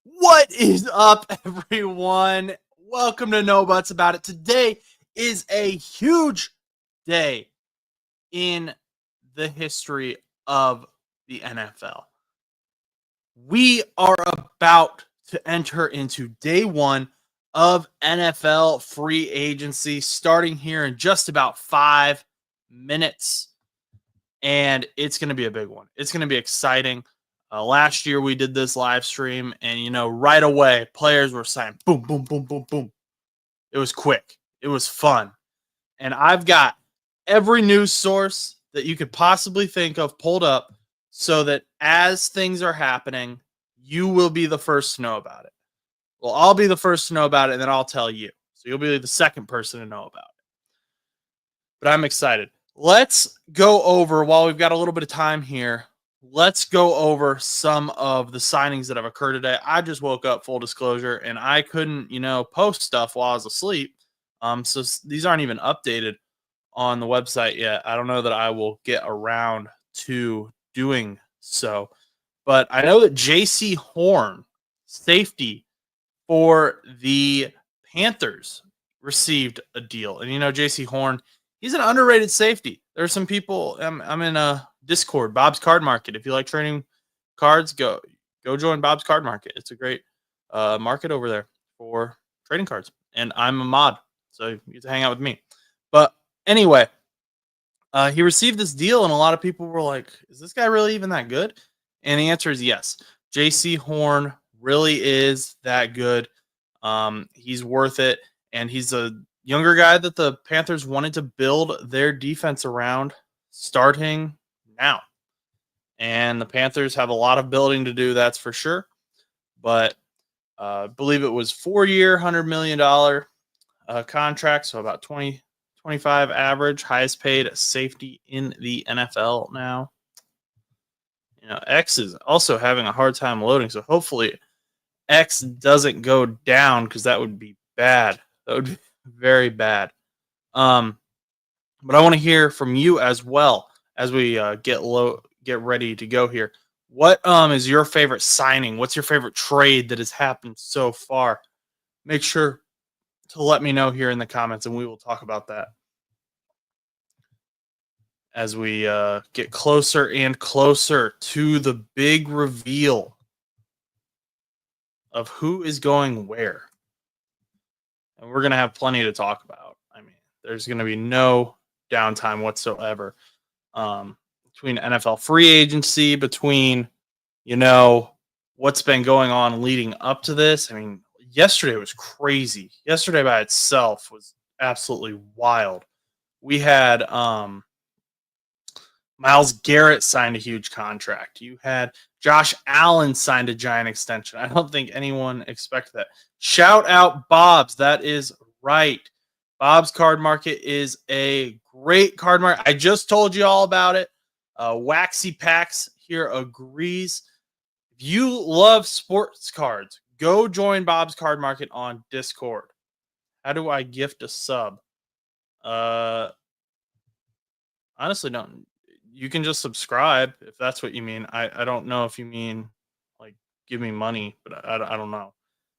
What is up, everyone? Welcome to No Buts About It. Today is a huge day in the history of the NFL. We are about to enter into day one of NFL free agency, starting here in just about 5 minutes. And it's going to be a big one. It's going to be exciting. Last year we did this live stream, and right away players were saying, "Boom, boom, boom, boom, boom." It was quick. It was fun, and I've got every news source that you could possibly think of pulled up, so that as things are happening, you will be the first to know about it. Well, I'll be the first to know about it, and then I'll tell you. So you'll be the second person to know about it. But I'm excited. Let's go over, while we've got a little bit of time here, let's go over some of the signings that have occurred today. I just woke up, full disclosure, and I couldn't, post stuff while I was asleep. So these aren't even updated on the website yet. I don't know that I will get around to doing so. But I know that JC Horn, safety for the Panthers, received a deal. And JC Horn, he's an underrated safety. There are some people. I'm in a Discord, Bob's Card Market. If you like trading cards, go join Bob's Card Market. It's a great market over there for trading cards, and I'm a mod, so you get to hang out with me. But anyway, he received this deal, and a lot of people were like, "Is this guy really even that good?" And the answer is yes. JC Horn really is that good. He's worth it, and he's a younger guy that the Panthers wanted to build their defense around starting now. And the Panthers have a lot of building to do, that's for sure. But I believe it was 4 year, $100 million contract, so about 20-25 average, highest paid safety in the NFL now. X is also having a hard time loading, so hopefully X doesn't go down, because that would be bad. That would be very bad. But I want to hear from you as well as we get ready to go here. What is your favorite signing? What's your favorite trade that has happened so far? Make sure to let me know here in the comments, and we will talk about that as we get closer and closer to the big reveal of who is going where. And we're going to have plenty to talk about. I mean, there's going to be no downtime whatsoever between NFL free agency, between, what's been going on leading up to this. I mean, yesterday was crazy. Yesterday by itself was absolutely wild. We had Myles Garrett signed a huge contract. You had Josh Allen signed a giant extension. I don't think anyone expected that. Shout out Bob's. That is right. Bob's Card Market is a great card market. I just told you all about it. Waxy Packs here agrees. If you love sports cards, go join Bob's Card Market on Discord. How do I gift a sub? Honestly, don't. You can just subscribe if that's what you mean. I don't know if you mean like give me money, but I don't know.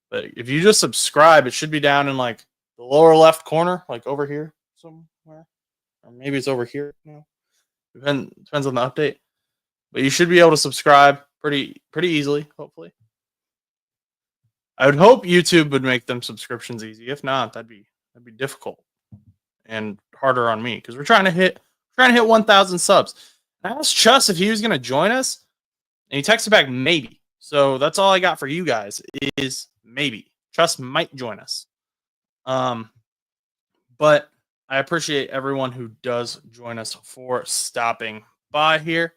But if you just subscribe, it should be down in like the lower left corner, like over here somewhere, or maybe it's over here now. Depends on the update. But you should be able to subscribe pretty easily, hopefully. I would hope YouTube would make them subscriptions easy. If not, that'd be difficult and harder on me, because we're trying to hit 1,000 subs. I asked Chuss if he was going to join us, and he texted back maybe. So that's all I got for you guys is maybe. Chuss might join us. But I appreciate everyone who does join us for stopping by here.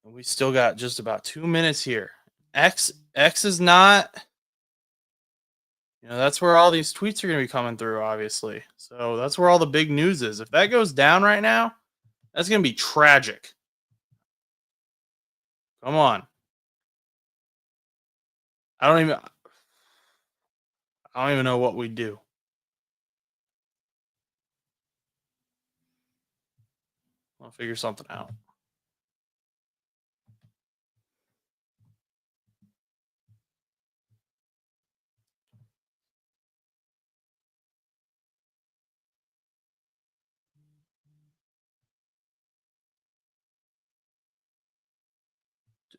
And we still got just about 2 minutes here. X is not. That's where all these tweets are going to be coming through, obviously. So that's where all the big news is. If that goes down right now, that's going to be tragic. Come on. I don't even know what we do. I'll figure something out.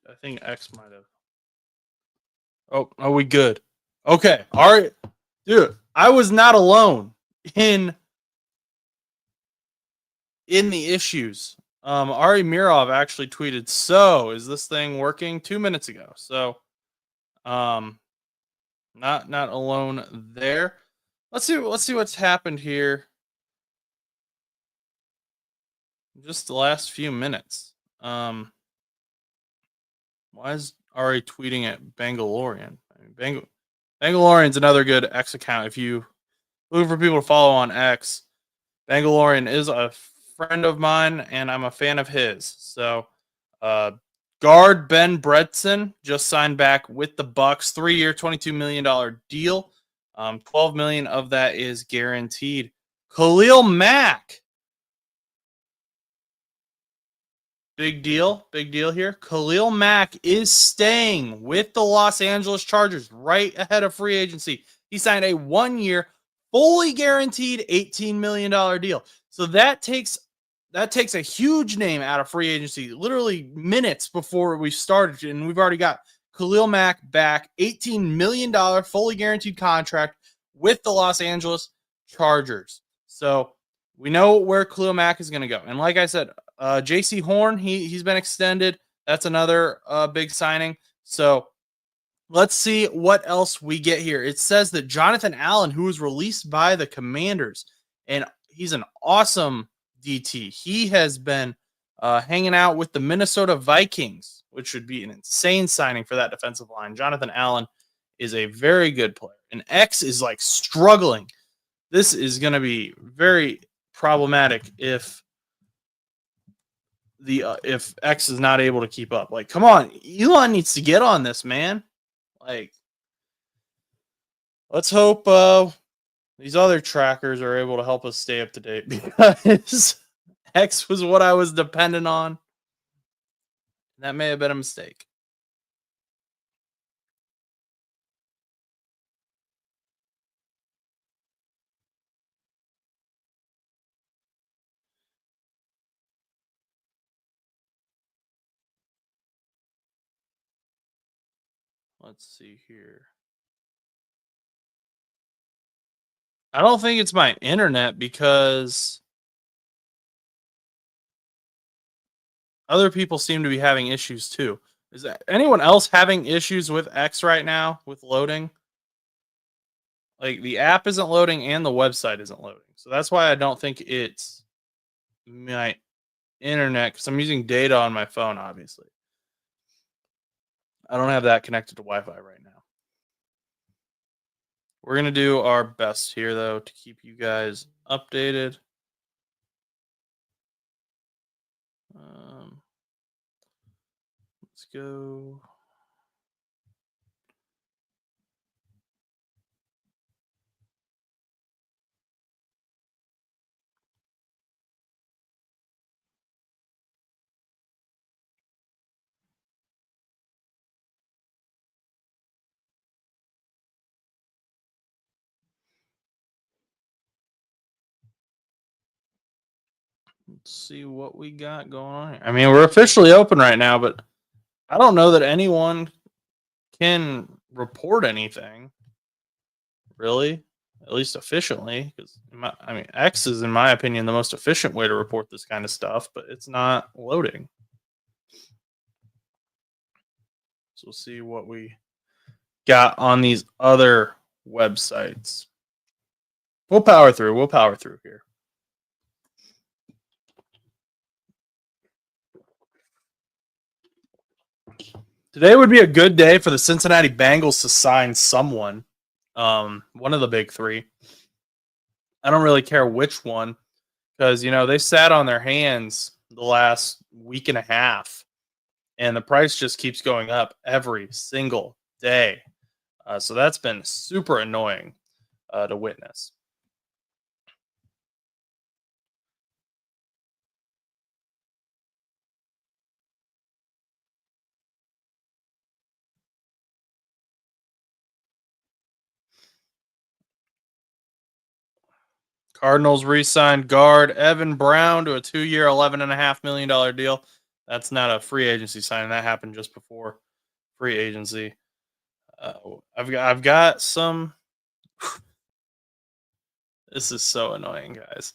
I think X might have. Oh, are we good? Okay. All right. Dude, I was not alone in the issues. Ari Mirov actually tweeted, "So, is this thing working?" 2 minutes ago. So, um, not alone there. Let's see what's happened here. Just the last few minutes. Why is Ari tweeting at Bangalorian? I mean, Bangalorian's another good X account. If you looking for people to follow on X, Bangalorian is a friend of mine, and I'm a fan of his. So, uh, guard Ben Bredson just signed back with the Bucks, 3-year, $22 million deal. 12 million of that is guaranteed. Khalil Mack, big deal here. Khalil Mack is staying with the Los Angeles Chargers right ahead of free agency. He signed a 1-year, fully guaranteed $18 million deal. So that takes a huge name out of free agency, literally minutes before we started, and we've already got Khalil Mack back, $18 million fully guaranteed contract with the Los Angeles Chargers. So we know where Khalil Mack is going to go. And like I said, JC Horn, he's been extended. That's another big signing. So let's see what else we get here. It says that Jonathan Allen, who was released by the Commanders, and he's an awesome DT. He has been hanging out with the Minnesota Vikings, which would be an insane signing for that defensive line. Jonathan Allen is a very good player. And X is like struggling. This is going to be very problematic if if X is not able to keep up. Like, come on, Elon needs to get on this, man. Like, let's hope these other trackers are able to help us stay up to date, because X was what I was dependent on. That may have been a mistake. Let's see here. I don't think it's my internet, because other people seem to be having issues too. Is that anyone else having issues with X right now with loading? Like, the app isn't loading and the website isn't loading. So that's why I don't think it's my internet, because I'm using data on my phone, obviously. I don't have that connected to Wi-Fi right now. We're going to do our best here, though, to keep you guys updated. Let's go. Let's see what we got going on here. I mean, we're officially open right now, but I don't know that anyone can report anything, really, at least efficiently. Because I mean, X is, in my opinion, the most efficient way to report this kind of stuff, but it's not loading. So we'll see what we got on these other websites. We'll power through. We'll power through here. Today would be a good day for the Cincinnati Bengals to sign someone. One of the big three. I don't really care which one, because they sat on their hands the last week and a half, and the price just keeps going up every single day. So that's been super annoying to witness. Cardinals re-signed guard Evan Brown to a 2-year, $11.5 million deal. That's not a free agency signing. That happened just before free agency. Uh, I've got some. This is so annoying, guys.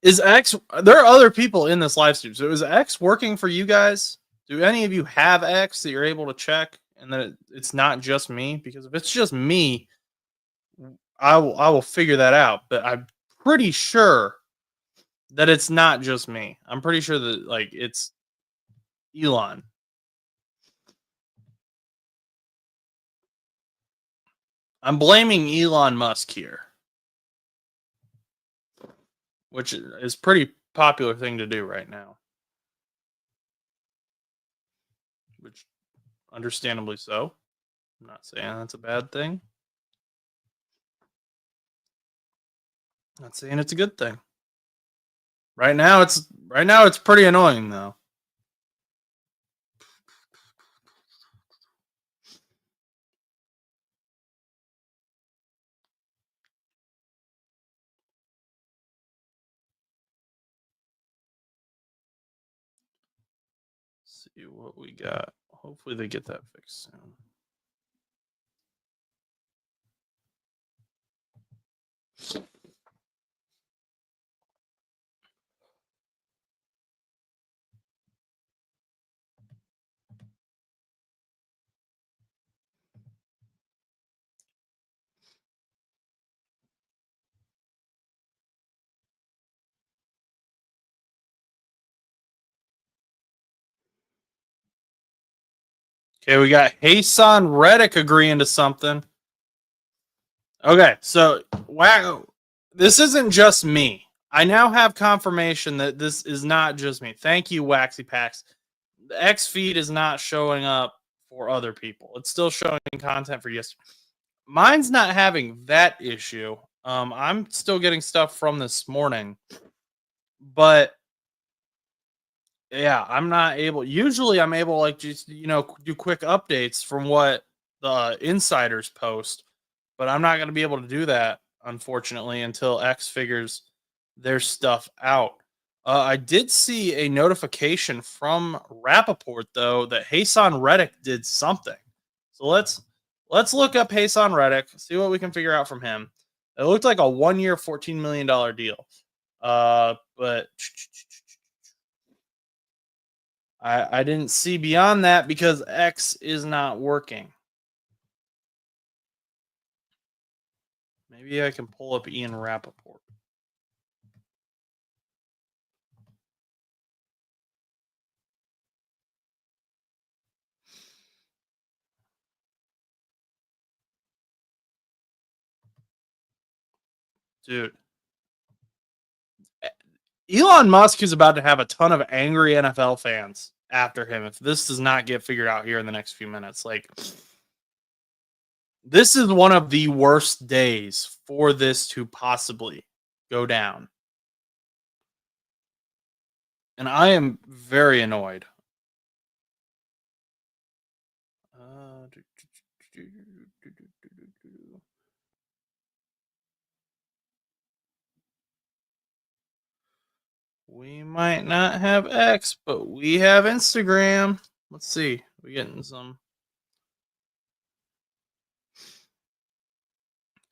Is X? There are other people in this live stream. So is X working for you guys? Do any of you have X that you're able to check, and that it's not just me? Because if it's just me, I will figure that out. But I'm pretty sure that it's not just me. I'm pretty sure that like it's Elon. I'm blaming Elon Musk here, which is pretty popular thing to do right now. Which understandably so. I'm not saying that's a bad thing. Not saying it's a good thing. Right now it's pretty annoying though. Let's see what we got. Hopefully they get that fixed soon. Okay, we got Hasan Reddick agreeing to something. Okay, so wow, this isn't just me. I now have confirmation that this is not just me. Thank you, Waxy Packs. The X feed is not showing up for other people. It's still showing content for yesterday. Mine's not having that issue. I'm still getting stuff from this morning, but yeah, I'm not able. Usually, I'm able like just do quick updates from what the insiders post, but I'm not going to be able to do that unfortunately until X figures their stuff out. I did see a notification from Rappaport though that Hasan Reddick did something. So let's look up Hasan Reddick, see what we can figure out from him. It looked like a 1 year, $14 million deal. But I didn't see beyond that because X is not working. Maybe I can pull up Ian Rappaport. Dude. Elon Musk is about to have a ton of angry NFL fans after him if this does not get figured out here in the next few minutes. Like, this is one of the worst days for this to possibly go down. And I am very annoyed. We might not have X, but we have Instagram. Let's see. We getting some.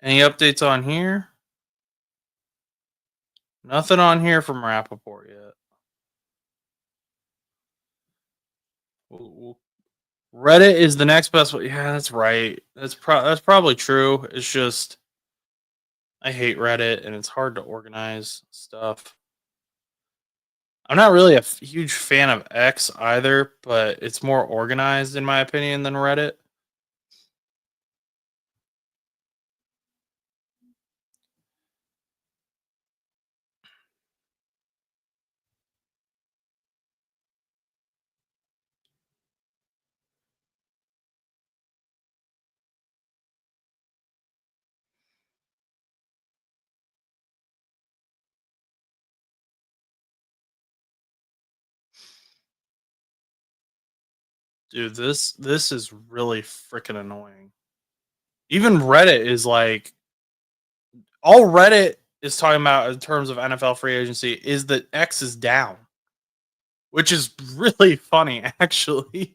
Any updates on here? Nothing on here from Rappaport yet. Reddit is the next best. Yeah, that's right. That's probably true. It's just I hate Reddit and it's hard to organize stuff. I'm not really a huge fan of X either, but it's more organized in my opinion than Reddit. Dude, this is really freaking annoying. Even Reddit is like all Reddit is talking about in terms of NFL free agency is that X is down. which is really funny, actually.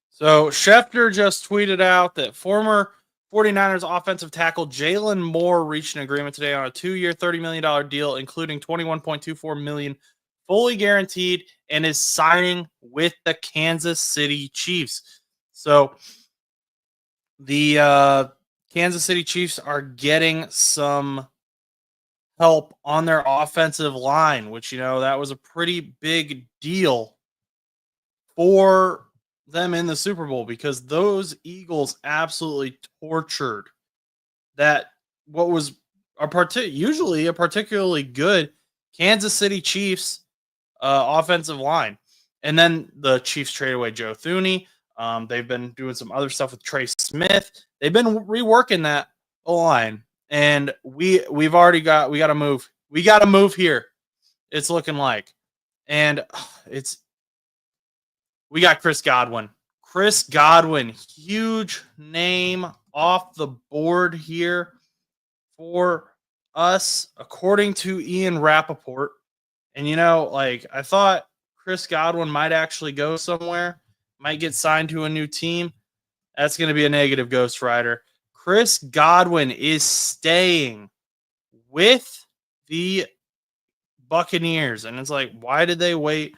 So Schefter just tweeted out that former 49ers offensive tackle Jalen Moore reached an agreement today on a 2-year, $30 million deal, including 21.24 million fully guaranteed, and is signing with the Kansas City Chiefs. So the Kansas City Chiefs are getting some help on their offensive line, which, that was a pretty big deal for them in the Super Bowl because those Eagles absolutely tortured that what was usually a particularly good Kansas City Chiefs offensive line. And then the Chiefs traded away Joe Thuney. They've been doing some other stuff with Trey Smith. They've been reworking that line, and we got to move. We got to move here. It's looking like, and it's we got Chris Godwin. Chris Godwin, huge name off the board here for us, according to Ian Rappaport. And, I thought Chris Godwin might actually go somewhere, might get signed to a new team. That's going to be a negative, Ghost Rider. Chris Godwin is staying with the Buccaneers. And it's like, why did they wait?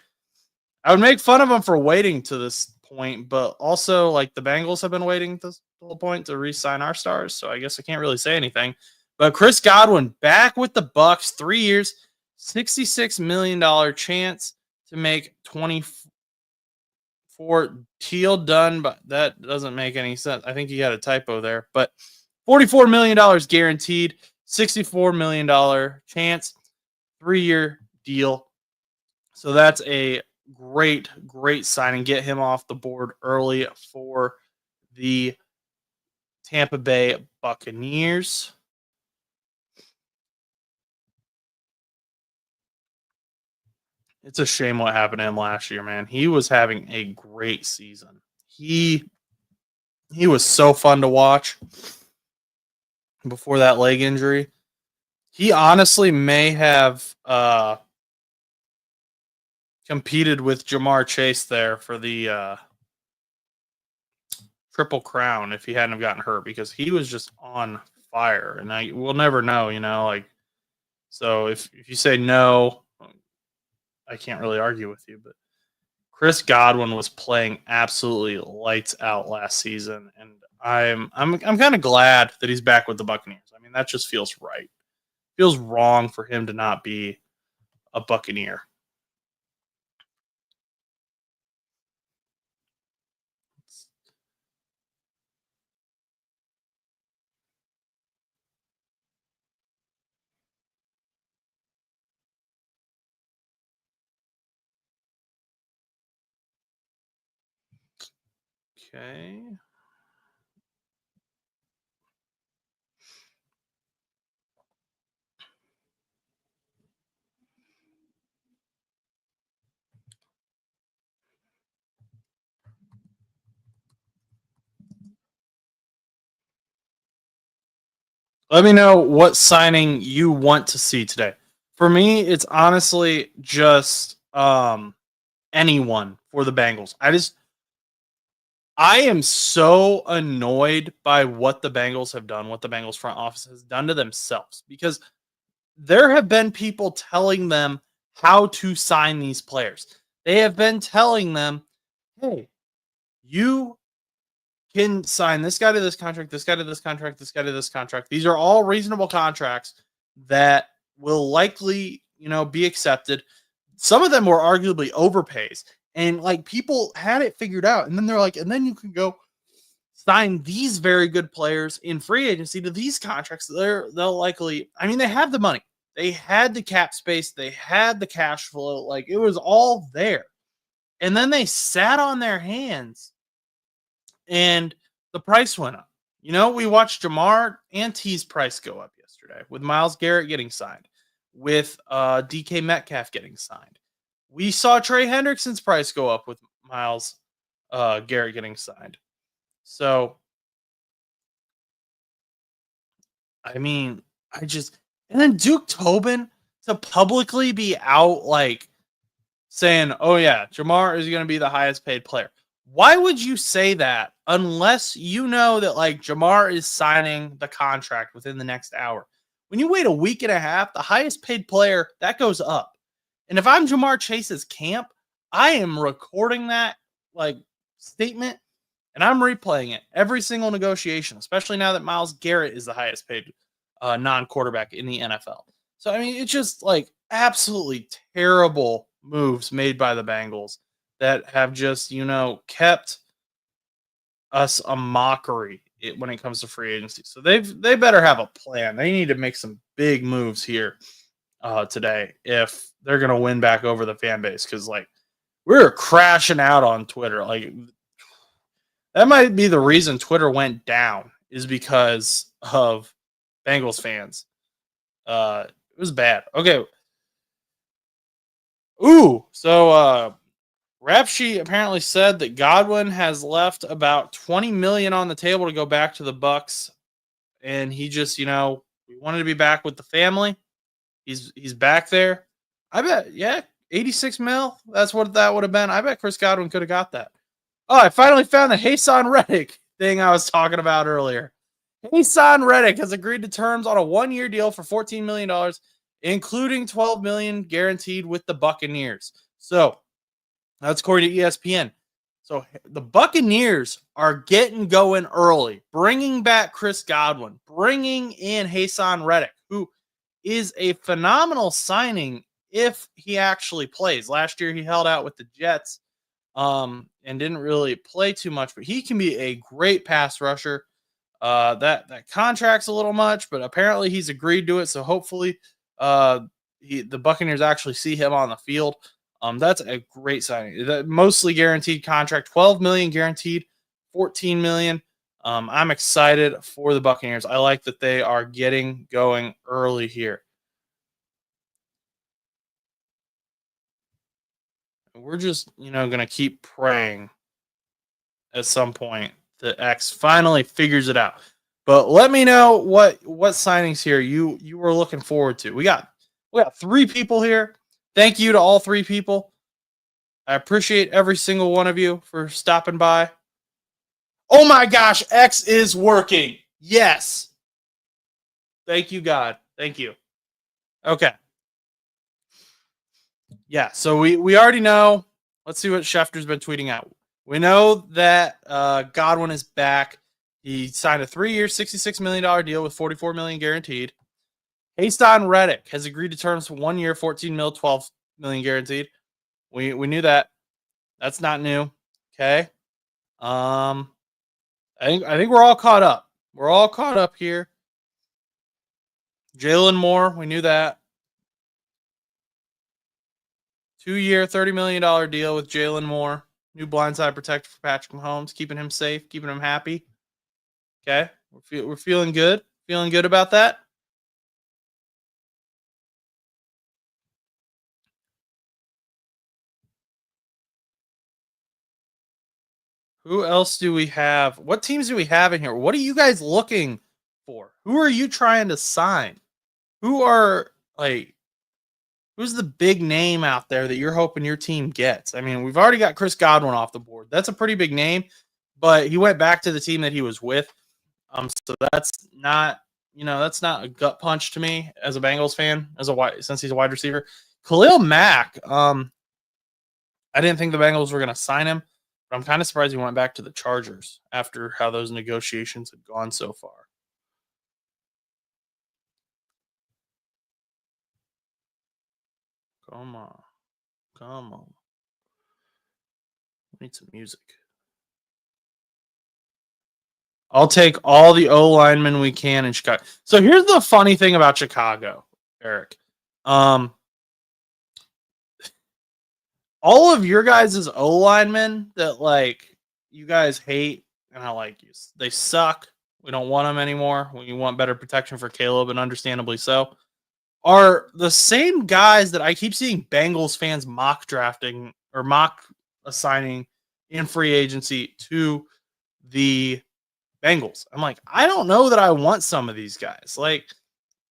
I would make fun of them for waiting to this point, but also, like, the Bengals have been waiting to this whole point to re-sign our stars, so I guess I can't really say anything. But Chris Godwin back with the Bucs, 3 years, $66 million chance to make 24 Teal done, but that doesn't make any sense. I think you got a typo there. But $44 million guaranteed, $64 million chance, 3-year deal. So that's a great signing. Get him off the board early for the Tampa Bay Buccaneers. It's a shame what happened to him last year, man. He was having a great season. He was so fun to watch before that leg injury. He honestly may have competed with Jamar Chase there for the Triple Crown if he hadn't have gotten hurt, because he was just on fire. And we'll never know, so if you say no, I can't really argue with you, but Chris Godwin was playing absolutely lights out last season, and I'm kind of glad that he's back with the Buccaneers. I mean, that just feels right. Feels wrong for him to not be a Buccaneer. Okay. Let me know what signing you want to see today. For me, it's honestly just anyone for the Bengals. I am so annoyed by what the Bengals have done, what the Bengals front office has done to themselves, because there have been people telling them how to sign these players. They have been telling them, hey, you can sign this guy to this contract, this guy to this contract, this guy to this contract. These are all reasonable contracts that will likely, be accepted. Some of them were arguably overpays. And like, people had it figured out. And then they're like, and then you can go sign these very good players in free agency to these contracts. They'll likely, I mean, they have the money. They had the cap space. They had the cash flow. Like, it was all there. And then they sat on their hands and the price went up. We watched Jamar and T's price go up yesterday with Myles Garrett getting signed, with DK Metcalf getting signed. We saw Trey Hendrickson's price go up with Miles Garrett getting signed. So, I mean, and then Duke Tobin to publicly be out like saying, "Oh yeah, Jamar is going to be the highest paid player." Why would you say that unless you know that like Jamar is signing the contract within the next hour? When you wait a week and a half, the highest paid player that goes up. And if I'm Jamar Chase's camp, I am recording that like statement and I'm replaying it every single negotiation, especially now that Miles Garrett is the highest paid non-quarterback in the NFL. So I mean, it's just like absolutely terrible moves made by the Bengals that have just kept us a mockery when it comes to free agency. So they better have a plan. They need to make some big moves here today if they're gonna win back over the fan base. Because like we're crashing out on Twitter. Like that might be the reason Twitter went down is because of Bengals fans. It was bad. Okay. So Rap Sheet apparently said that Godwin has left about $20 million on the table to go back to the Bucks, and he just, we wanted to be back with the family. He's back there. I bet, yeah, 86 mil. That's what that would have been. I bet Chris Godwin could have got that. Oh, I finally found the Hassan Reddick thing I was talking about earlier. Hassan Reddick has agreed to terms on a 1-year deal for $14 million, including $12 million guaranteed with the Buccaneers. So that's according to ESPN. So the Buccaneers are getting going early, bringing back Chris Godwin, bringing in Hassan Reddick, who is a phenomenal signing if he actually plays. Last year he held out with the Jets and didn't really play too much, but he can be a great pass rusher. That contract's a little much, but apparently he's agreed to it. So hopefully the Buccaneers actually see him on the field. That's a great signing. The mostly guaranteed contract, $12 million guaranteed, $14 million. I'm excited for the Buccaneers. I like that they are getting going early here. We're just, going to keep praying at some point that X finally figures it out. But let me know what signings here you were looking forward to. We got 3 people here. Thank you to all 3 people. I appreciate every single one of you for stopping by. Oh my gosh, X is working. Yes. Thank you, God. Thank you. Okay. Yeah, so we already know. Let's see what Schefter's been tweeting out. We know that Godwin is back. He signed a 3-year, $66 million deal with $44 million guaranteed. Hassan Reddick has agreed to terms for 1 year, $14 million, $12 million guaranteed. We knew that. That's not new. Okay. I think we're all caught up. We're all caught up here. Jalen Moore, we knew that. 2-year, $30 million deal with Jalen Moore. New blindside protector for Patrick Mahomes, keeping him safe, keeping him happy. Okay. We're feeling good. Feeling good about that. Who else do we have? What teams do we have in here? What are you guys looking for? Who are you trying to sign? Who's the big name out there that you're hoping your team gets? I mean, we've already got Chris Godwin off the board. That's a pretty big name, but he went back to the team that he was with. So that's not, that's not a gut punch to me as a Bengals fan, since he's a wide receiver. Khalil Mack, I didn't think the Bengals were going to sign him, but I'm kind of surprised he went back to the Chargers after how those negotiations had gone so far. Come on. Come on. We need some music. I'll take all the O linemen we can in Chicago. So here's the funny thing about Chicago, Eric. All of your guys' O linemen that like you guys hate, and I like you. They suck. We don't want them anymore. We want better protection for Caleb, and understandably so. are the same guys that I keep seeing Bengals fans mock drafting or mock assigning in free agency to the Bengals. I'm like, I don't know that I want some of these guys. Like,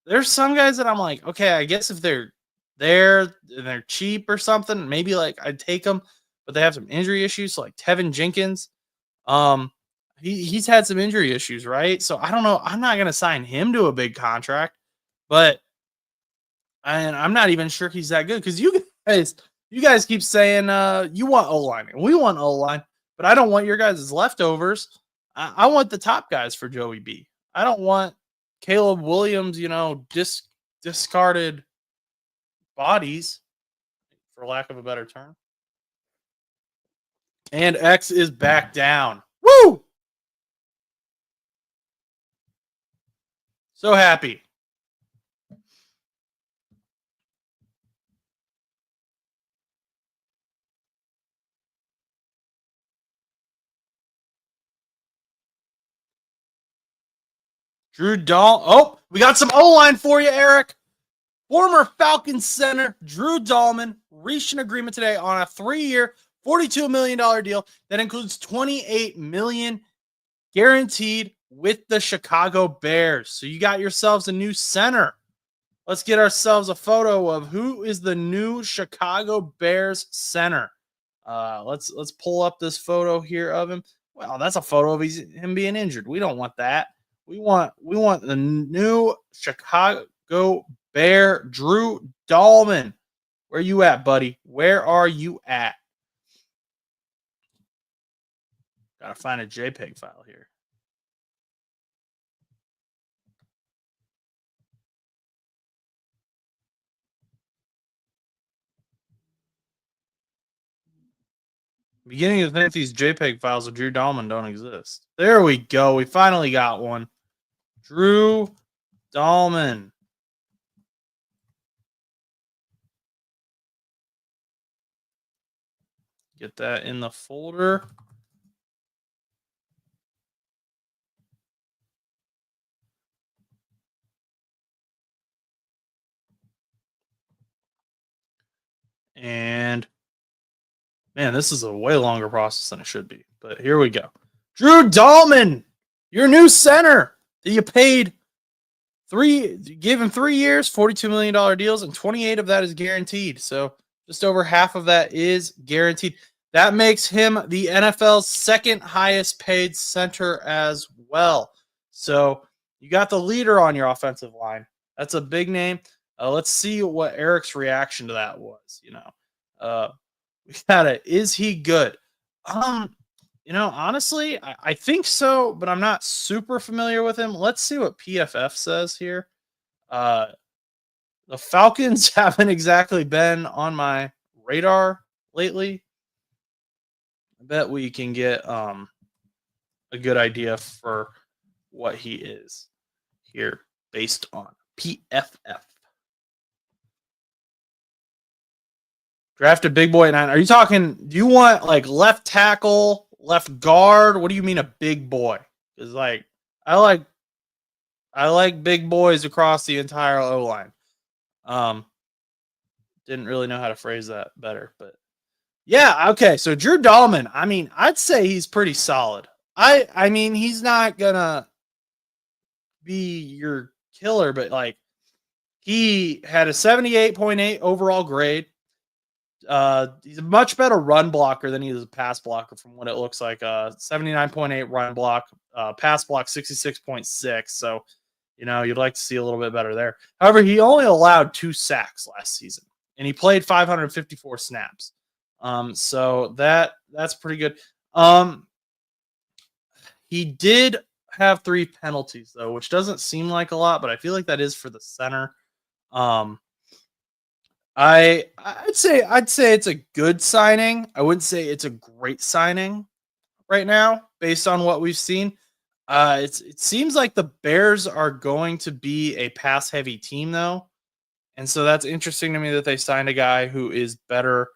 there's some guys that I'm like, okay, I guess if they're there and they're cheap or something, maybe like I'd take them, but they have some injury issues. So like Tevin Jenkins, um, he's had some injury issues, right? So I don't know. I'm not gonna sign him to a big contract, but I'm not even sure he's that good because you guys keep saying you want O line and we want O line, but I don't want your guys' leftovers. I want the top guys for Joey B. I don't want Caleb Williams, discarded bodies, for lack of a better term. And X is back down. Woo! So happy. Drew Dahl. Oh, we got some O line for you, Eric. Former Falcons center Drew Dahlman reached an agreement today on a 3-year, $42 million deal that includes $28 million guaranteed with the Chicago Bears. So you got yourselves a new center. Let's get ourselves a photo of who is the new Chicago Bears center. Let's pull up this photo here of him. Well, that's a photo of him being injured. We don't want that. We want the new Chicago Bear Drew Dahlman. Where you at, buddy? Where are you at? Gotta find a JPEG file here. I'm beginning to think these JPEG files of Drew Dahlman don't exist. There we go. We finally got one. Drew Dahlman. Get that in the folder. And man, this is a way longer process than it should be. But here we go. Drew Dahlman, your new center that you paid gave him 3 years, $42 million deals, and 28 of that is guaranteed. So just over half of that is guaranteed. That makes him the NFL's second highest paid center as well. So you got the leader on your offensive line. That's a big name. Let's see what Eric's reaction to that was. We got it. Is he good? Honestly, I think so, but I'm not super familiar with him. Let's see what PFF says here. The Falcons haven't exactly been on my radar lately. I bet we can get a good idea for what he is here based on PFF. Drafted big boy at 9. Are you talking, do you want like left tackle, left guard? What do you mean a big boy? Because I like big boys across the entire O line. Didn't really know how to phrase that better, but yeah, okay. So Drew Dahlman, I mean, I'd say he's pretty solid. I mean, he's not gonna be your killer, but like he had a 78.8 overall grade. He's a much better run blocker than he is a pass blocker from what it looks like. 79.8 run block, pass block 66.6. So, you'd like to see a little bit better there. However, he only allowed 2 sacks last season and he played 554 snaps. So that's pretty good. He did have 3 penalties though, which doesn't seem like a lot, but I feel like that is for the center. I'd say it's a good signing. I wouldn't say it's a great signing right now, based on what we've seen. It seems like the Bears are going to be a pass heavy team though, and so that's interesting to me that they signed a guy who is better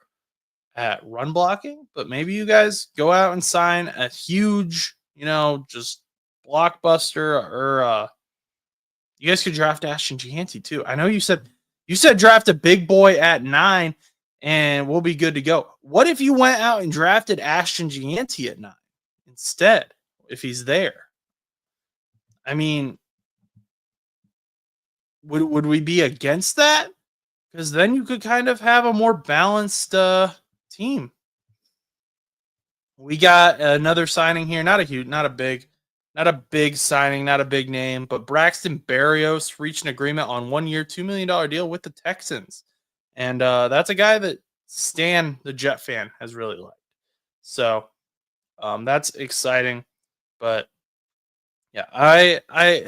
at run blocking. But maybe you guys go out and sign a huge, just blockbuster, or you guys could draft Ashton Gianti too. I know you said You said draft a big boy at 9 and we'll be good to go. What if you went out and drafted Ashton Gianti at 9 instead, if he's there? I mean, would we be against that? Because then you could kind of have a more balanced team. We got another signing here, not a big signing, not a big name, but Braxton Berrios reached an agreement on 1 year, $2 million deal with the Texans. And that's a guy that Stan, the Jet fan, has really liked. So that's exciting. But yeah, I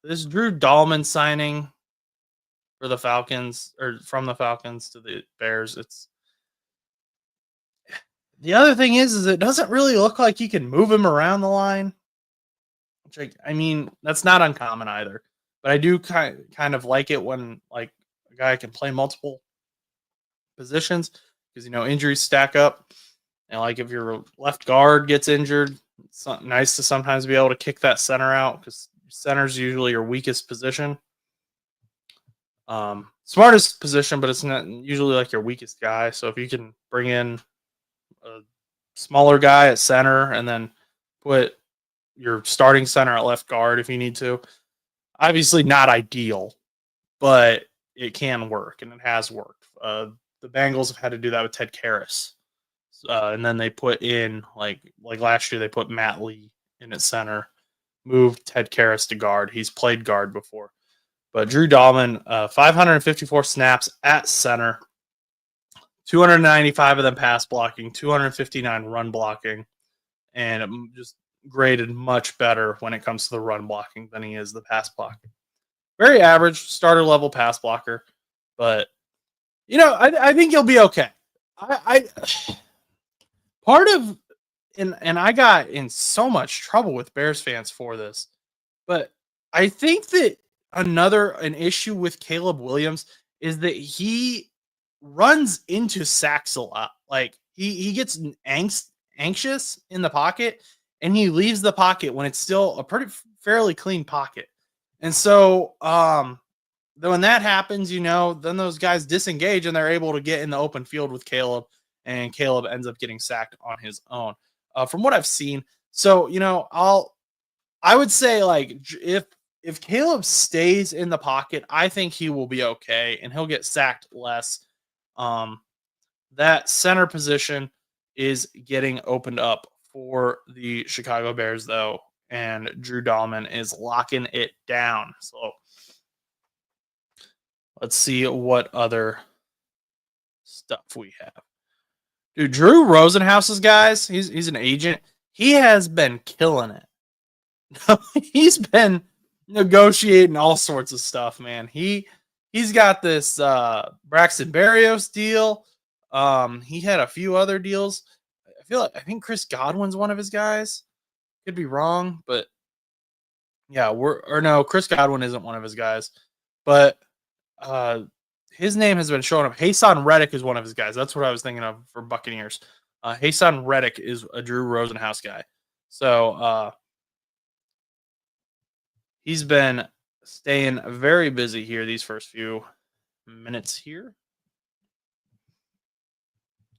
this Drew Dahlman signing for the Falcons, or from the Falcons to the Bears, it's the other thing is it doesn't really look like you can move him around the line. Which I mean, that's not uncommon either. But I do kind of like it when like a guy can play multiple positions because injuries stack up. And like if your left guard gets injured, it's nice to sometimes be able to kick that center out because center's usually your weakest position. Smartest position, but it's not usually like your weakest guy. So if you can bring in a smaller guy at center and then put your starting center at left guard if you need to, obviously not ideal, but it can work and it has worked. The Bengals have had to do that with Ted Karras. And then they put in like last year, they put Matt Lee in at center, moved Ted Karras to guard. He's played guard before. But Drew Dahlman, 554 snaps at center, 295 of them pass blocking, 259 run blocking, and just graded much better when it comes to the run blocking than he is the pass blocking. Very average starter level pass blocker, but I think he'll be okay. I part of and I got in so much trouble with Bears fans for this, but I think that an issue with Caleb Williams is that he runs into sacks a lot. Like he gets anxious in the pocket and he leaves the pocket when it's still a fairly clean pocket. And so when that happens, then those guys disengage and they're able to get in the open field with Caleb, and Caleb ends up getting sacked on his own. From what I've seen. So, I would say like if Caleb stays in the pocket, I think he will be okay and he'll get sacked less. That center position is getting opened up for the Chicago Bears, though, and Drew Dahlman is locking it down. So let's see what other stuff we have. Dude, Drew Rosenhaus's guys, he's an agent. He has been killing it. He's been negotiating all sorts of stuff, man. He's got this Braxton Berrios deal. He had a few other deals. I think Chris Godwin's one of his guys. Could be wrong, but yeah, Chris Godwin isn't one of his guys. But his name has been showing up. Haason Reddick is one of his guys. That's what I was thinking of for Buccaneers. Haason Reddick is a Drew Rosenhaus guy. So he's been staying very busy here these first few minutes here.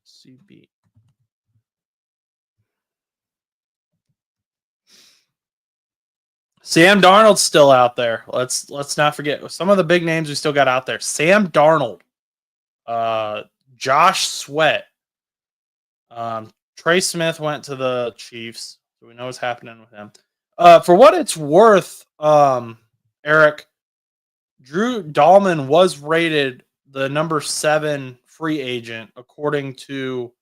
CB. Sam Darnold's still out there. Let's not forget some of the big names we still got out there. Sam Darnold, Josh Sweat, Trey Smith went to the Chiefs, so we know what's happening with him. For what it's worth, Eric, Drew Dahlman was rated the number 7 free agent according to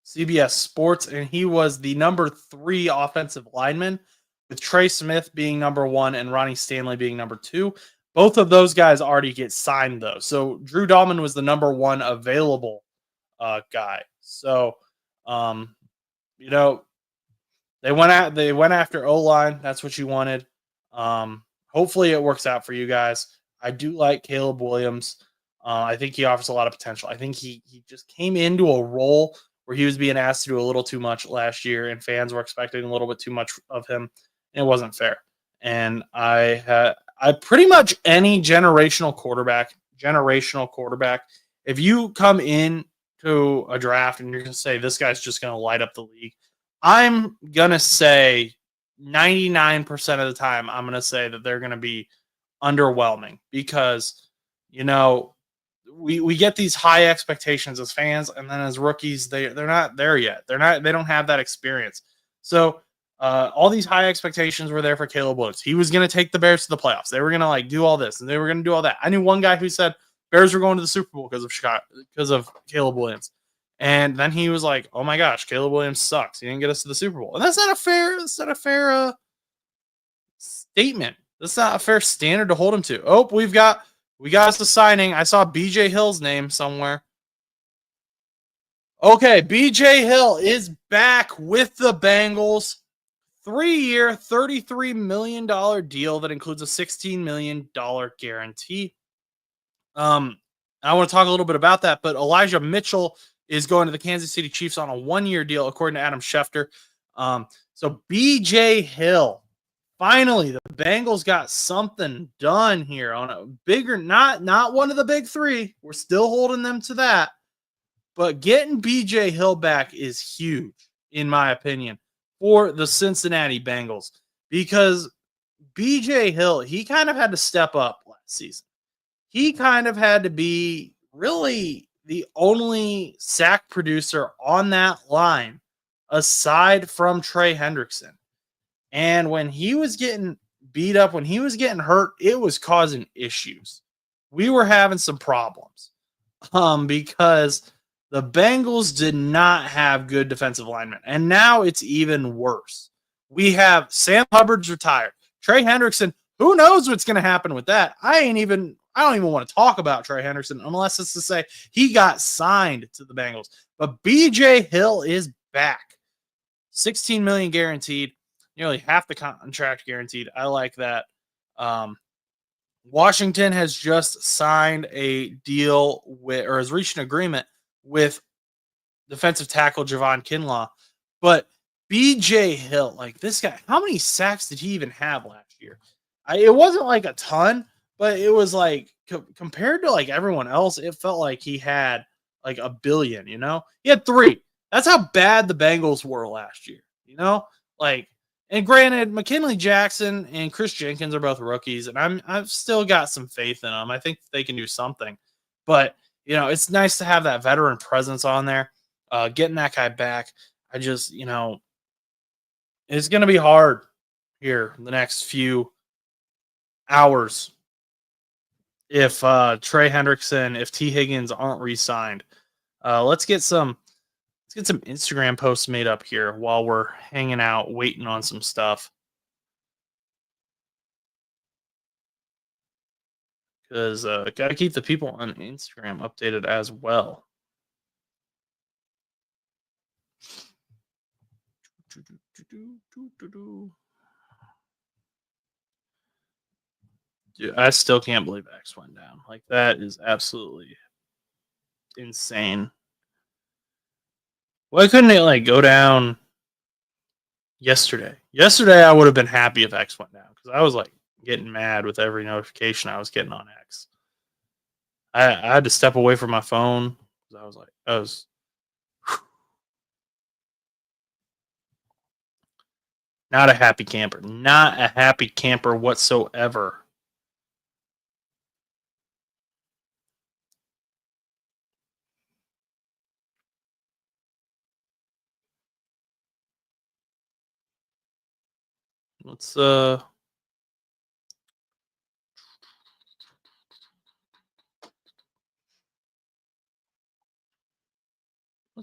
CBS Sports, and he was the number 3 offensive lineman, with Trey Smith being number 1 and Ronnie Stanley being number 2. Both of those guys already get signed, though. So Drew Dahlman was the number 1 available guy. So, they went after O-line. That's what you wanted. Hopefully it works out for you guys. I do like Caleb Williams. I think he offers a lot of potential. I think he just came into a role where he was being asked to do a little too much last year, and fans were expecting a little bit too much of him. And it wasn't fair. And I I pretty much any generational quarterback. If you come in to a draft and you're going to say this guy's just going to light up the league, I'm going to say 99% of the time I'm going to say that they're going to be underwhelming because you know we get these high expectations as fans, and then as rookies they're not there yet. They don't have that experience. So all these high expectations were there for Caleb Williams. He was going to take the Bears to the playoffs. They were going to like do all this and they were going to do all that. I knew one guy who said Bears were going to the Super Bowl because of Caleb Williams. And then he was like, "Oh my gosh, Caleb Williams sucks. He didn't get us to the Super Bowl." And that's not a fair statement. That's not a fair standard to hold him to. Oh, we got us a signing. I saw BJ Hill's name somewhere. Okay, BJ Hill is back with the Bengals. 3-year, $33 million deal that includes a $16 million guarantee. I want to talk a little bit about that, but Elijah Mitchell is going to the Kansas City Chiefs on a 1-year deal, according to Adam Schefter. So BJ Hill, finally, the Bengals got something done here on a bigger, not one of the big three. We're still holding them to that, but getting BJ Hill back is huge, in my opinion, for the Cincinnati Bengals, because BJ Hill, he kind of had to step up last season. He kind of had to be really the only sack producer on that line aside from Trey Hendrickson. And when he was getting beat up, when he was getting hurt, it was causing issues. We were having some problems because the Bengals did not have good defensive linemen. And now it's even worse. We have Sam Hubbard's retired. Trey Hendrickson, who knows what's going to happen with that? I don't even want to talk about Trey Hendrickson unless it's to say he got signed to the Bengals. But BJ Hill is back. $16 million guaranteed, nearly half the contract guaranteed. I like that. Washington has just signed a deal with, or has reached an agreement with defensive tackle Javon Kinlaw. But BJ Hill, like this guy, how many sacks did he even have last year? It wasn't like a ton, but it was like compared to like everyone else, it felt like he had like a billion, you know? He had 3. That's how bad the Bengals were last year, you know? Like, and granted, McKinley Jackson and Chris Jenkins are both rookies, and I've still got some faith in them. I think they can do something. But, you know, it's nice to have that veteran presence on there. Getting that guy back, I just, you know, it's going to be hard here the next few hours if Trey Hendrickson, if T. Higgins aren't re-signed. Let's get some Instagram posts made up here while we're hanging out, waiting on some stuff. Because got to keep the people on Instagram updated as well. Dude, I still can't believe X went down. Like, that is absolutely insane. Why couldn't it like go down yesterday? Yesterday I would have been happy if X went down because I was like getting mad with every notification I was getting on X. I had to step away from my phone because I was not a happy camper. Not a happy camper whatsoever. Let's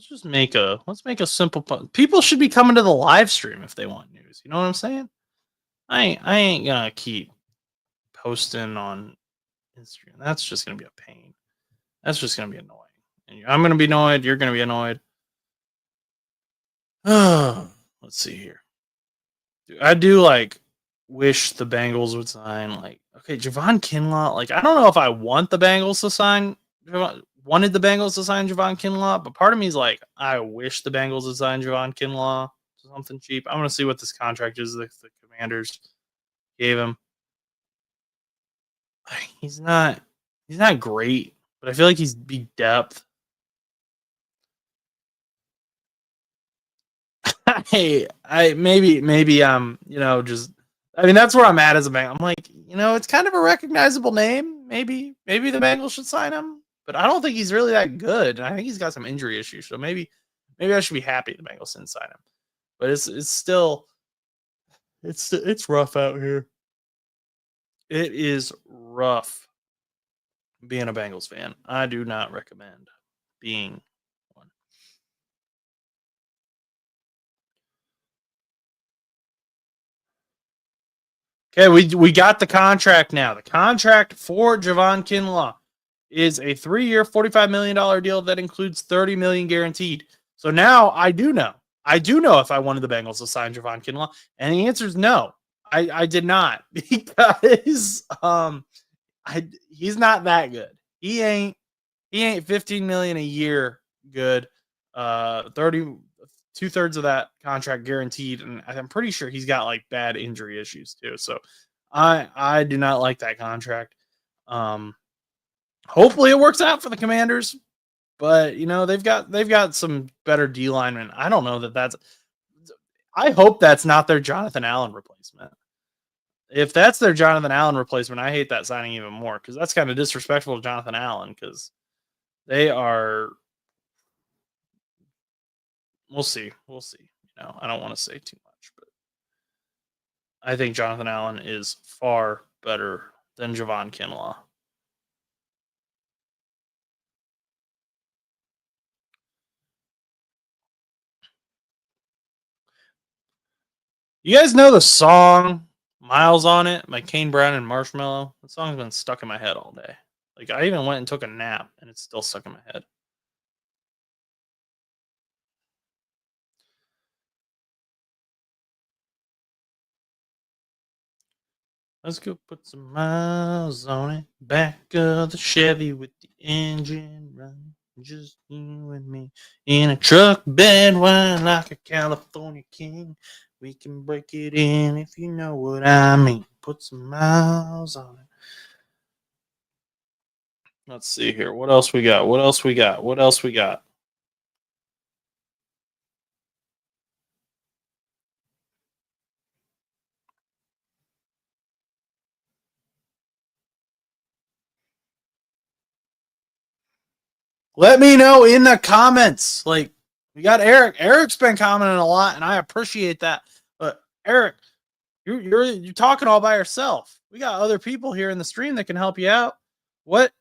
just make a simple people should be coming to the live stream if they want news. You know what I'm saying? I ain't gonna keep posting on Instagram. That's just gonna be a pain. That's just gonna be annoying. And I'm gonna be annoyed. You're gonna be annoyed. Let's see here. Dude, I do like wish the Bengals would sign like Javon Kinlaw. Like I don't know if I want the Bengals to sign wanted the Bengals to sign Javon Kinlaw, but part of me is like I wish the Bengals would sign Javon Kinlaw to something cheap. I want to see what this contract is that the Commanders gave him. He's not great, but I feel like he's be depth. I maybe just I mean that's where I'm at as a Bengal. I'm like, it's kind of a recognizable name. Maybe the Bengals should sign him, but I don't think he's really that good. I think he's got some injury issues, so maybe I should be happy the Bengals didn't sign him. But it's still it's rough out here. It is rough being a Bengals fan. I do not recommend being one. Okay, we got the contract now. The contract for Javon Kinlaw is a 3-year, $45 million deal that includes $30 million guaranteed. So now I do know. I do know if I wanted the Bengals to sign Javon Kinlaw, and the answer is no. I did not because he's not that good. He ain't 15 million a year good. 30 2/3 of that contract guaranteed, and I'm pretty sure he's got like bad injury issues too. So I do not like that contract. Hopefully it works out for the Commanders, but they've got some better D linemen. I don't know that's. I hope that's not their Jonathan Allen replacement. If that's their Jonathan Allen replacement, I hate that signing even more because that's kind of disrespectful to Jonathan Allen because they are. We'll see. We'll see. I don't want to say too much, but I think Jonathan Allen is far better than Javon Kinlaw. You guys know the song Miles on It by Kane Brown and Marshmello? That song's been stuck in my head all day. Like I even went and took a nap and it's still stuck in my head. Let's go put some miles on it. Back of the Chevy with the engine running. Just you and me in a truck bed wine like a California king. We can break it in if you know what I mean. Put some miles on it. Let's see here. What else we got? What else we got? What else we got? Let me know in the comments. Like, we got Eric. Eric's been commenting a lot, and I appreciate that. But Eric, you're talking all by yourself. We got other people here in the stream that can help you out. What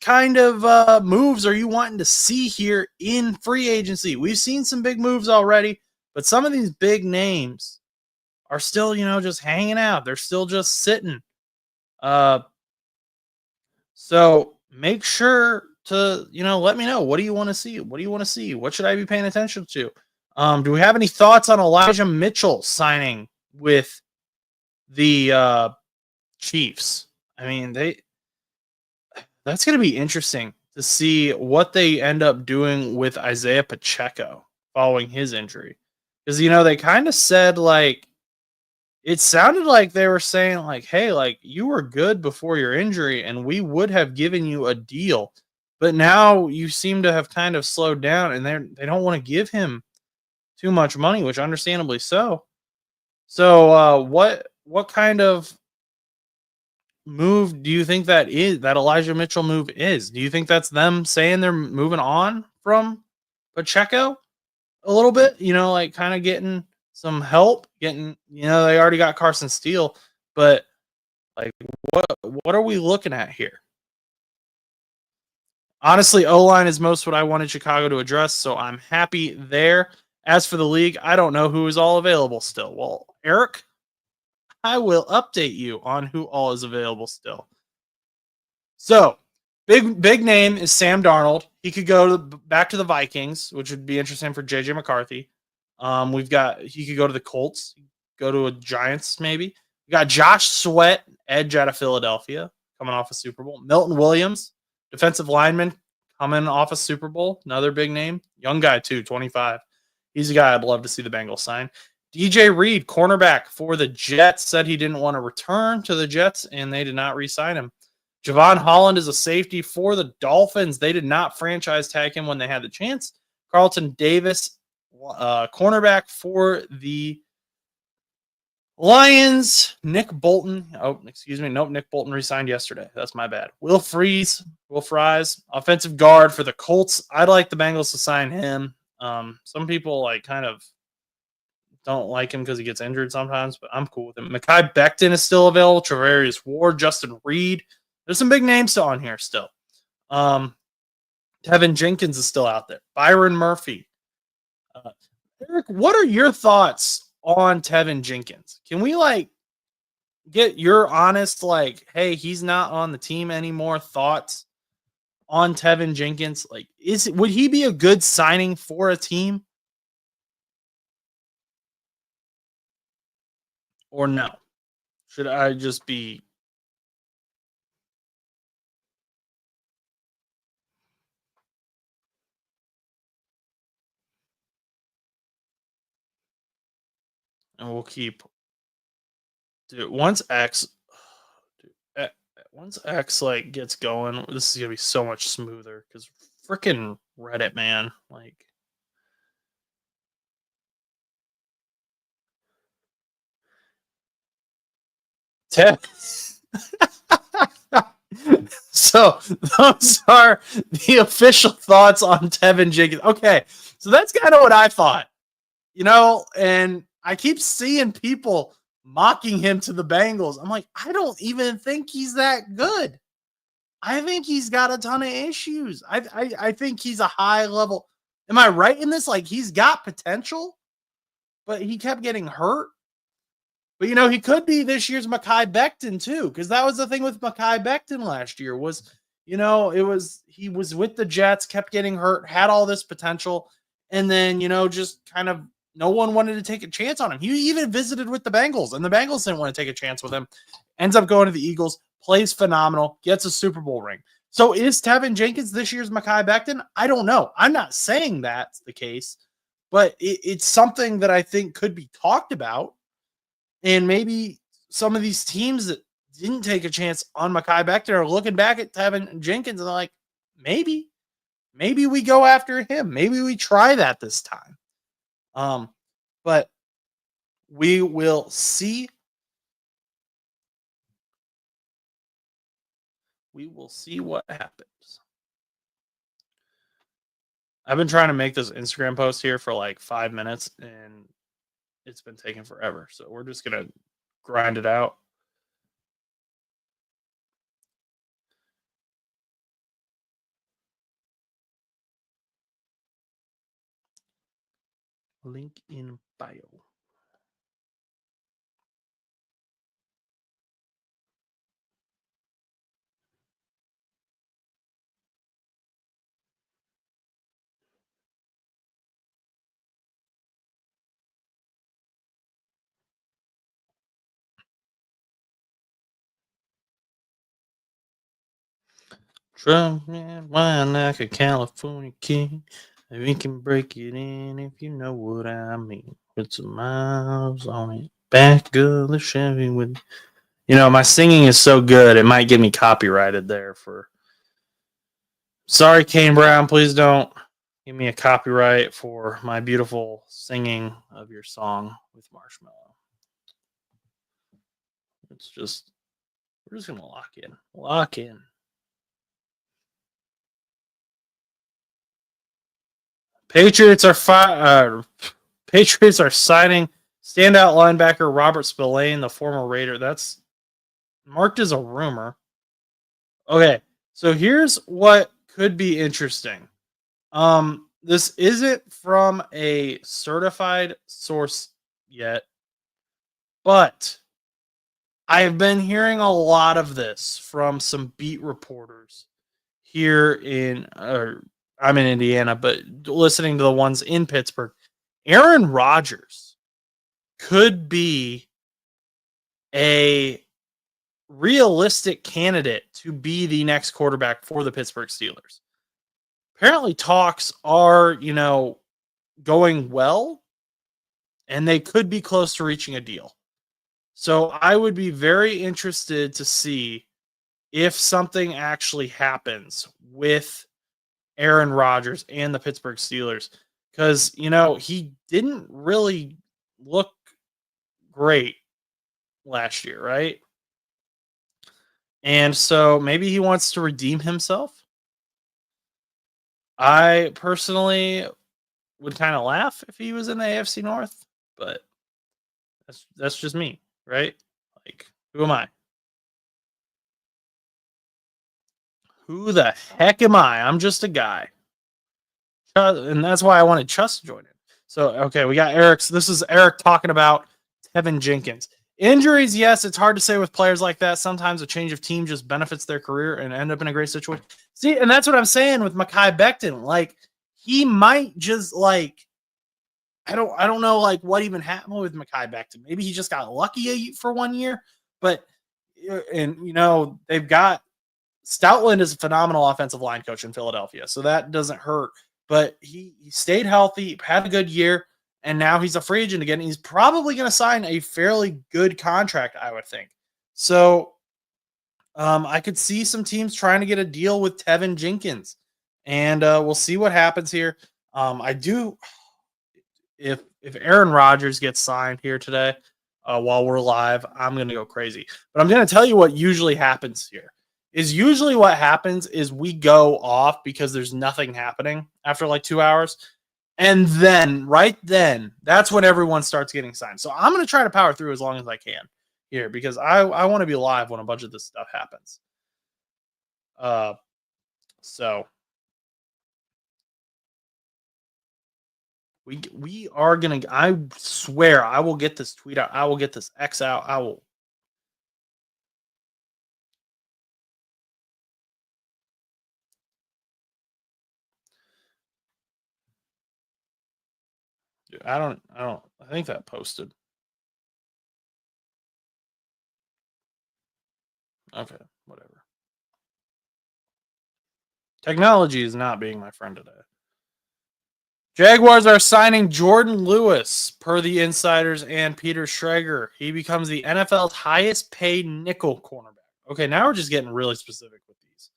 kind of moves are you wanting to see here in free agency? We've seen some big moves already, but some of these big names are still, just hanging out. They're still just sitting. So make sure to, let me know. What do you want to see? What do you want to see? What should I be paying attention to? Do we have any thoughts on Elijah Mitchell signing with the Chiefs? I mean, that's going to be interesting to see what they end up doing with Isaiah Pacheco following his injury. Because, they kind of said, like, it sounded like they were saying, like, hey, like, you were good before your injury, and we would have given you a deal. But now you seem to have kind of slowed down, and they don't want to give him too much money, which understandably so. So what kind of move do you think that Elijah Mitchell move is? Do you think that's them saying they're moving on from Pacheco a little bit? Like kind of getting some help, they already got Carson Steele, but like what are we looking at here? Honestly, O-line is most what I wanted Chicago to address, so I'm happy there. As for the league, I don't know who is all available still. Well, Eric, I will update you on who all is available still. So, big name is Sam Darnold. He could go back to the Vikings, which would be interesting for JJ McCarthy. He could go to the Colts, go to a Giants maybe. We got Josh Sweat, edge out of Philadelphia, coming off a Super Bowl. Milton Williams, defensive lineman, coming off a Super Bowl, another big name, young guy too, 25. He's a guy I'd love to see the Bengals sign. DJ Reed, cornerback for the Jets, said he didn't want to return to the Jets, and they did not re-sign him. Javon Holland is a safety for the Dolphins. They did not franchise tag him when they had the chance. Carlton Davis, cornerback for the Lions. Nick Bolton. Oh, excuse me. Nope, Nick Bolton resigned yesterday. That's my bad. Will Fries, offensive guard for the Colts. I'd like the Bengals to sign him. Some people kind of don't like him because he gets injured sometimes, but I'm cool with him. Mekhi Becton is still available. Travarius Ward, Justin Reed. There's some big names on here still. Tevin Jenkins is still out there. Byron Murphy. Eric, what are your thoughts on Tevin Jenkins? Can we get your honest hey, he's not on the team anymore thoughts on Tevin Jenkins? Would he be a good signing for a team? Or no? Should I just be and we'll keep once X gets going, this is gonna be so much smoother because freaking Reddit, man. So those are the official thoughts on Tevin Jenkins. Okay, so that's kind of what I thought, and I keep seeing people mocking him to the Bengals. I'm like, I don't even think he's that good. I think he's got a ton of issues. I think he's a high level. Am I right in this? He's got potential, but he kept getting hurt. But he could be this year's Mekhi Becton too, because that was the thing with Mekhi Becton last year was, he was with the Jets, kept getting hurt, had all this potential, and then just kind of no one wanted to take a chance on him. He even visited with the Bengals, and the Bengals didn't want to take a chance with him. Ends up going to the Eagles, plays phenomenal, gets a Super Bowl ring. So is Tevin Jenkins this year's Mekhi Becton? I don't know. I'm not saying that's the case, but it's something that I think could be talked about. And maybe some of these teams that didn't take a chance on Mekhi Becton are looking back at Tevin Jenkins and they're like, maybe we go after him. Maybe we try that this time. But we will see. We will see what happens. I've been trying to make this Instagram post here for 5 minutes and it's been taking forever. So we're just going to grind it out. Link in bio. Trump wine like a California king. We can break it in if you know what I mean. Put some miles on it. Back of the Chevy with. My singing is so good, it might get me copyrighted there for. Sorry, Kane Brown, please don't give me a copyright for my beautiful singing of your song with Marshmallow. It's just, we're just going to lock in. Lock in. Patriots are signing standout linebacker Robert Spillane, the former Raider. That's marked as a rumor. Okay, so here's what could be interesting. This isn't from a certified source yet, but I've been hearing a lot of this from some beat reporters here I'm in Indiana, but listening to the ones in Pittsburgh. Aaron Rodgers could be a realistic candidate to be the next quarterback for the Pittsburgh Steelers. Apparently talks are, going well. and they could be close to reaching a deal. So I would be very interested to see if something actually happens with Aaron Rodgers and the Pittsburgh Steelers, because he didn't really look great last year, right? And so maybe he wants to redeem himself. I personally would kind of laugh if he was in the AFC North, but that's just me, right? Like, who am I? Who the heck am I? I'm just a guy. And that's why I wanted Chus to join in. So, okay, we got Eric's. This is Eric talking about Tevin Jenkins. Injuries, yes, it's hard to say with players like that. Sometimes a change of team just benefits their career and end up in a great situation. See, and that's what I'm saying with Mekhi Becton. Like, he might just I don't know what even happened with Mekhi Becton. Maybe he just got lucky for 1 year, but they've got Stoutland is a phenomenal offensive line coach in Philadelphia, so that doesn't hurt. But he stayed healthy, had a good year, and now he's a free agent again. He's probably going to sign a fairly good contract, I would think. So I could see some teams trying to get a deal with Tevin Jenkins, and we'll see what happens here. I do, if Aaron Rodgers gets signed here today while we're live, I'm going to go crazy. But I'm going to tell you what usually happens here. What happens is we go off because there's nothing happening after like 2 hours. And then, right then, that's when everyone starts getting signed. So I'm going to try to power through as long as I can here because I want to be live when a bunch of this stuff happens. So we are going to, I swear, I will get this tweet out. I will get this X out. I will. I think that posted. Okay, whatever. Technology is not being my friend today. Jaguars are signing Jordan Lewis per the insiders and Peter Schrager. He becomes the NFL's highest paid nickel cornerback. Okay, now we're just getting really specific with these.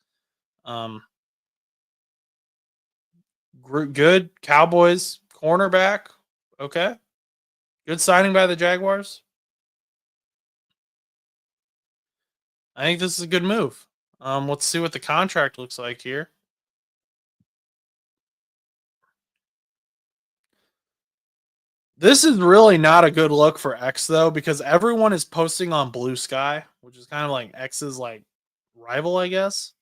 Good Cowboys cornerback. Okay. Good signing by the Jaguars. I think this is a good move. Let's see what the contract looks like here. This is really not a good look for X though, because everyone is posting on Blue Sky, which is kind of like X's rival, I guess.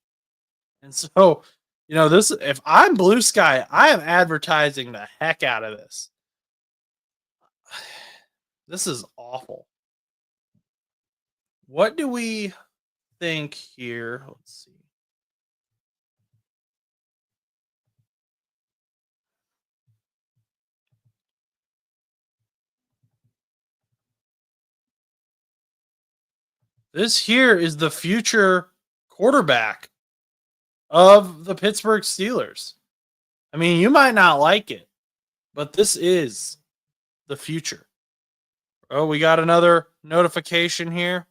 And so, this if I'm Blue Sky, I am advertising the heck out of this. This is awful. What do we think here? Let's see. This here is the future quarterback of the Pittsburgh Steelers. I mean, you might not like it, but this is the future. Oh, we got another notification here.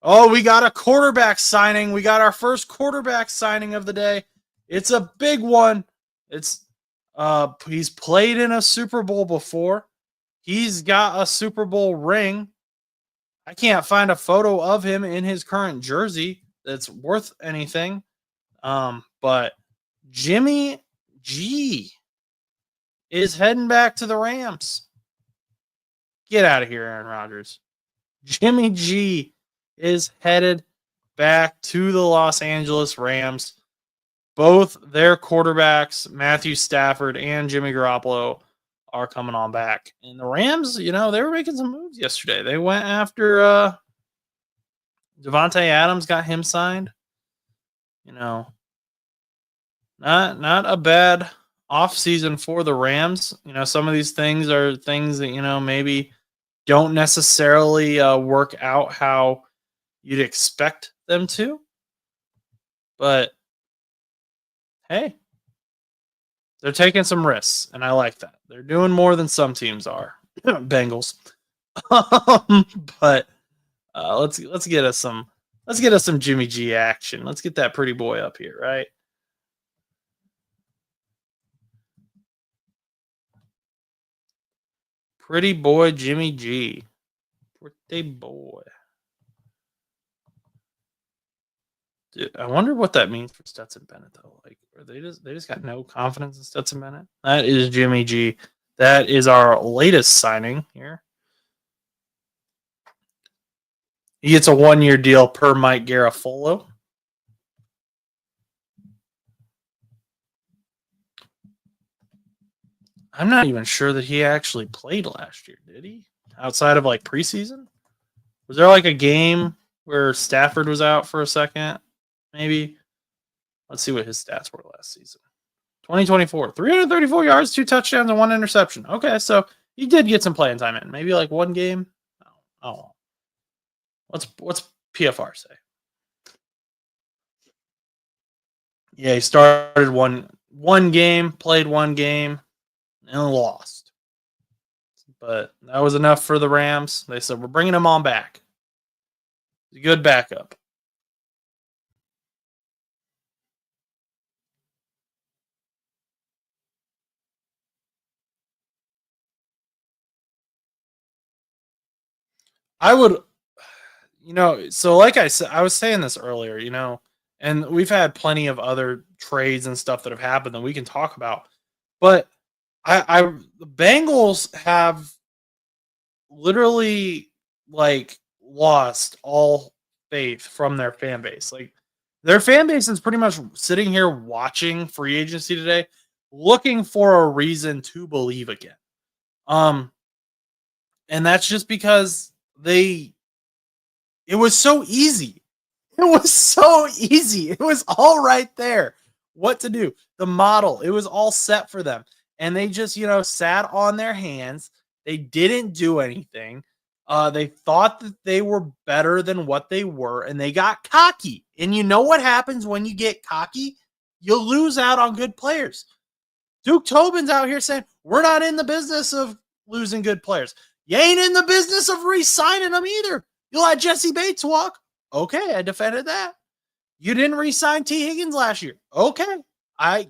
Oh, we got a quarterback signing. We got our first quarterback signing of the day. It's a big one. It's he's played in a Super Bowl before. He's got a Super Bowl ring. I can't find a photo of him in his current jersey that's worth anything. But Jimmy G is heading back to the Rams. Get out of here, Aaron Rodgers. Jimmy G is headed back to the Los Angeles Rams. Both their quarterbacks, Matthew Stafford and Jimmy Garoppolo, are coming on back. And the Rams, they were making some moves yesterday. They went after Devontae Adams, got him signed. Not a bad offseason for the Rams. Some of these things are things that, maybe don't necessarily work out how you'd expect them to. But hey, they're taking some risks, and I like that. They're doing more than some teams are. Bengals. But let's get us some Jimmy G action. Let's get that pretty boy up here, right? Pretty boy Jimmy G. Pretty boy. Dude, I wonder what that means for Stetson Bennett though. Like, are they just got no confidence in Stetson Bennett? That is Jimmy G. That is our latest signing here. He gets a 1-year deal per Mike Garafolo. I'm not even sure that he actually played last year, did he? Outside of like preseason? Was there like a game where Stafford was out for a second? Maybe. Let's see what his stats were last season. 2024, 334 yards, 2 touchdowns, and 1 interception. Okay, so he did get some playing time in. Maybe like 1 game. Oh, what's PFR say? Yeah, he started one game, played 1 game, and lost. But that was enough for the Rams. They said, we're bringing him on back. He's a good backup. I would, so like I said, I was saying this earlier, and we've had plenty of other trades and stuff that have happened that we can talk about. But the Bengals have literally like lost all faith from their fan base. Like their fan base is pretty much sitting here watching free agency today, looking for a reason to believe again. And that's just because it was so easy. It was so easy. It was all right there. What to do. The model, it was all set for them. And they just, sat on their hands. They didn't do anything. They thought that they were better than what they were, and they got cocky. And you know what happens when you get cocky? You lose out on good players. Duke Tobin's out here saying, we're not in the business of losing good players. You ain't in the business of re-signing them either. You let Jesse Bates walk. Okay, I defended that. You didn't re-sign T. Higgins last year. Okay, I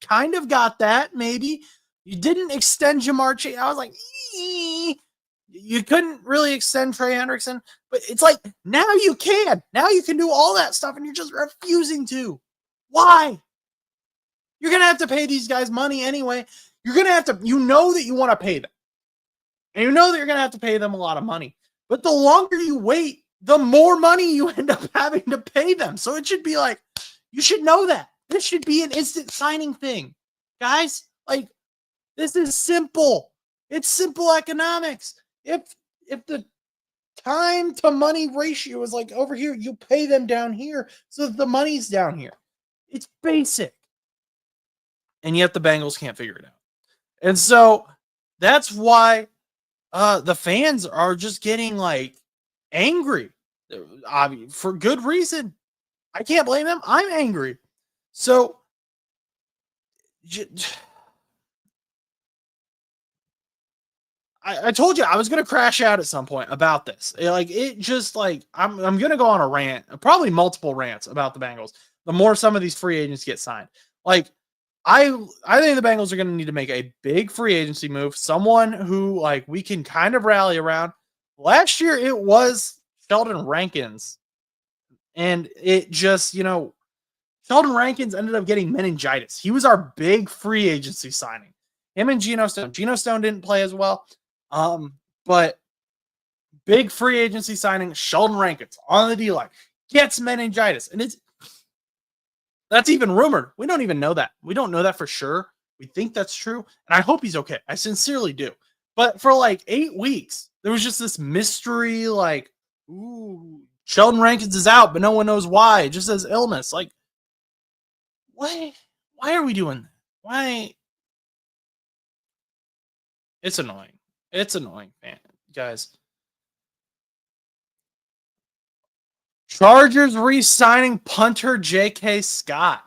kind of got that. Maybe you didn't extend Jamar Chase. I was like, you couldn't really extend Trey Hendrickson, but it's like now you can. Now you can do all that stuff, and you're just refusing to. Why? You're gonna have to pay these guys money anyway. You're gonna have to. You know that you want to pay them, and you know that you're gonna have to pay them a lot of money. But the longer you wait, the more money you end up having to pay them. So it should be like, you should know that. This should be an instant signing thing. Guys, like, this is simple. It's simple economics. If the time to money ratio is like over here, you pay them down here so that the money's down here. It's basic. And yet the Bengals can't figure it out. And so that's why the fans are just getting like angry for good reason. I can't blame them. I'm angry. So I told you I was going to crash out at some point about this. Like it just like I'm going to go on a rant, probably multiple rants about the Bengals. The more some of these free agents get signed. Like I think the Bengals are going to need to make a big free agency move, someone who like we can kind of rally around. Last year it was Sheldon Rankins. And it just, Sheldon Rankins ended up getting meningitis. He was our big free agency signing. Him and Geno Stone. Geno Stone didn't play as well. But big free agency signing, Sheldon Rankins on the D-line gets meningitis. And that's even rumored. We don't even know that. We don't know that for sure. We think that's true. And I hope he's okay. I sincerely do. But for like 8 weeks, there was just this mystery, like, ooh, Sheldon Rankins is out, but no one knows why. It just says illness. Like, why are we doing that? Why? It's annoying. It's annoying, man. Guys. Chargers re-signing punter J.K. Scott.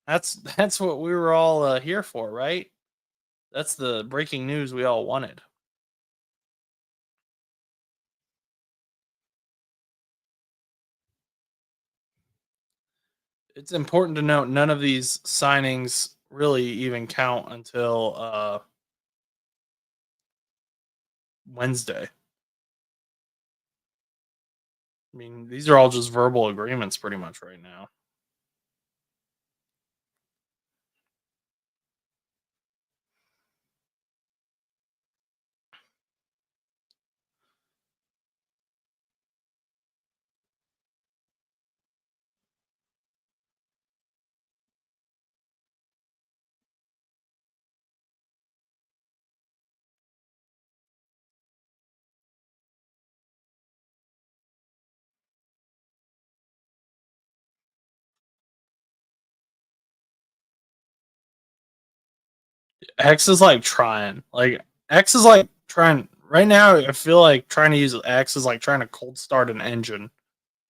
That's what we were all here for, right? That's the breaking news we all wanted. It's important to note none of these signings really even count until Wednesday. I mean, these are all just verbal agreements pretty much right now. X is like trying. Like X is like trying right now. I feel like trying to use X is like trying to cold start an engine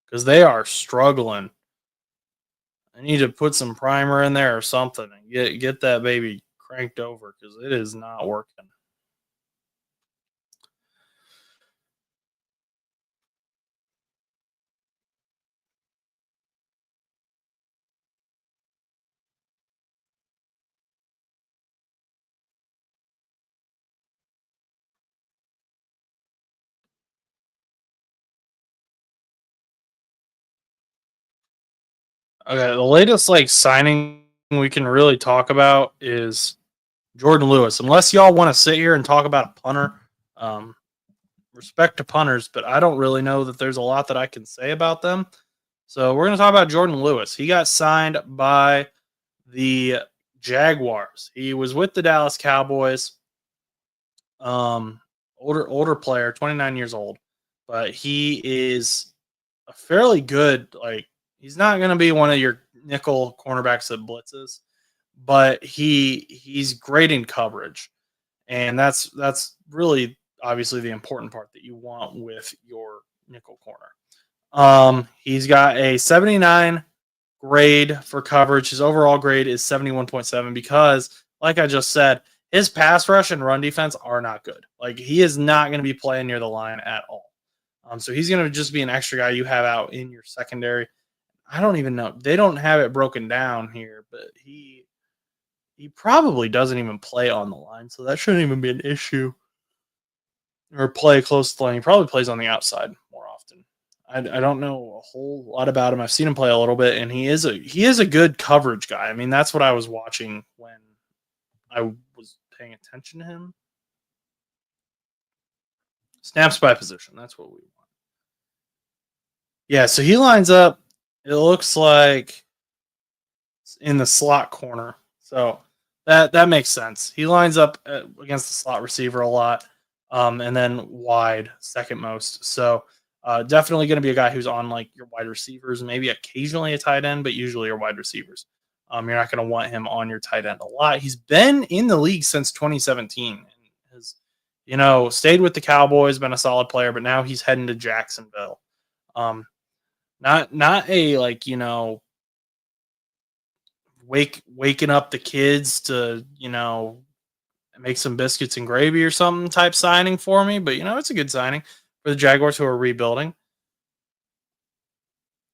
because they are struggling. I need to put some primer in there or something and get that baby cranked over because it is not working. Okay, the latest like signing we can really talk about is Jordan Lewis. Unless y'all want to sit here and talk about a punter, um, respect to punters, but I don't really know that there's a lot that I can say about them. So we're going to talk about Jordan Lewis. He got signed by the Jaguars. He was with the Dallas Cowboys. Older player, 29 years old, but he is a fairly good. Like he's not going to be one of your nickel cornerbacks that blitzes, but he's great in coverage, and that's really obviously the important part that you want with your nickel corner. He's got a 79 grade for coverage. His overall grade is 71.7 because, like I just said, his pass rush and run defense are not good. Like he is not going to be playing near the line at all. So he's going to just be an extra guy you have out in your secondary. I don't even know. They don't have it broken down here, but he probably doesn't even play on the line, so that shouldn't even be an issue. Or play close to the line. He probably plays on the outside more often. I don't know a whole lot about him. I've seen him play a little bit, and he is a good coverage guy. I mean, that's what I was watching when I was paying attention to him. Snaps by position. That's what we want. Yeah, so he lines up. It looks like in the slot corner. So that makes sense. He lines up against the slot receiver a lot, and then wide second most. So definitely going to be a guy who's on like your wide receivers, maybe occasionally a tight end, but usually your wide receivers. You're not going to want him on your tight end a lot. He's been in the league since 2017 and has, stayed with the Cowboys, been a solid player, but now he's heading to Jacksonville. Um, not a like waking up the kids to make some biscuits and gravy or something type signing for me, but it's a good signing for the Jaguars who are rebuilding.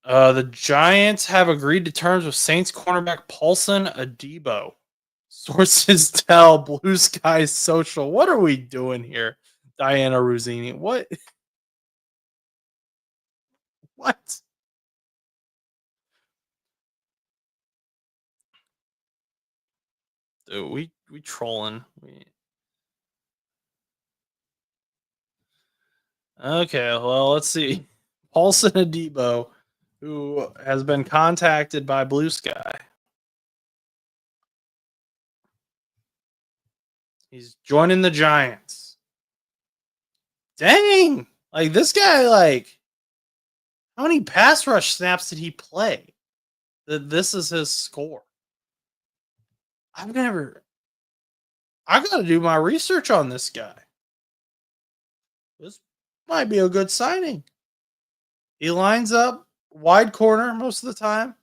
The Giants have agreed to terms with Saints cornerback Paulson Adebo. Sources tell Blue Sky Social. What are we doing here, Diana Ruzzini? What? What? Dude, we trolling. Okay, well, let's see. Paulson Adebo, who has been contacted by Blue Sky. He's joining the Giants. Dang! Like this guy, like how many pass rush snaps did he play? That this is his score. I've never. I got to do my research on this guy. This might be a good signing. He lines up wide corner most of the time.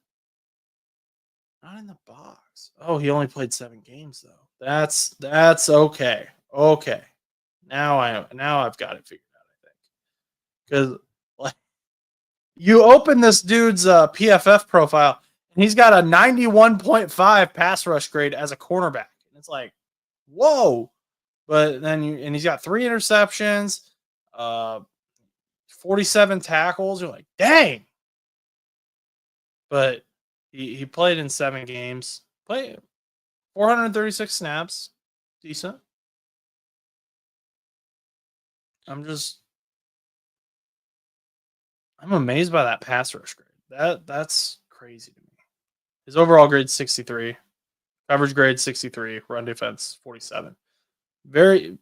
Not in the box. Oh, he only played 7 games though. That's okay. Okay. Now I've got it figured out, I think. Because like you open this dude's PFF profile He's got a 91.5 pass rush grade as a cornerback. It's like, whoa. But then and he's got 3 interceptions, uh 47 tackles. You're like, dang. But he played in 7 games. Played 436 snaps. Decent. I'm amazed by that pass rush grade. That's crazy to me. His overall grade 63, coverage grade 63, run defense 47. Very,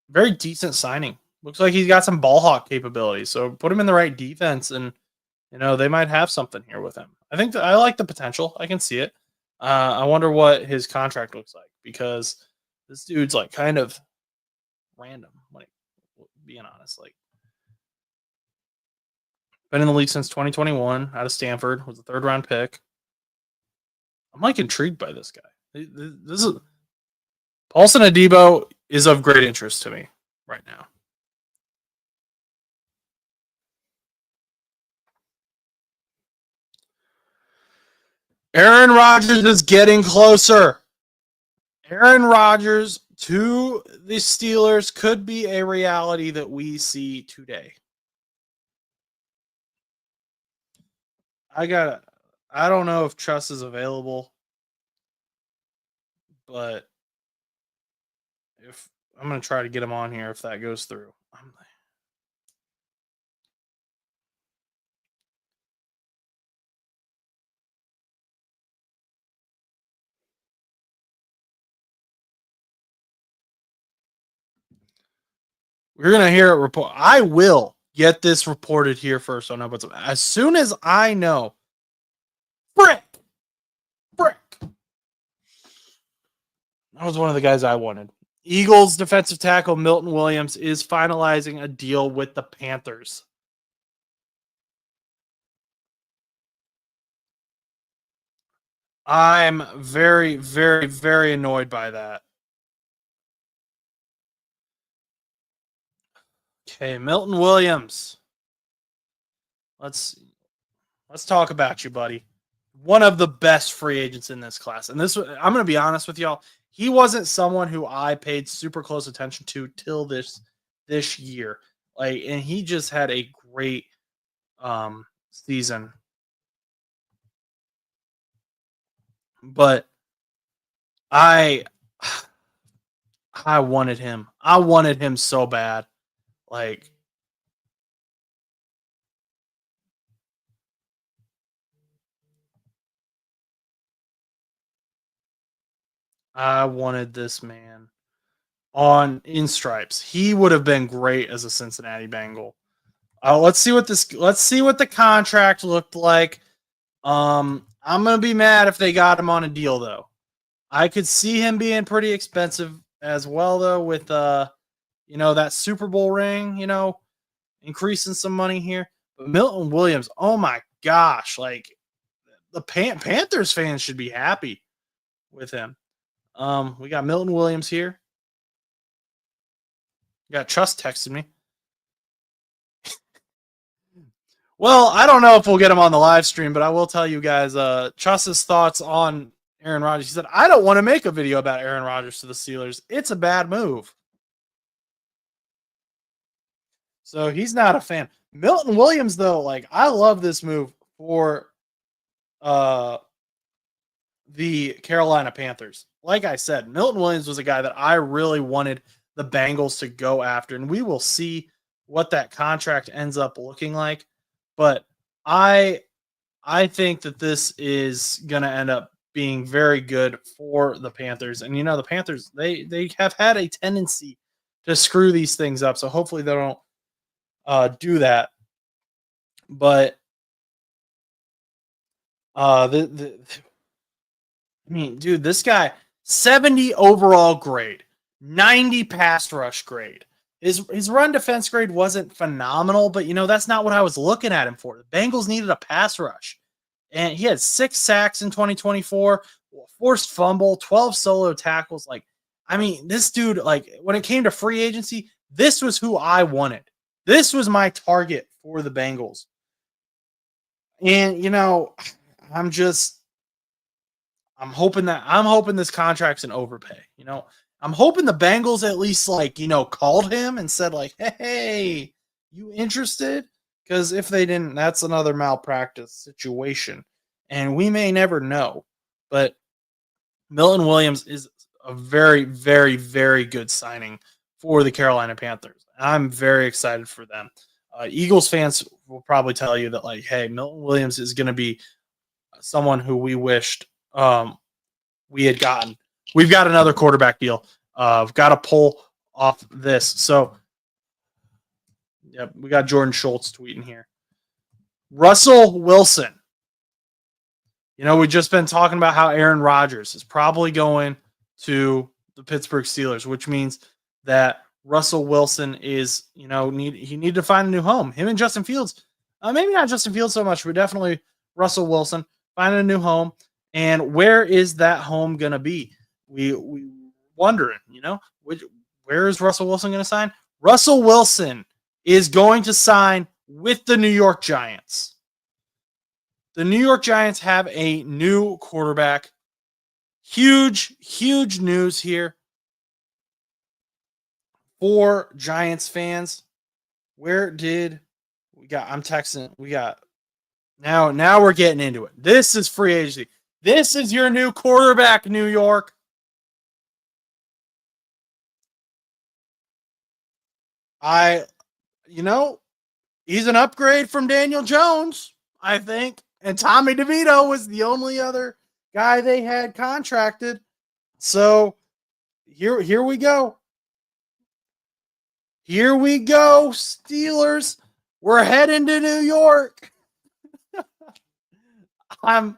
very decent signing. Looks like he's got some ball hawk capabilities. So put him in the right defense, and they might have something here with him. I think I like the potential. I can see it. I wonder what his contract looks like, because this dude's like kind of random. Like, being honest, like, been in the league since 2021. Out of Stanford, was a 3rd-round pick. I'm like intrigued by this guy. This is Paulson Adebo is of great interest to me right now. Aaron Rodgers is getting closer. Aaron Rodgers to the Steelers could be a reality that we see today. I don't know if Truss is available, but if I'm going to try to get him on here if that goes through. We're going to hear it report. I will get this reported here first on But as soon as I know. Brick. That was one of the guys I wanted. Eagles defensive tackle Milton Williams is finalizing a deal with the Panthers. I'm very, very, very annoyed by that. Okay, Milton Williams. Let's talk about you, buddy. One of the best free agents in this class. And this, I'm going to be honest with y'all, he wasn't someone who I paid super close attention to till this year. Like, and he just had a great season. But I wanted him. I wanted him so bad. Like, I wanted this man in stripes. He would have been great as a Cincinnati Bengal. Let's see what the contract looked like. I'm gonna be mad if they got him on a deal though. I could see him being pretty expensive as well though, with that Super Bowl ring, increasing some money here. But Milton Williams, oh my gosh, like the Panthers fans should be happy with him. We got Milton Williams here. You got Trust texting me. Well, I don't know if we'll get him on the live stream, but I will tell you guys Trust's thoughts on Aaron Rodgers. He said, I don't want to make a video about Aaron Rodgers to the Steelers. It's a bad move. So he's not a fan. Milton Williams, though, like, I love this move for the Carolina Panthers. Like I said, Milton Williams was a guy that I really wanted the Bengals to go after, and we will see what that contract ends up looking like. But I think that this is going to end up being very good for the Panthers. And, the Panthers, they have had a tendency to screw these things up. So hopefully they don't do that. But dude, this guy, 70 overall grade, 90 pass rush grade. His run defense grade wasn't phenomenal, but that's not what I was looking at him for. The Bengals needed a pass rush. And he had 6 sacks in 2024, forced fumble, 12 solo tackles. Like, this dude, like, when it came to free agency, this was who I wanted. This was my target for the Bengals. And, I'm just I'm hoping this contract's an overpay. I'm hoping the Bengals at least called him and said like, "Hey, you interested?" Because if they didn't, that's another malpractice situation, and we may never know. But Milton Williams is a very, very, very good signing for the Carolina Panthers. I'm very excited for them. Eagles fans will probably tell you that like, hey, Milton Williams is going to be someone who we wished we had gotten. We've got another quarterback deal. We've got to pull off this. So, yep, we got Jordan Schultz tweeting here. Russell Wilson. We've just been talking about how Aaron Rodgers is probably going to the Pittsburgh Steelers, which means that Russell Wilson is, he needed to find a new home. Him and Justin Fields, maybe not Justin Fields so much, but definitely Russell Wilson finding a new home. And where is that home going to be? We wondering, where is Russell Wilson going to sign? Russell Wilson is going to sign with the New York Giants. The New York Giants have a new quarterback. Huge, huge news here for Giants fans. Where did we got? I'm texting. We got now we're getting into it. This is free agency. This is your new quarterback, New York. He's an upgrade from Daniel Jones, I think. And Tommy DeVito was the only other guy they had contracted. So here we go. Here we go, Steelers. We're heading to New York. That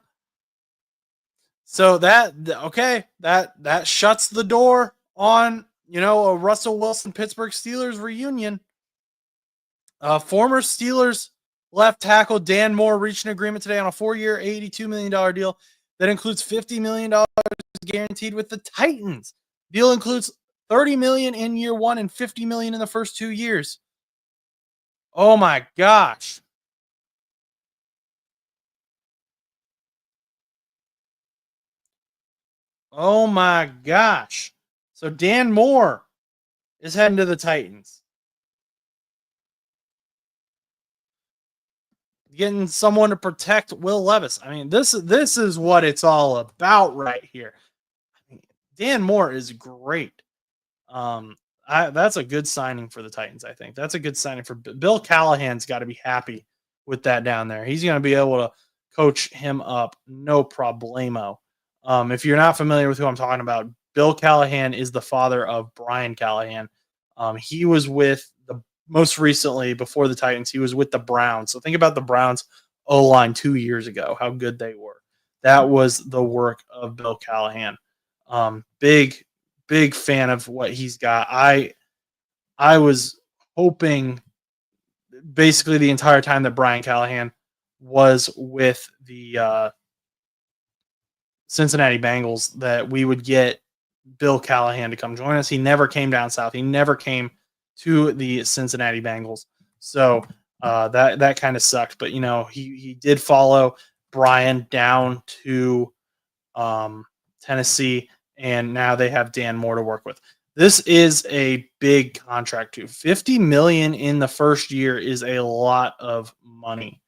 shuts the door on, a Russell Wilson Pittsburgh Steelers reunion. Former Steelers left tackle Dan Moore reached an agreement today on a 4-year, $82 million deal that includes $50 million guaranteed with the Titans. Deal includes $30 million in year one and $50 million in the first 2 years. Oh my gosh. Oh my gosh. So Dan Moore is heading to the Titans. Getting someone to protect Will Levis. I mean, this is what it's all about right here. Dan Moore is great. That's a good signing for the Titans, I think. That's a good signing for Bill Callahan's got to be happy with that down there. He's going to be able to coach him up, no problemo. If you're not familiar with who I'm talking about, Bill Callahan is the father of Brian Callahan. He was with most recently before the Titans, he was with the Browns. So think about the Browns O-line 2 years ago, how good they were. That was the work of Bill Callahan. Big fan of what he's got. I was hoping basically the entire time that Brian Callahan was with the Cincinnati Bengals that we would get Bill Callahan to come join us. He never came down south. He never came to the Cincinnati Bengals. So that kind of sucked. But, he did follow Brian down to Tennessee, and now they have Dan Moore to work with. This is a big contract too. $50 million in the first year is a lot of money.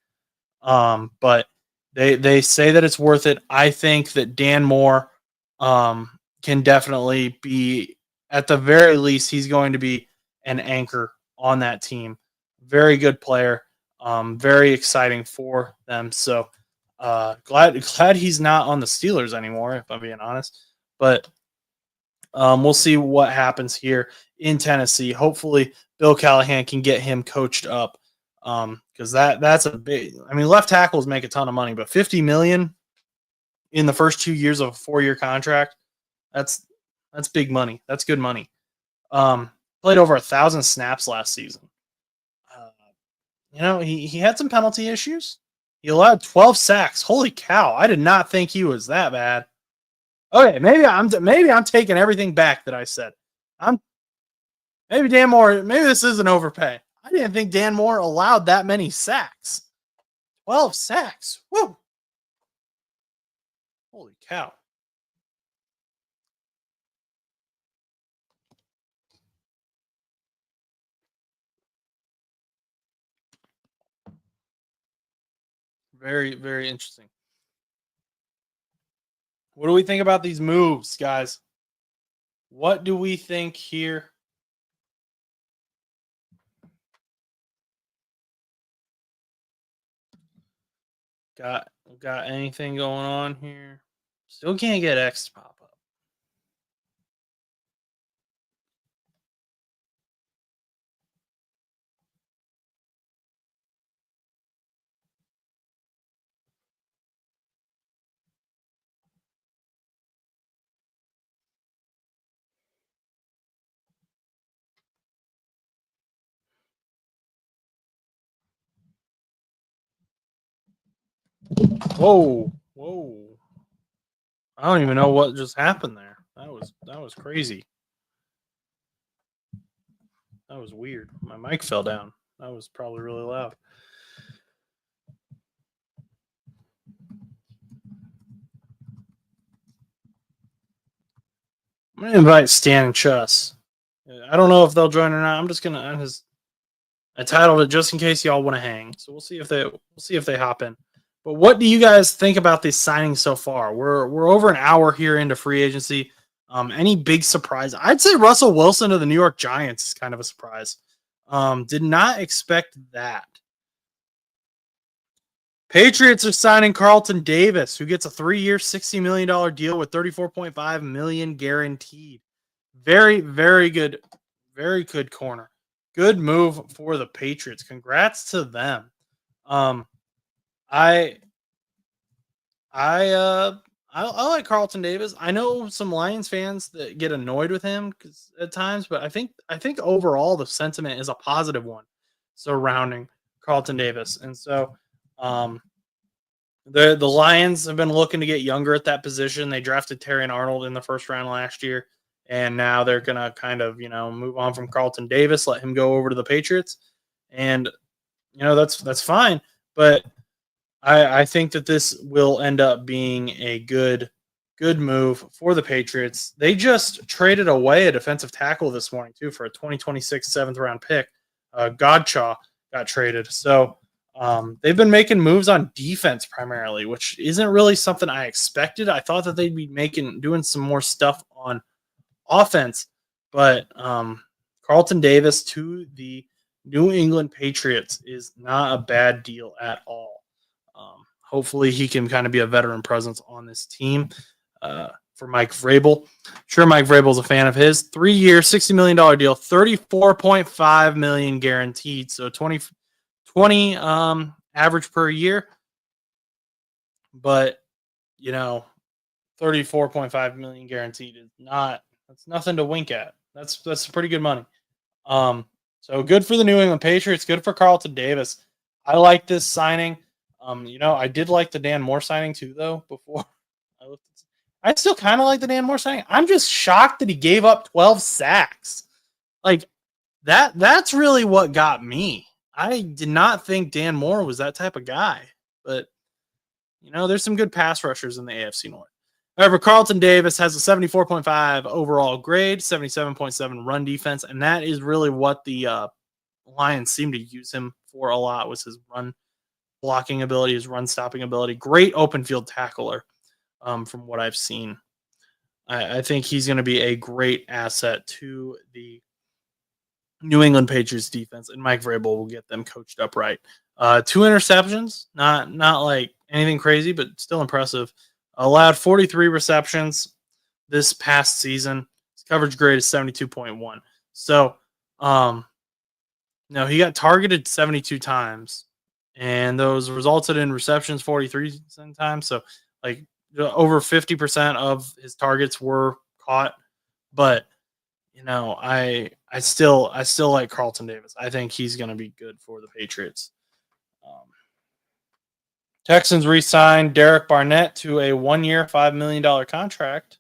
But they say that it's worth it. I think that Dan Moore can definitely be, at the very least, he's going to be an anchor on that team. Very good player. Very exciting for them. So glad he's not on the Steelers anymore, if I'm being honest. But we'll see what happens here in Tennessee. Hopefully Bill Callahan can get him coached up. Because that's a big, left tackles make a ton of money, but $50 million in the first 2 years of a 4-year contract, that's big money. That's good money. Played over 1,000 snaps last season. He had some penalty issues. He allowed 12 sacks. Holy cow! I did not think he was that bad. Okay, maybe I'm taking everything back that I said. Maybe Dan Moore. Maybe this is an overpay. I didn't think Dan Moore allowed that many sacks. 12 sacks. Woo! Holy cow! Very, very interesting. What do we think about these moves, guys? What do we think here? Got anything going on here? Still can't get X to pop up. Whoa, whoa! I don't even know what just happened there. That was crazy. That was weird. My mic fell down. That was probably really loud. I'm gonna invite Stan and Chus. I don't know if they'll join or not. I'm just gonna. I titled it just in case y'all want to hang. So we'll see if they hop in. But what do you guys think about these signings so far? We're over an hour here into free agency. Any big surprise? I'd say Russell Wilson to the New York Giants is kind of a surprise. Did not expect that. Patriots are signing Carlton Davis, who gets a 3-year, $60 million deal with $34.5 million guaranteed. Very, very good corner. Good move for the Patriots. Congrats to them. Um, I I I like Carlton Davis. I know some Lions fans that get annoyed with him because at times, but I think overall the sentiment is a positive one surrounding Carlton Davis, and so um, the Lions have been looking to get younger at that position. They drafted Terry and Arnold in the first round last year, and now they're gonna kind of move on from Carlton Davis, let him go over to the Patriots, and that's fine. But I think that this will end up being a good move for the Patriots. They just traded away a defensive tackle this morning too for a 2026 seventh round pick. Godchaw got traded, so they've been making moves on defense primarily, which isn't really something I expected. I thought that they'd be doing some more stuff on offense, but Carlton Davis to the New England Patriots is not a bad deal at all. Hopefully, he can kind of be a veteran presence on this team for Mike Vrabel. Sure, Mike Vrabel is a fan of his. 3-year, $60 million deal, $34.5 million guaranteed. So 20 average per year. But, you know, 34.5 million guaranteed is that's nothing to wink at. That's pretty good money. So good for the New England Patriots, good for Carlton Davis. I like this signing. I did like the Dan Moore signing too, though, before I still kind of like the Dan Moore signing. I'm just shocked that he gave up 12 sacks. Like that's really what got me. I did not think Dan Moore was that type of guy, but there's some good pass rushers in the AFC North. However, Carlton Davis has a 74.5 overall grade, 77.7 run defense, and that is really what the Lions seem to use him for a lot, was his run blocking ability, his run stopping ability. Great open field tackler from what I've seen. I think he's going to be a great asset to the New England Patriots defense, and Mike Vrabel will get them coached up right. 2 interceptions, not like anything crazy, but still impressive. Allowed 43 receptions this past season. His coverage grade is 72.1. So, he got targeted 72 times, and those resulted in receptions 43 times. So, like over 50% of his targets were caught. But I still like Carlton Davis. I think he's going to be good for the Patriots. Texans re-signed Derek Barnett to a 1-year, $5 million contract.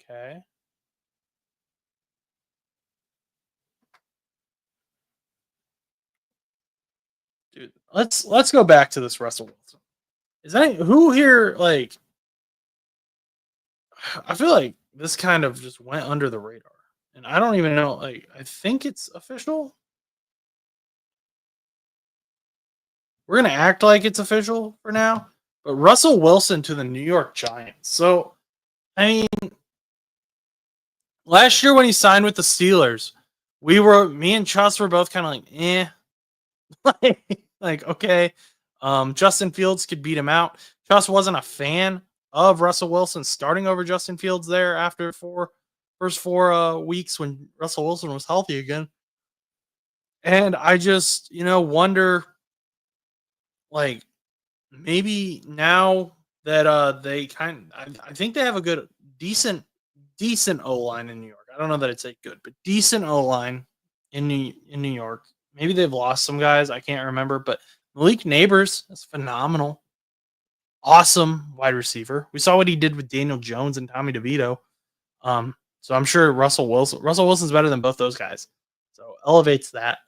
Okay. Dude, let's go back to this Russell Wilson. Is that who here, like, I feel like this kind of just went under the radar. And I don't even know, like, I think it's official. we're gonna act like it's official for now. But Russell Wilson to the New York Giants. So I mean, last year when he signed with the Steelers, me and Chuss were both kind of like, eh, like okay. Justin Fields could beat him out. Chuss wasn't a fan of Russell Wilson starting over Justin Fields there after first four weeks when Russell Wilson was healthy again. And I just, wonder like maybe now that I think they have a good decent O line in New York. I don't know that it's a good, but decent O line in New York. Maybe they've lost some guys. I can't remember, but Malik Neighbors is phenomenal. Awesome wide receiver. We saw what he did with Daniel Jones and Tommy DeVito. So I'm sure Russell Wilson's better than both those guys. So elevates that.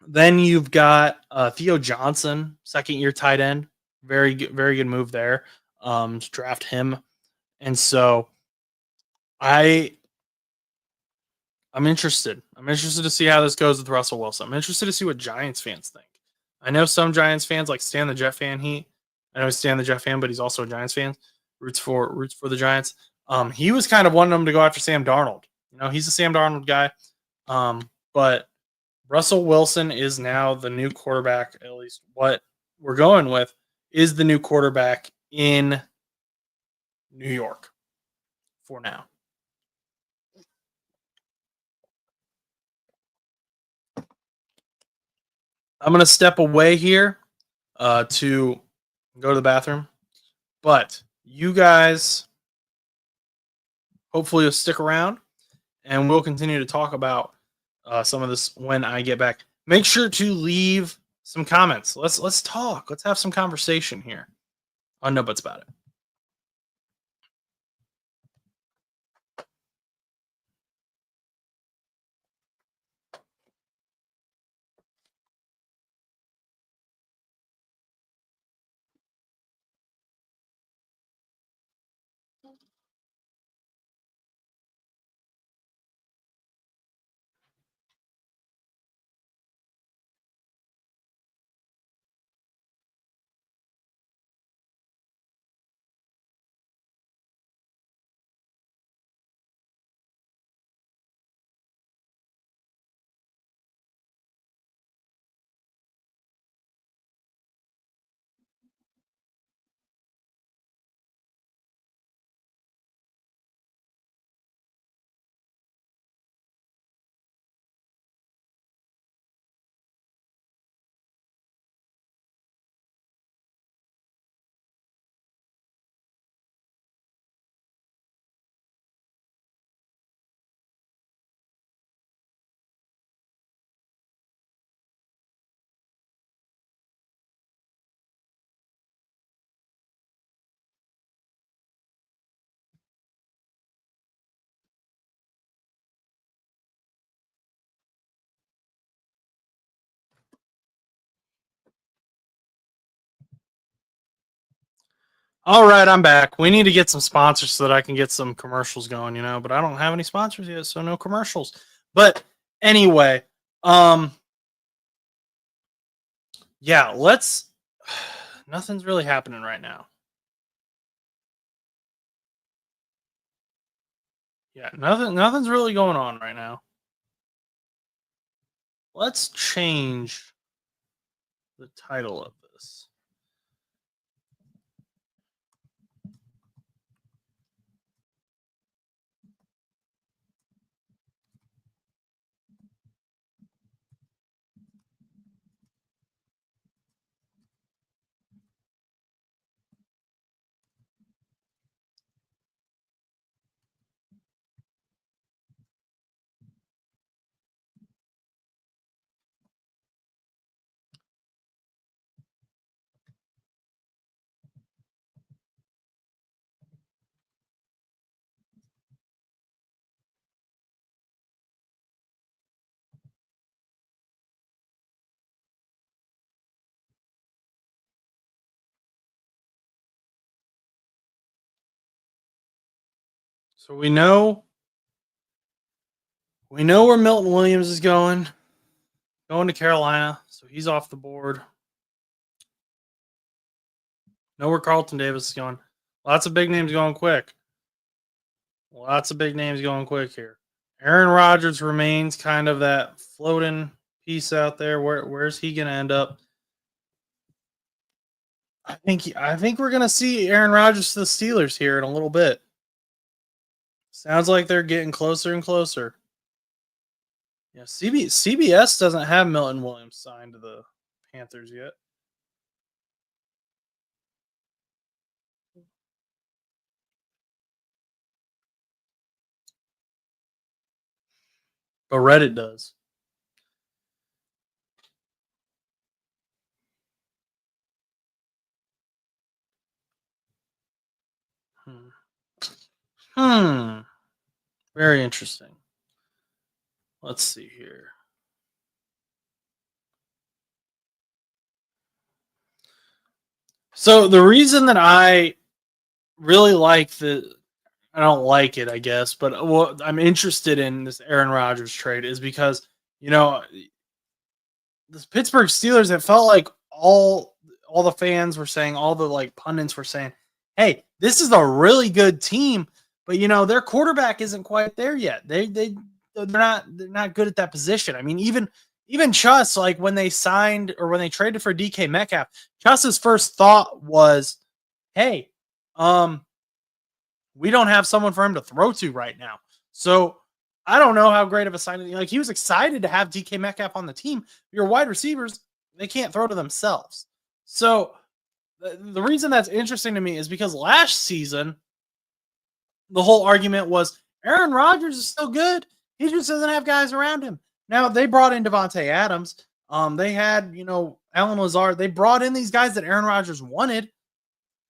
Then you've got Theo Johnson, second year tight end. Very good move there. To draft him. And so I'm interested. I'm interested to see how this goes with Russell Wilson. I'm interested to see what Giants fans think. I know some Giants fans like Stan the Jet fan. I know he's Stan the Jet fan, but he's also a Giants fan. Roots for the Giants. He was kind of wanting them to go after Sam Darnold. He's a Sam Darnold guy. But Russell Wilson is now the new quarterback, at least what we're going with, is the new quarterback in New York for now. I'm going to step away here to go to the bathroom. But you guys hopefully will stick around, and we'll continue to talk about some of this when I get back. Make sure to leave some comments. Let's talk. Let's have some conversation here on No Buts About It. All right, I'm back. We need to get some sponsors so that I can get some commercials going, but I don't have any sponsors yet, so no commercials. But anyway, yeah, nothing's really happening right now. Yeah, nothing's really going on right now. Let's change the title of this. So we know where Milton Williams is going to Carolina, so he's off the board. Know where Carlton Davis is going. Lots of big names going quick. Lots of big names going quick here. Aaron Rodgers remains kind of that floating piece out there. Where's he going to end up? I think we're going to see Aaron Rodgers to the Steelers here in a little bit. Sounds like they're getting closer and closer. Yeah, CBS doesn't have Milton Williams signed to the Panthers yet. But Reddit does. Hmm. Very interesting. Let's see here. So the reason that I really like I don't like it, I guess, but what I'm interested in this Aaron Rodgers trade is because, you know, the Pittsburgh Steelers, it felt like all the fans were saying, all the like pundits were saying, "Hey, this is a really good team, but their quarterback isn't quite there yet. They're not good at that position." I mean, even Chuss, like when they signed or when they traded for DK Metcalf, Chuss's first thought was, "Hey, we don't have someone for him to throw to right now." So I don't know how great of a signing. Like he was excited to have DK Metcalf on the team. Your wide receivers, they can't throw to themselves. So the reason that's interesting to me is because last season, the whole argument was Aaron Rodgers is still good. He just doesn't have guys around him. Now they brought in Devontae Adams. They had, Alan Lazard. They brought in these guys that Aaron Rodgers wanted,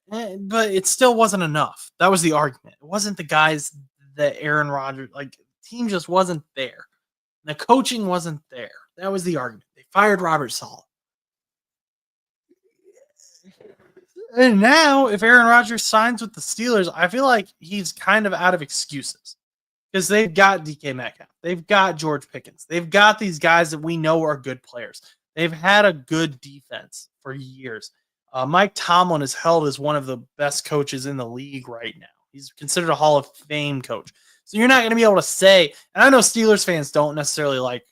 but it still wasn't enough. That was the argument. It wasn't the guys that Aaron Rodgers, like, team just wasn't there. The coaching wasn't there. That was the argument. They fired Robert Saleh. And now, if Aaron Rodgers signs with the Steelers, I feel like he's kind of out of excuses because they've got DK Metcalf. They've got George Pickens. They've got these guys that we know are good players. They've had a good defense for years. Mike Tomlin is held as one of the best coaches in the league right now. He's considered a Hall of Fame coach. So you're not going to be able to say, and I know Steelers fans don't necessarily like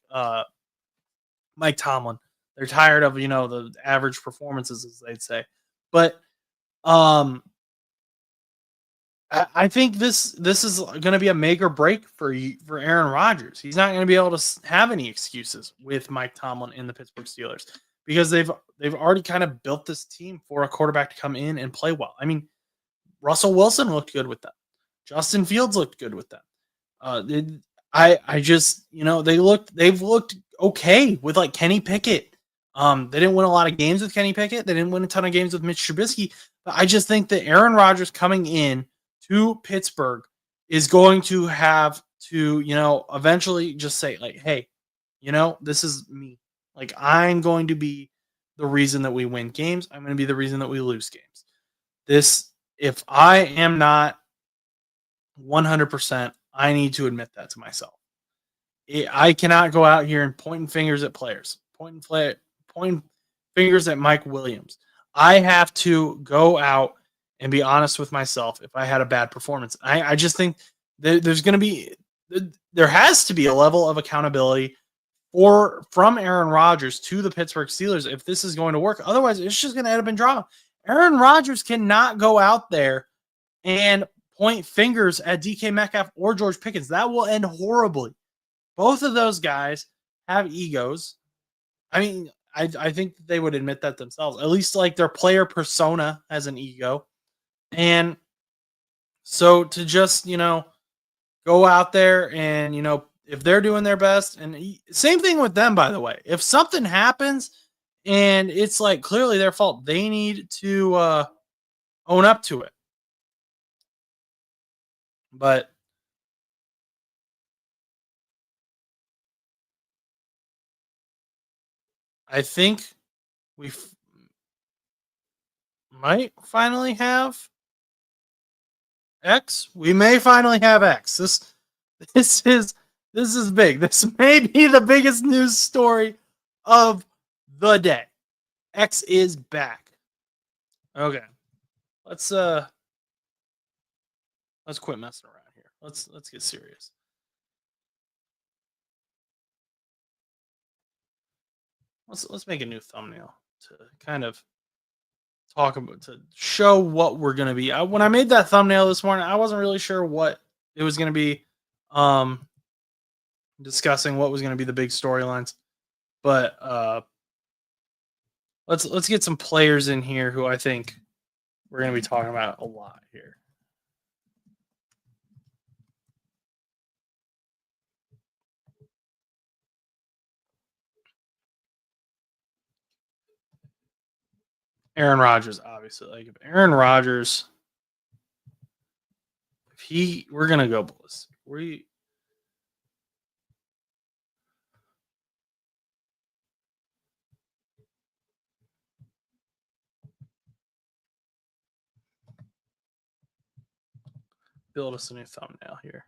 Mike Tomlin. They're tired of, the average performances, as they'd say. But I think this is going to be a make or break for Aaron Rodgers. He's not going to be able to have any excuses with Mike Tomlin in the Pittsburgh Steelers because they've already kind of built this team for a quarterback to come in and play well. I mean, Russell Wilson looked good with them. Justin Fields looked good with them. I just, they've looked okay with like Kenny Pickett. They didn't win a lot of games with Kenny Pickett. They didn't win a ton of games with Mitch Trubisky. But I just think that Aaron Rodgers coming in to Pittsburgh is going to have to, eventually just say like, hey, this is me. Like I'm going to be the reason that we win games. I'm going to be the reason that we lose games. If I am not 100%, I need to admit that to myself. I cannot go out here and pointing fingers at players, pointing fingers at Mike Williams. I have to go out and be honest with myself if I had a bad performance. I just think there's going to be, there has to be a level of accountability from Aaron Rodgers to the Pittsburgh Steelers if this is going to work. Otherwise, it's just going to end up in drama. Aaron Rodgers cannot go out there and point fingers at DK Metcalf or George Pickens. That will end horribly. Both of those guys have egos. I mean, I think they would admit that themselves. At least like their player persona has an ego. And so to just, go out there and, if they're doing their best, and same thing with them, by the way, if something happens and it's like clearly their fault, they need to own up to it. But I think we might finally have X. We may finally have X. This is big. This may be the biggest news story of the day. X is back. Okay. let's quit messing around here. Let's get serious. Let's make a new thumbnail to kind of talk about to show what we're gonna be. When I made that thumbnail this morning, I wasn't really sure what it was gonna be. Um, Discussing what was gonna be the big storylines, but let's get some players in here who I think we're gonna be talking about a lot here. Aaron Rodgers, obviously. Like if Aaron Rodgers, we're gonna go ballistic. We build us a new thumbnail here.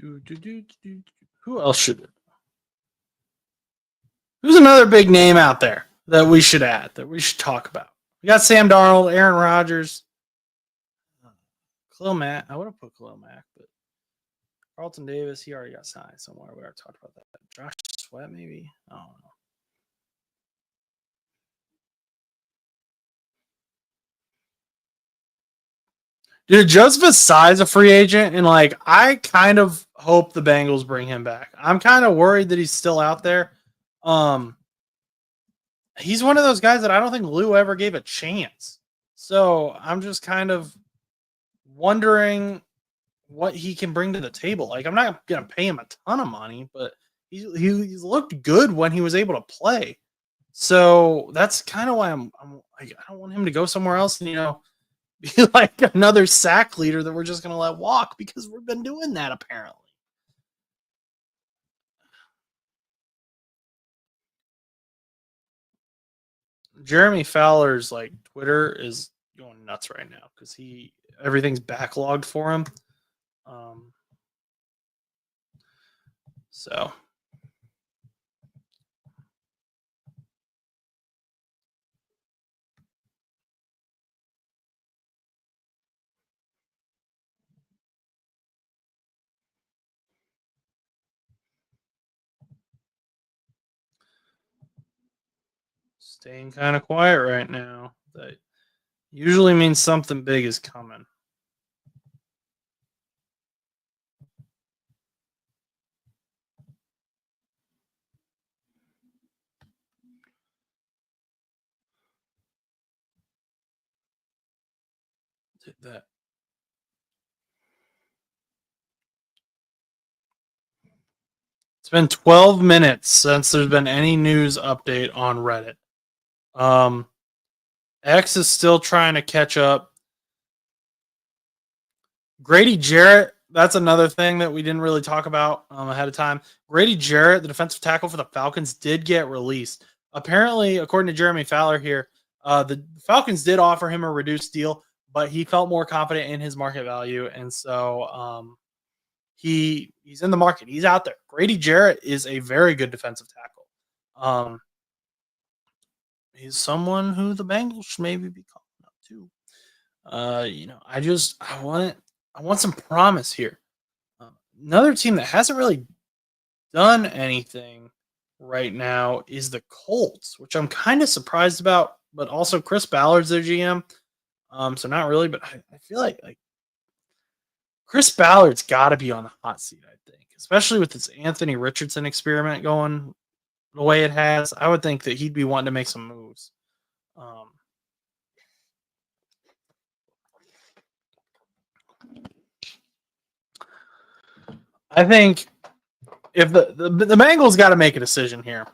Who else should? Who's another big name out there that we should add, that we should talk about? We got Sam Darnold, Aaron Rodgers, Khalil Mack. I would have put Khalil Mack, but Carlton Davis, he already got signed somewhere. We already talked about that. Josh Sweat, maybe? I don't know. Dude, Joseph Tsai's a free agent, and like I kind of hope the Bengals bring him back. I'm kind of worried that he's still out there. Um, he's one of those guys that I don't think Lou ever gave a chance. So I'm just kind of wondering what he can bring to the table. Like I'm not gonna pay him a ton of money, but he's looked good when he was able to play. So that's kind of why I'm like I don't want him to go somewhere else and be like another sack leader that we're just gonna let walk because we've been doing that apparently. Jeremy Fowler's like Twitter is going nuts right now because everything's backlogged for him. Um, so staying kind of quiet right now. That usually means something big is coming. That it's been 12 minutes since there's been any news update on Reddit. Um, X is still trying to catch up. Grady Jarrett, that's another thing that we didn't really talk about ahead of time. Grady Jarrett, the defensive tackle for the Falcons, did get released. Apparently, according to Jeremy Fowler here, the Falcons did offer him a reduced deal, but he felt more confident in his market value, and so he's in the market. He's out there. Grady Jarrett is a very good defensive tackle. He's someone who the Bengals should maybe be calling up too. I want some promise here. Another team that hasn't really done anything right now is the Colts, which I'm kind of surprised about, but also Chris Ballard's their GM. So not really, but I feel like Chris Ballard's got to be on the hot seat, I think, especially with this Anthony Richardson experiment going the way it has. I would think that he'd be wanting to make some moves. Um, I think if the Bengals got to make a decision here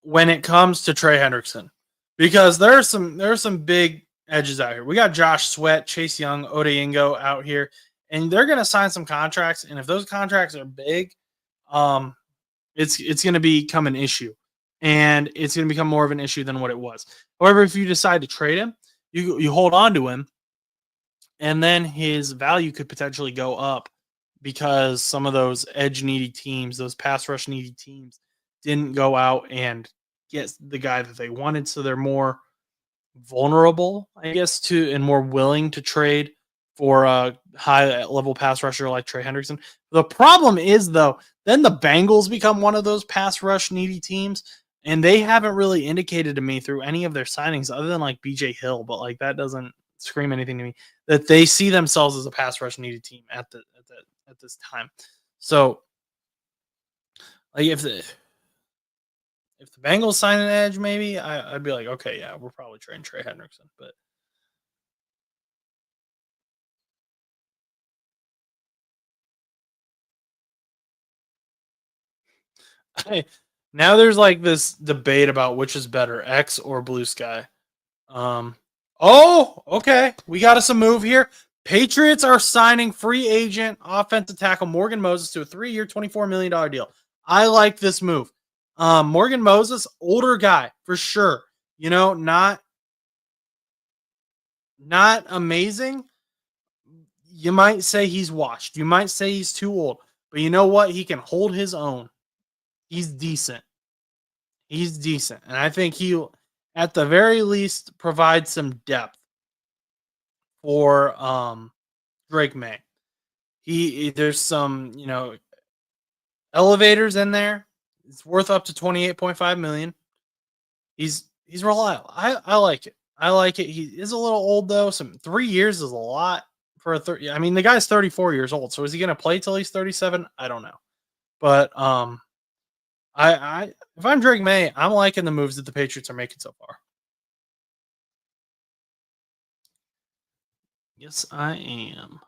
when it comes to Trey Hendrickson, because there are some big edges out here. We got Josh Sweat, Chase Young, Odeyingo out here, and they're going to sign some contracts. And if those contracts are big, um, it's going to become an issue, and it's going to become more of an issue than what it was. However, if you decide to trade him, you hold on to him, and then his value could potentially go up because some of those edge needy teams, those pass rush needy teams, didn't go out and get the guy that they wanted, so they're more vulnerable, I guess, to and more willing to trade for a high level pass rusher like Trey Hendrickson. The problem is though, then the Bengals become one of those pass rush needy teams, and they haven't really indicated to me through any of their signings other than like BJ Hill, but like that doesn't scream anything to me that they see themselves as a pass rush needy team at this time. So like if the Bengals sign an edge, maybe I'd be like, okay, yeah, we're probably trading Trey Hendrickson, but Hey, now there's like this debate about which is better, X or Blue Sky. Um, oh, okay, we got us a move here. Patriots are signing free agent offensive tackle Morgan Moses to a 3-year, $24 million deal. I like this move. Morgan Moses, older guy for sure. You know, not amazing. You might say he's washed. You might say he's too old, but you know what? He can hold his own. He's decent. He's decent, and I think he'll, at the very least, provide some depth for Drake May. There's some elevators in there. It's worth up to 28.5 million. He's reliable. I like it. I like it. He is a little old though. 3 years is a lot for a 30. I mean, the guy's 34 years old. So is he going to play till he's 37? I don't know. But I if I'm Drake May, I'm liking the moves that the Patriots are making so far. Yes, I am.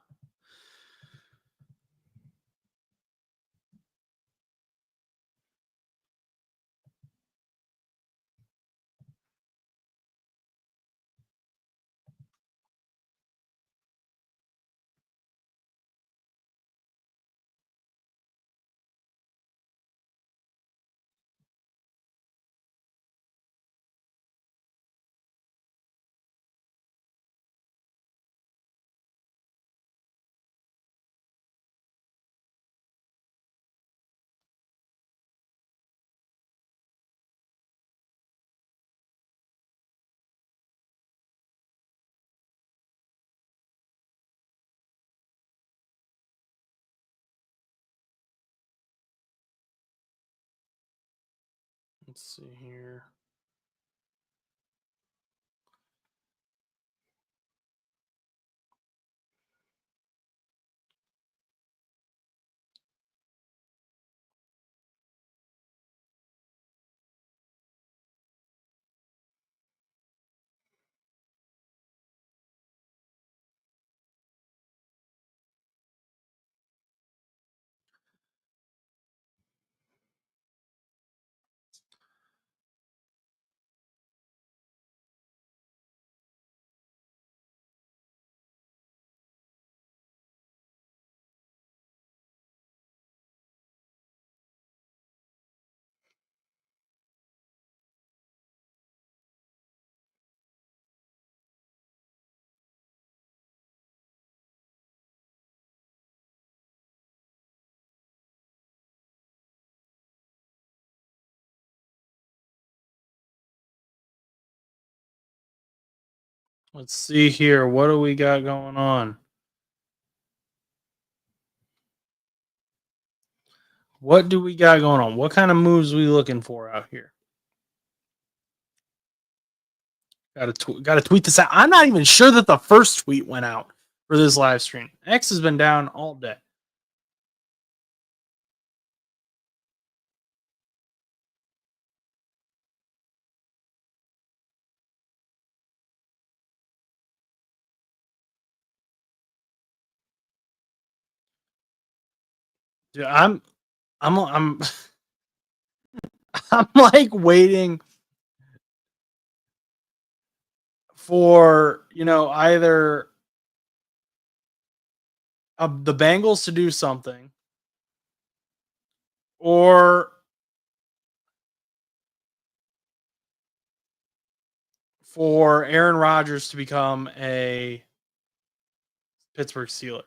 Let's see here. Let's see here. What do we got going on? What do we got going on? What kind of moves we looking for out here? Got to tweet this out. I'm not even sure that the first tweet went out for this live stream. X has been down all day. Dude, I'm I'm like waiting for, either the Bengals to do something or for Aaron Rodgers to become a Pittsburgh Steeler.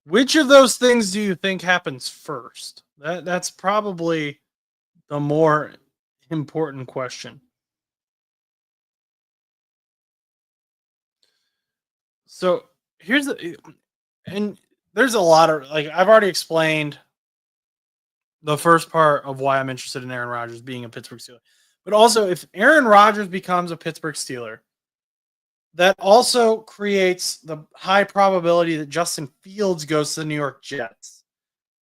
Which of those things do you think happens first? That's probably the more important question. So here's the and there's a lot of, like, I've already explained the first part of why I'm interested in Aaron Rodgers being a Pittsburgh Steeler. But also, if Aaron Rodgers becomes a Pittsburgh Steeler, that also creates the high probability that Justin Fields goes to the New York Jets,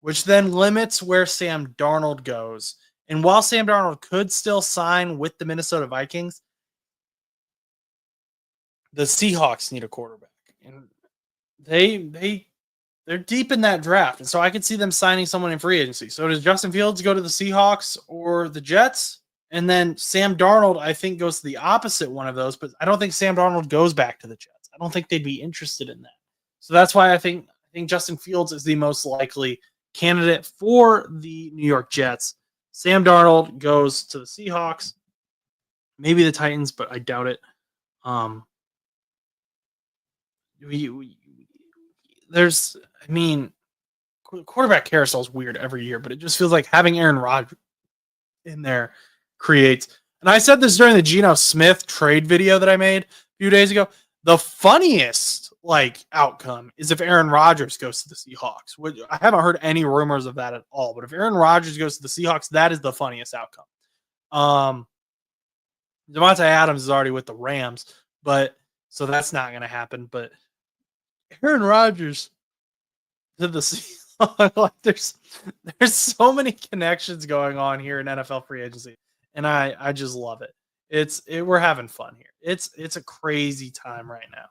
which then limits where Sam Darnold goes. And while Sam Darnold could still sign with the Minnesota Vikings, the Seahawks need a quarterback. And they're deep in that draft. And so I could see them signing someone in free agency. So does Justin Fields go to the Seahawks or the Jets? And then Sam Darnold, I think, goes to the opposite one of those, but I don't think Sam Darnold goes back to the Jets. I don't think they'd be interested in that. So that's why I think Justin Fields is the most likely candidate for the New York Jets. Sam Darnold goes to the Seahawks, maybe the Titans, but I doubt it. Um, we there's, I mean, quarterback carousel is weird every year, but it just feels like having Aaron Rodgers in there creates. And I said this during the Geno Smith trade video that I made a few days ago. The funniest outcome is if Aaron Rodgers goes to the Seahawks. I haven't heard any rumors of that at all, but if Aaron Rodgers goes to the Seahawks, that is the funniest outcome. Devontae Adams is already with the Rams, but so that's not going to happen. But Aaron Rodgers to the Seahawks, there's so many connections going on here in NFL free agency, and I just love it. We're having fun here. It's a crazy time right now.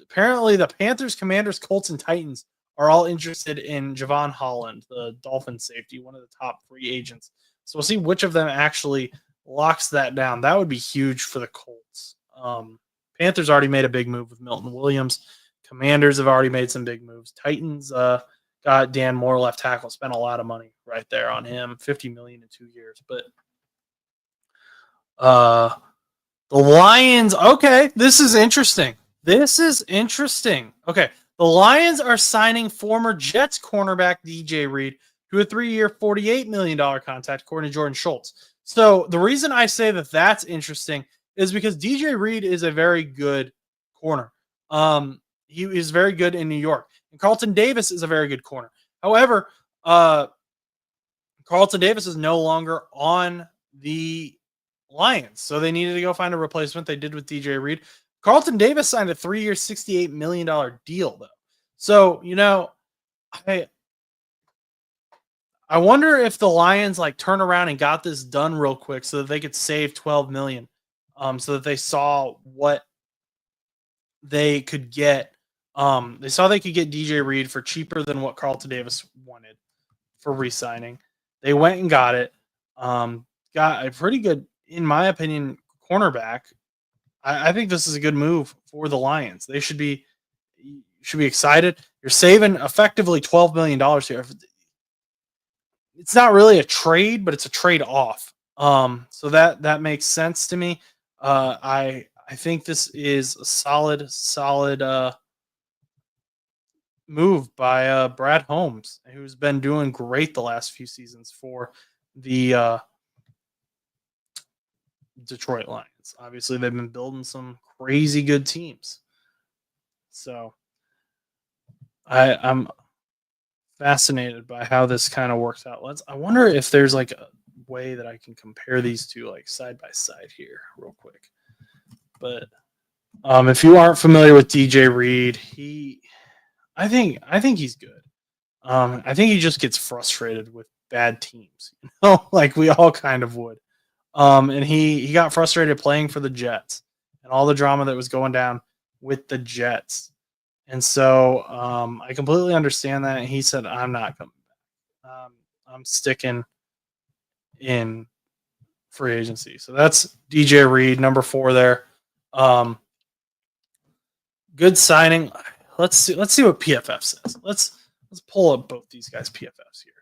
Apparently, the Panthers, Commanders, Colts, and Titans are all interested in Javon Holland, the Dolphin safety, one of the top free agents. So we'll see which of them actually locks that down. That would be huge for the Colts. Panthers already made a big move with Milton Williams. Commanders have already made some big moves. Titans got Dan Moore, left tackle, spent a lot of money right there on him, $50 million in 2 years. But the Lions, okay, this is interesting. Okay, the Lions are signing former Jets cornerback DJ Reed to a 3-year, $48 million contract, according to Jordan Schultz. So the reason I say that that's interesting is because DJ Reed is a very good corner. He is very good in New York. And Carlton Davis is a very good corner. However, Carlton Davis is no longer on the Lions, so they needed to go find a replacement. They did with DJ Reed. Carlton Davis signed a 3-year, $68 million deal, though. So, I wonder if the Lions turn around and got this done real quick so that they could save $12 million, so that they saw what they could get. They saw they could get DJ Reed for cheaper than what Carlton Davis wanted for re-signing. They went and got it. Got a pretty good, in my opinion, cornerback. I think this is a good move for the Lions. They should be excited. You're saving effectively $12 million here. It's not really a trade, but it's a trade off. So that makes sense to me. I think this is a solid move by Brad Holmes, who's been doing great the last few seasons for the Detroit Lions. Obviously, they've been building some crazy good teams. So I'm fascinated by how this kind of works out. I wonder if there's a way that I can compare these two side by side here real quick. But If you aren't familiar with DJ Reed, I think he's good. I think he just gets frustrated with bad teams, like we all kind of would. And he got frustrated playing for the Jets and all the drama that was going down with the Jets. And so I completely understand that. And he said, "I'm not coming back. I'm sticking in free agency." So that's DJ Reed, number 4 there. Um, good signing. Let's see. Let's see what PFF says. Let's pull up both these guys' PFFs here.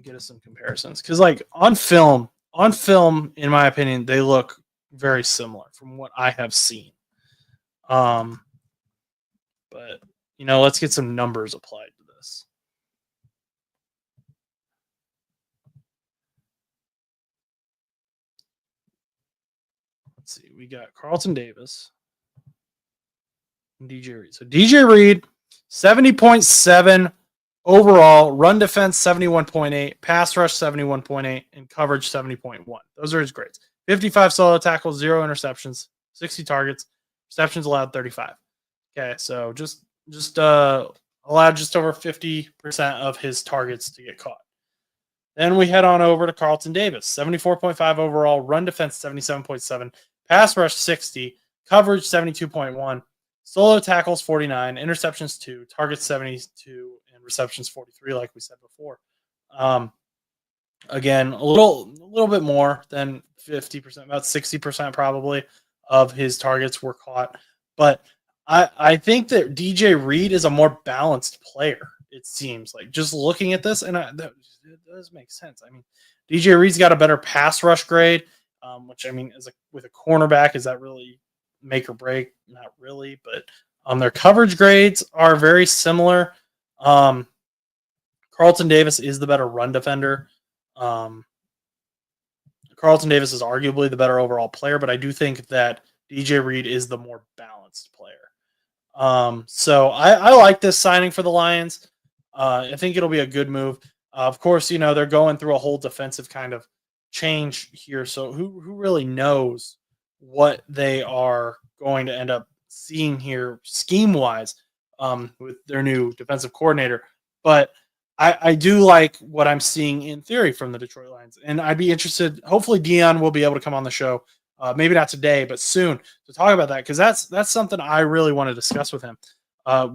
Get us some comparisons because, like on film, in my opinion, they look very similar from what I have seen. Um, but let's get some numbers applied to this. Let's see. We got Carlton Davis and DJ Reed. So DJ Reed, 70.7 overall, run defense 71.8, pass rush 71.8, and coverage 70.1. Those are his grades. 55 solo tackles, 0 interceptions, 60 targets, receptions allowed 35. Okay, so just allowed just over 50% of his targets to get caught. Then we head on over to Carlton Davis, 74.5 overall, run defense 77.7, pass rush 60, coverage 72.1, solo tackles 49, interceptions 2, targets 72, and receptions 43, like we said before. Again, a little bit more than 50%, about 60% probably of his targets were caught. But I think that DJ Reed is a more balanced player. It seems like just looking at this, and that does make sense. I mean, DJ Reed's got a better pass rush grade, which I mean, with a cornerback, is that really make or break? Not really, but their coverage grades are very similar. Carlton Davis is the better run defender. Carlton Davis is arguably the better overall player, but I do think that DJ Reed is the more balanced player. So I like this signing for the Lions. I think it'll be a good move. Of course, they're going through a whole defensive kind of change here. So who really knows what they are going to end up seeing here scheme wise with their new defensive coordinator. But I do like what I'm seeing in theory from the Detroit Lions. And I'd be interested. Hopefully Dion will be able to come on the show. Maybe not today, but soon to talk about that, because that's something I really want to discuss with him.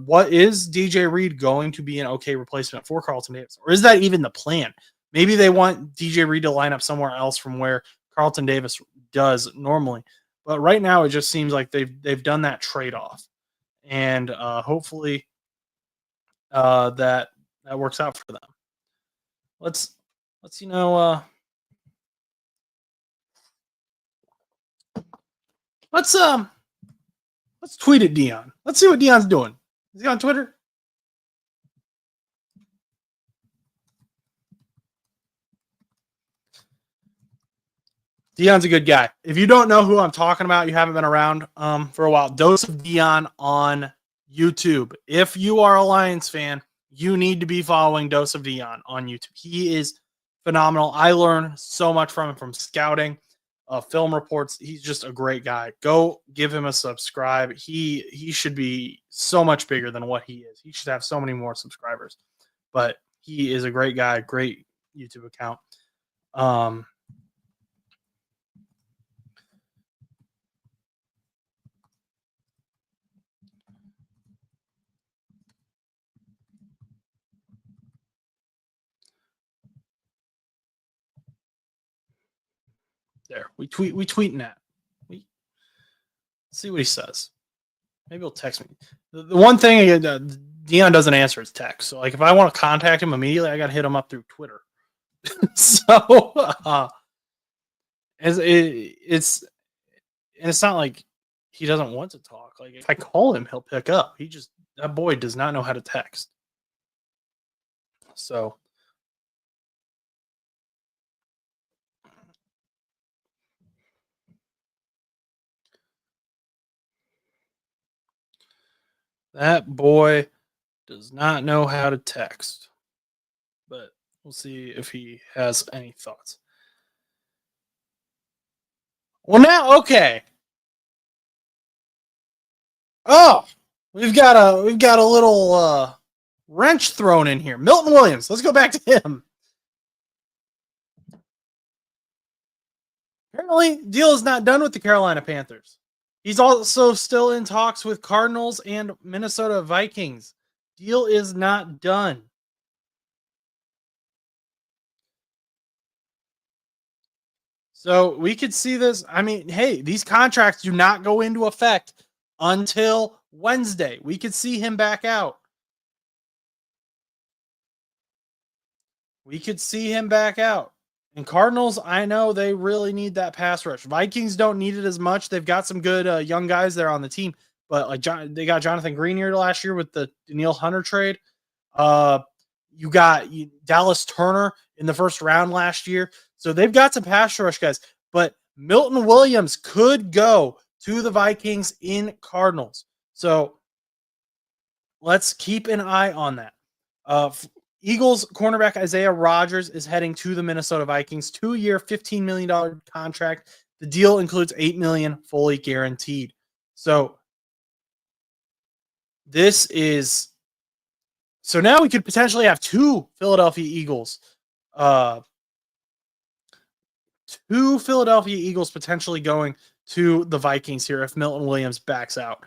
What is DJ Reed going to be an okay replacement for Carlton Davis, or is that even the plan? Maybe they want DJ Reed to line up somewhere else from where Carlton Davis does normally. But right now, it just seems like they've done that trade off, and hopefully that works out for them. Let's let's tweet at Dion. Let's see what Dion's doing. Is he on Twitter? Dion's a good guy. If you don't know who I'm talking about, you haven't been around for a while. Dose of Dion on YouTube. If you are a Lions fan, you need to be following Dose of Dion on YouTube. He is phenomenal. I learn so much from him, from scouting, film reports. He's just a great guy. Go give him a subscribe. He should be so much bigger than what he is. He should have so many more subscribers. But he is a great guy, great YouTube account. There, we tweeting that. Let's see what he says. Maybe he'll text me. The one thing Dion doesn't answer is text. So, like, if I want to contact him immediately, I got to hit him up through Twitter. So, it's not like he doesn't want to talk. Like, if I call him, he'll pick up. That boy does not know how to text. So, that boy does not know how to text. But we'll see if he has any thoughts. Well, now, okay. Oh, we've got a little wrench thrown in here. Milton Williams. Let's go back to him. Apparently, deal is not done with the Carolina Panthers. He's also still in talks with Cardinals and Minnesota Vikings. Deal is not done. So we could see this. I mean, hey, these contracts do not go into effect until Wednesday. We could see him back out. We could see him back out. And Cardinals, I know they really need that pass rush. Vikings don't need it as much. They've got some good young guys there on the team, but like they got Jonathan Green here last year with the Daniil Hunter trade. Uh, you got Dallas Turner in the first round last year, so they've got some pass rush guys. But Milton Williams could go to the Vikings in Cardinals, so let's keep an eye on that. Eagles cornerback Isaiah Rodgers is heading to the Minnesota Vikings, 2-year, $15 million contract. The deal includes $8 million fully guaranteed. So this is so now we could potentially have two Philadelphia Eagles potentially going to the Vikings here if Milton Williams backs out.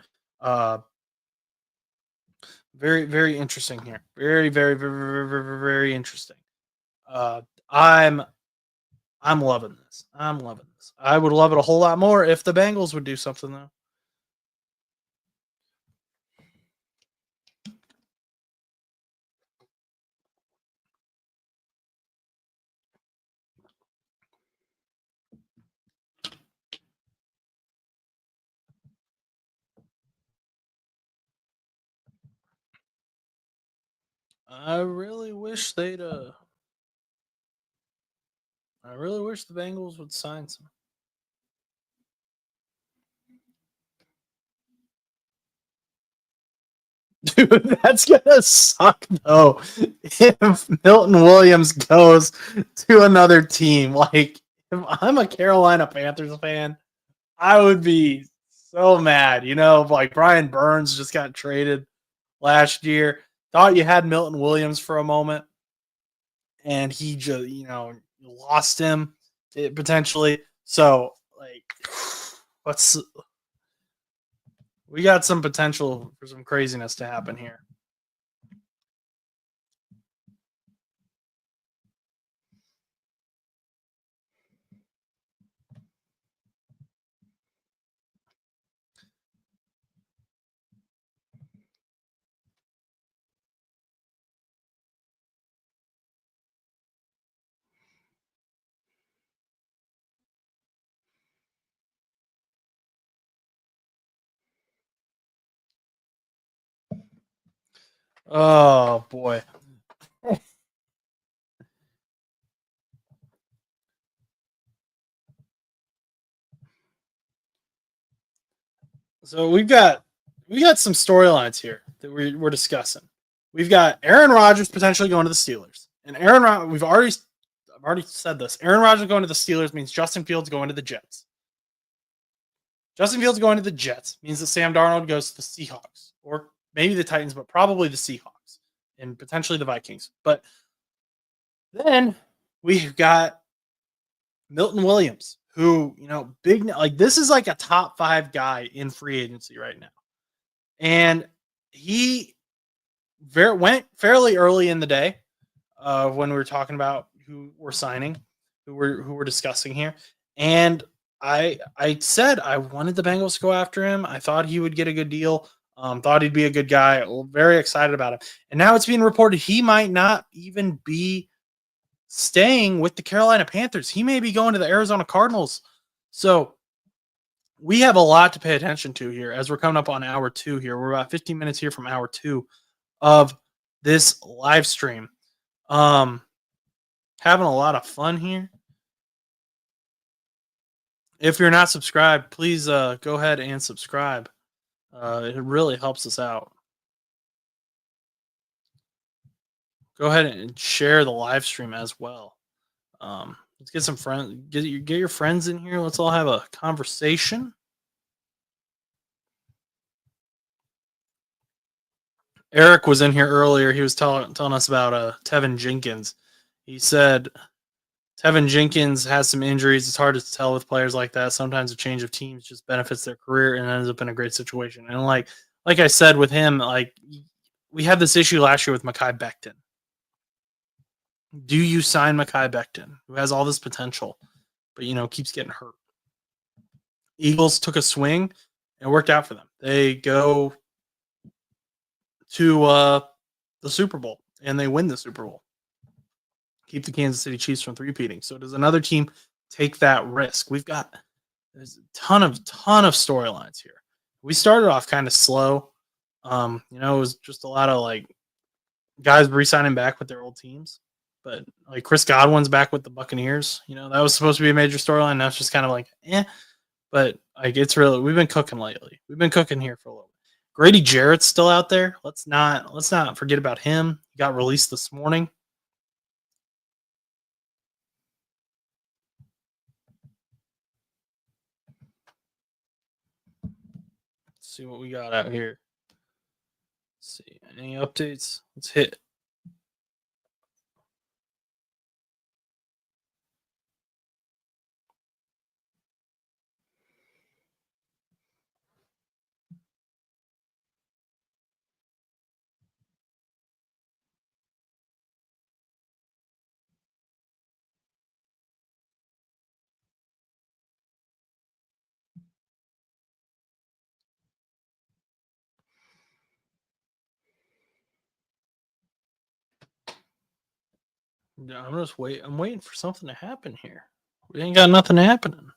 Very, very interesting here. Very, very, very, very, very, very interesting. I'm loving this. I'm loving this. I would love it a whole lot more if the Bengals would do something though. I really wish they'd I really wish the Bengals would sign some. Dude, that's gonna suck though. If Milton Williams goes to another team, like if I'm a Carolina Panthers fan, I would be so mad. You know, like Brian Burns just got traded last year. Thought you had Milton Williams for a moment, and he just, lost him potentially. So, like, let's we got some potential for some craziness to happen here. Oh boy. So we got some storylines here that we're discussing. We've got Aaron Rodgers potentially going to the Steelers, and I've already said this. Aaron Rodgers going to the Steelers means Justin Fields going to the Jets. Justin Fields going to the Jets means that Sam Darnold goes to the Seahawks, or maybe the Titans, but probably the Seahawks and potentially the Vikings. But then we've got Milton Williams, who, big, like this is like a top 5 guy in free agency right now. And he went fairly early in the day when we were talking about who we're signing, who we're discussing here. And I said I wanted the Bengals to go after him. I thought he would get a good deal. Thought he'd be a good guy. Very excited about him. And now it's being reported he might not even be staying with the Carolina Panthers. He may be going to the Arizona Cardinals. So we have a lot to pay attention to here as we're coming up on hour 2 here. We're about 15 minutes here from hour 2 of this live stream. Having a lot of fun here. If you're not subscribed, please go ahead and subscribe. It really helps us out. Go ahead and share the live stream as well. Let's get some friends. Get your friends in here. Let's all have a conversation. Eric was in here earlier. He was telling us about Tevin Jenkins. He said Tevin Jenkins has some injuries. It's hard to tell with players like that. Sometimes a change of teams just benefits their career and ends up in a great situation. And like I said with him, like we had this issue last year with Mekhi Becton. Do you sign Mekhi Becton, who has all this potential, but keeps getting hurt? Eagles took a swing and it worked out for them. They go to the Super Bowl and they win the Super Bowl. Keep the Kansas City Chiefs from three-peating. So does another team take that risk? There's a ton of storylines here. We started off kind of slow. It was just a lot of like guys re-signing back with their old teams. But like Chris Godwin's back with the Buccaneers. That was supposed to be a major storyline. Now it's just kind of like, eh. But like it's really we've been cooking lately. We've been cooking here for a little bit. Grady Jarrett's still out there. Let's not forget about him. He got released this morning. Let's see what we got out here. Let's see any updates. Let's hit. I'm just wait. I'm waiting for something to happen here. We ain't got nothing happening.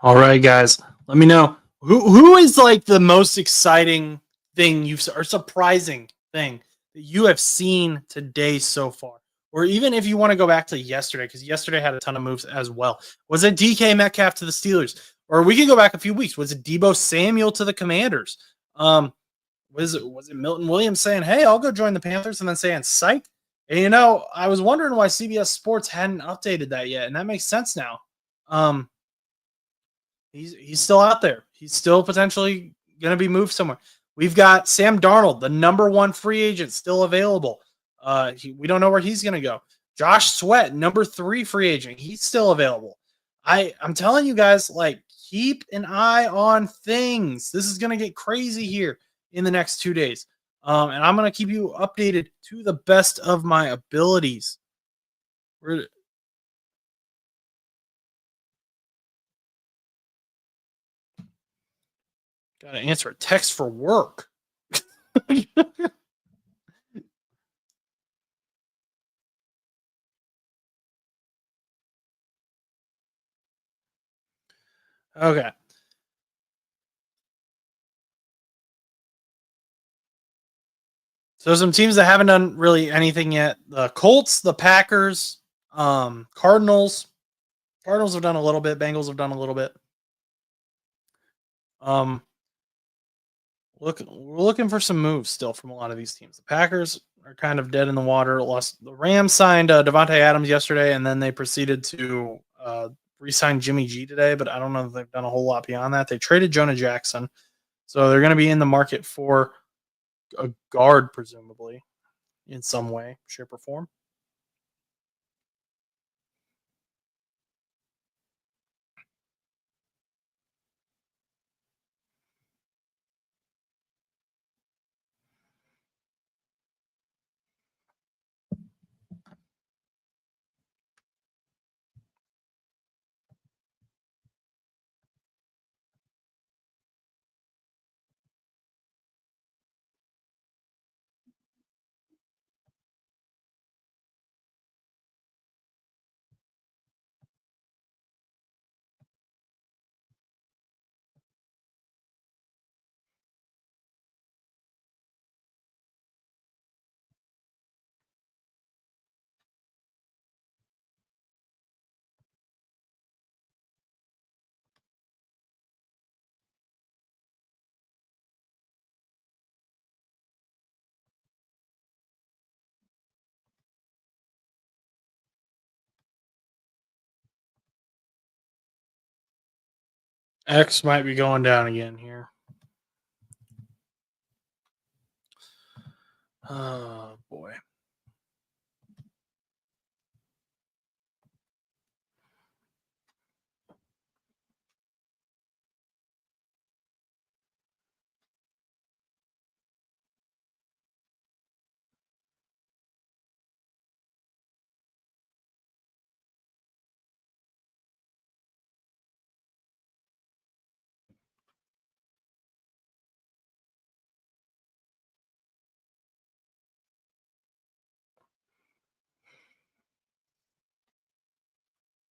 All right, guys. Let me know who is like the most exciting thing or surprising thing that you have seen today so far, or even if you want to go back to yesterday, because yesterday had a ton of moves as well. Was it DK Metcalf to the Steelers, or we can go back a few weeks? Was it Debo Samuel to the Commanders? Was it Milton Williams saying, "Hey, I'll go join the Panthers," and then saying, "Psych"? And I was wondering why CBS Sports hadn't updated that yet, and that makes sense now. Um, He's still out there. He's still potentially going to be moved somewhere. We've got Sam Darnold, the number one free agent, still available. We don't know where he's going to go. Josh Sweat, number 3 free agent, he's still available. I'm telling you guys, like, keep an eye on things. This is going to get crazy here in the next 2 days. And I'm going to keep you updated to the best of my abilities. We're got to answer a text for work. Okay. So some teams that haven't done really anything yet: the Colts, the Packers, Cardinals. Cardinals have done a little bit. Bengals have done a little bit. Um, we're looking for some moves still from a lot of these teams. The Packers are kind of dead in the water. Lost the Rams signed Devontae Adams yesterday, and then they proceeded to re-sign Jimmy G today. But I don't know if they've done a whole lot beyond that. They traded Jonah Jackson, so they're going to be in the market for a guard, presumably in some way, shape, or form. X might be going down again here. Oh boy.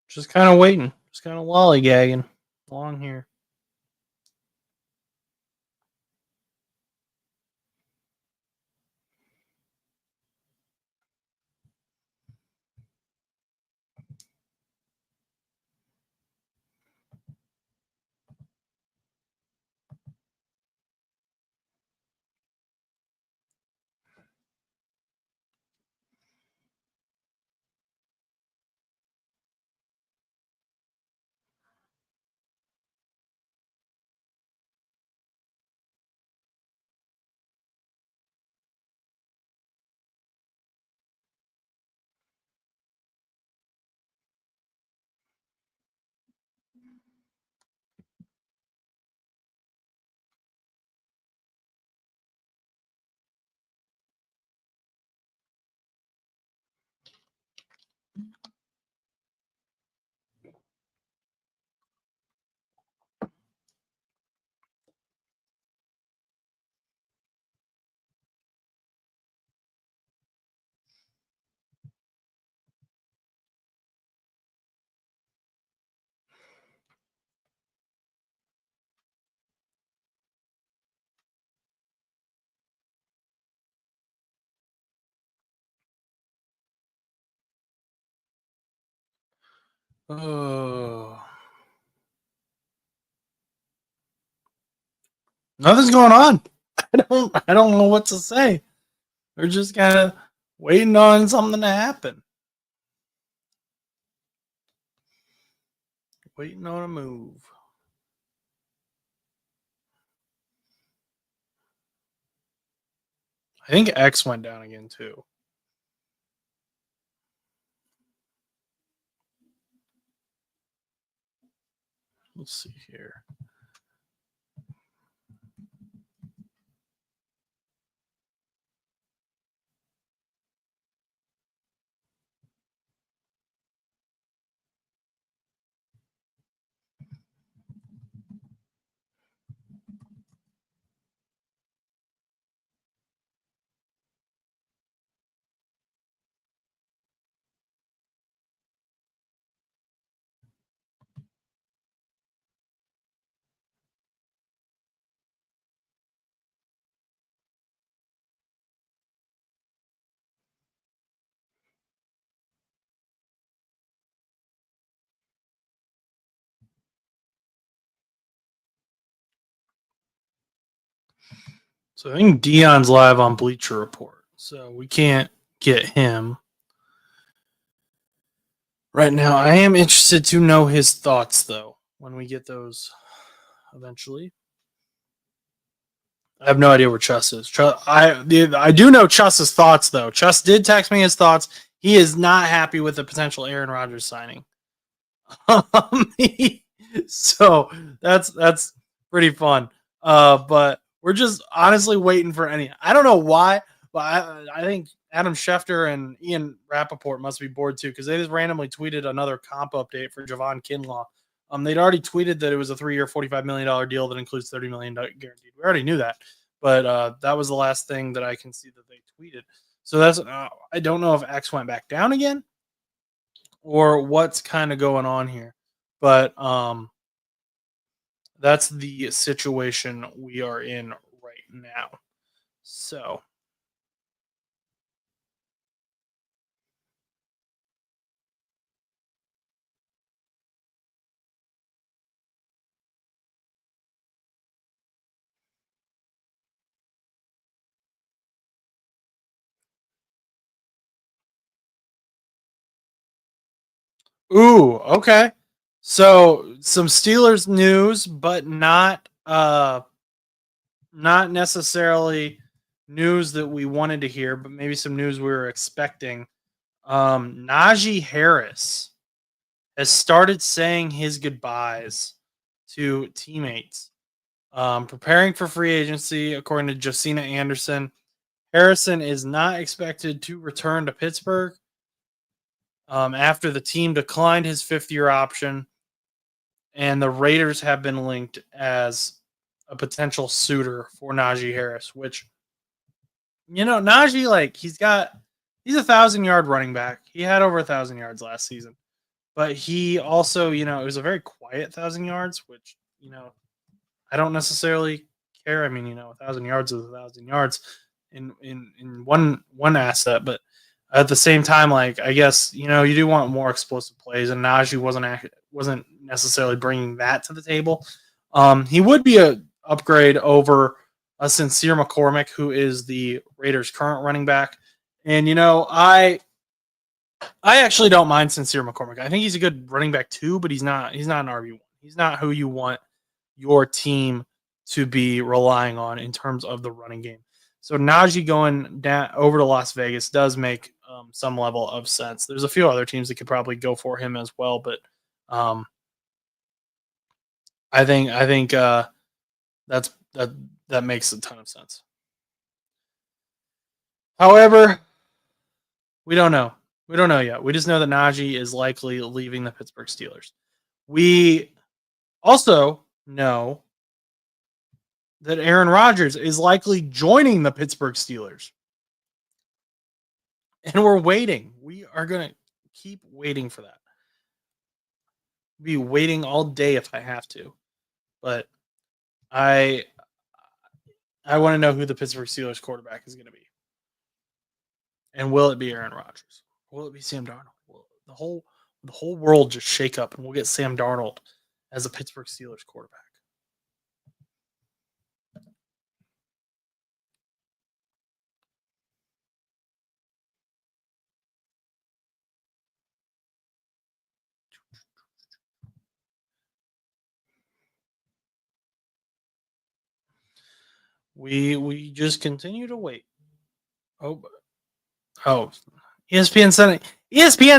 Just kind of waiting. Just kind of lollygagging along here. Oh, nothing's going on. I don't know what to say. We're just kind of waiting on something to happen. Waiting on a move. I think X went down again too. Let's see here. So I think Dion's live on Bleacher Report, so we can't get him right now. I am interested to know his thoughts though when we get those eventually. I have no idea where Chess is. I do know Chess's thoughts though. Chess did text me his thoughts. He is not happy with the potential Aaron Rodgers signing. So that's pretty fun. But we're just honestly waiting for any. I don't know why, but I think Adam Schefter and Ian Rappaport must be bored too because they just randomly tweeted another comp update for Javon Kinlaw. They'd already tweeted that it was a 3-year, $45 million deal that includes $30 million guaranteed. We already knew that, but that was the last thing that I can see that they tweeted. So that's I don't know if X went back down again or what's kind of going on here. But that's the situation we are in right now. So, ooh, okay. So some Steelers news, but not necessarily news that we wanted to hear, but maybe some news we were expecting. Najee Harris has started saying his goodbyes to teammates, preparing for free agency, according to Josina Anderson. Harrison is not expected to return to Pittsburgh after the team declined his fifth-year option, and the Raiders have been linked as a potential suitor for Najee Harris, which, Najee, like, he's a 1,000-yard running back. He had over 1,000 yards last season, but he also, it was a very quiet 1,000 yards, which, I don't necessarily care. I mean, 1,000 yards is 1,000 yards in one asset, but at the same time, like, I guess, you do want more explosive plays, and Najee wasn't necessarily bringing that to the table. He would be a upgrade over a Sincere McCormick, who is the Raiders' current running back. And I actually don't mind Sincere McCormick. I think he's a good running back too, but he's not an RB1. He's not who you want your team to be relying on in terms of the running game. So Najee going down over to Las Vegas does make some level of sense. There's a few other teams that could probably go for him as well, but I think that makes a ton of sense. However, we don't know. We don't know yet. We just know that Najee is likely leaving the Pittsburgh Steelers. We also know that Aaron Rodgers is likely joining the Pittsburgh Steelers. And we're waiting. We are going to keep waiting for that. Be waiting all day if I have to. But I want to know who the Pittsburgh Steelers quarterback is going to be. And will it be Aaron Rodgers? Will it be Sam Darnold? Will the whole world just shake up and we'll get Sam Darnold as a Pittsburgh Steelers quarterback? We just continue to wait. Oh, ESPN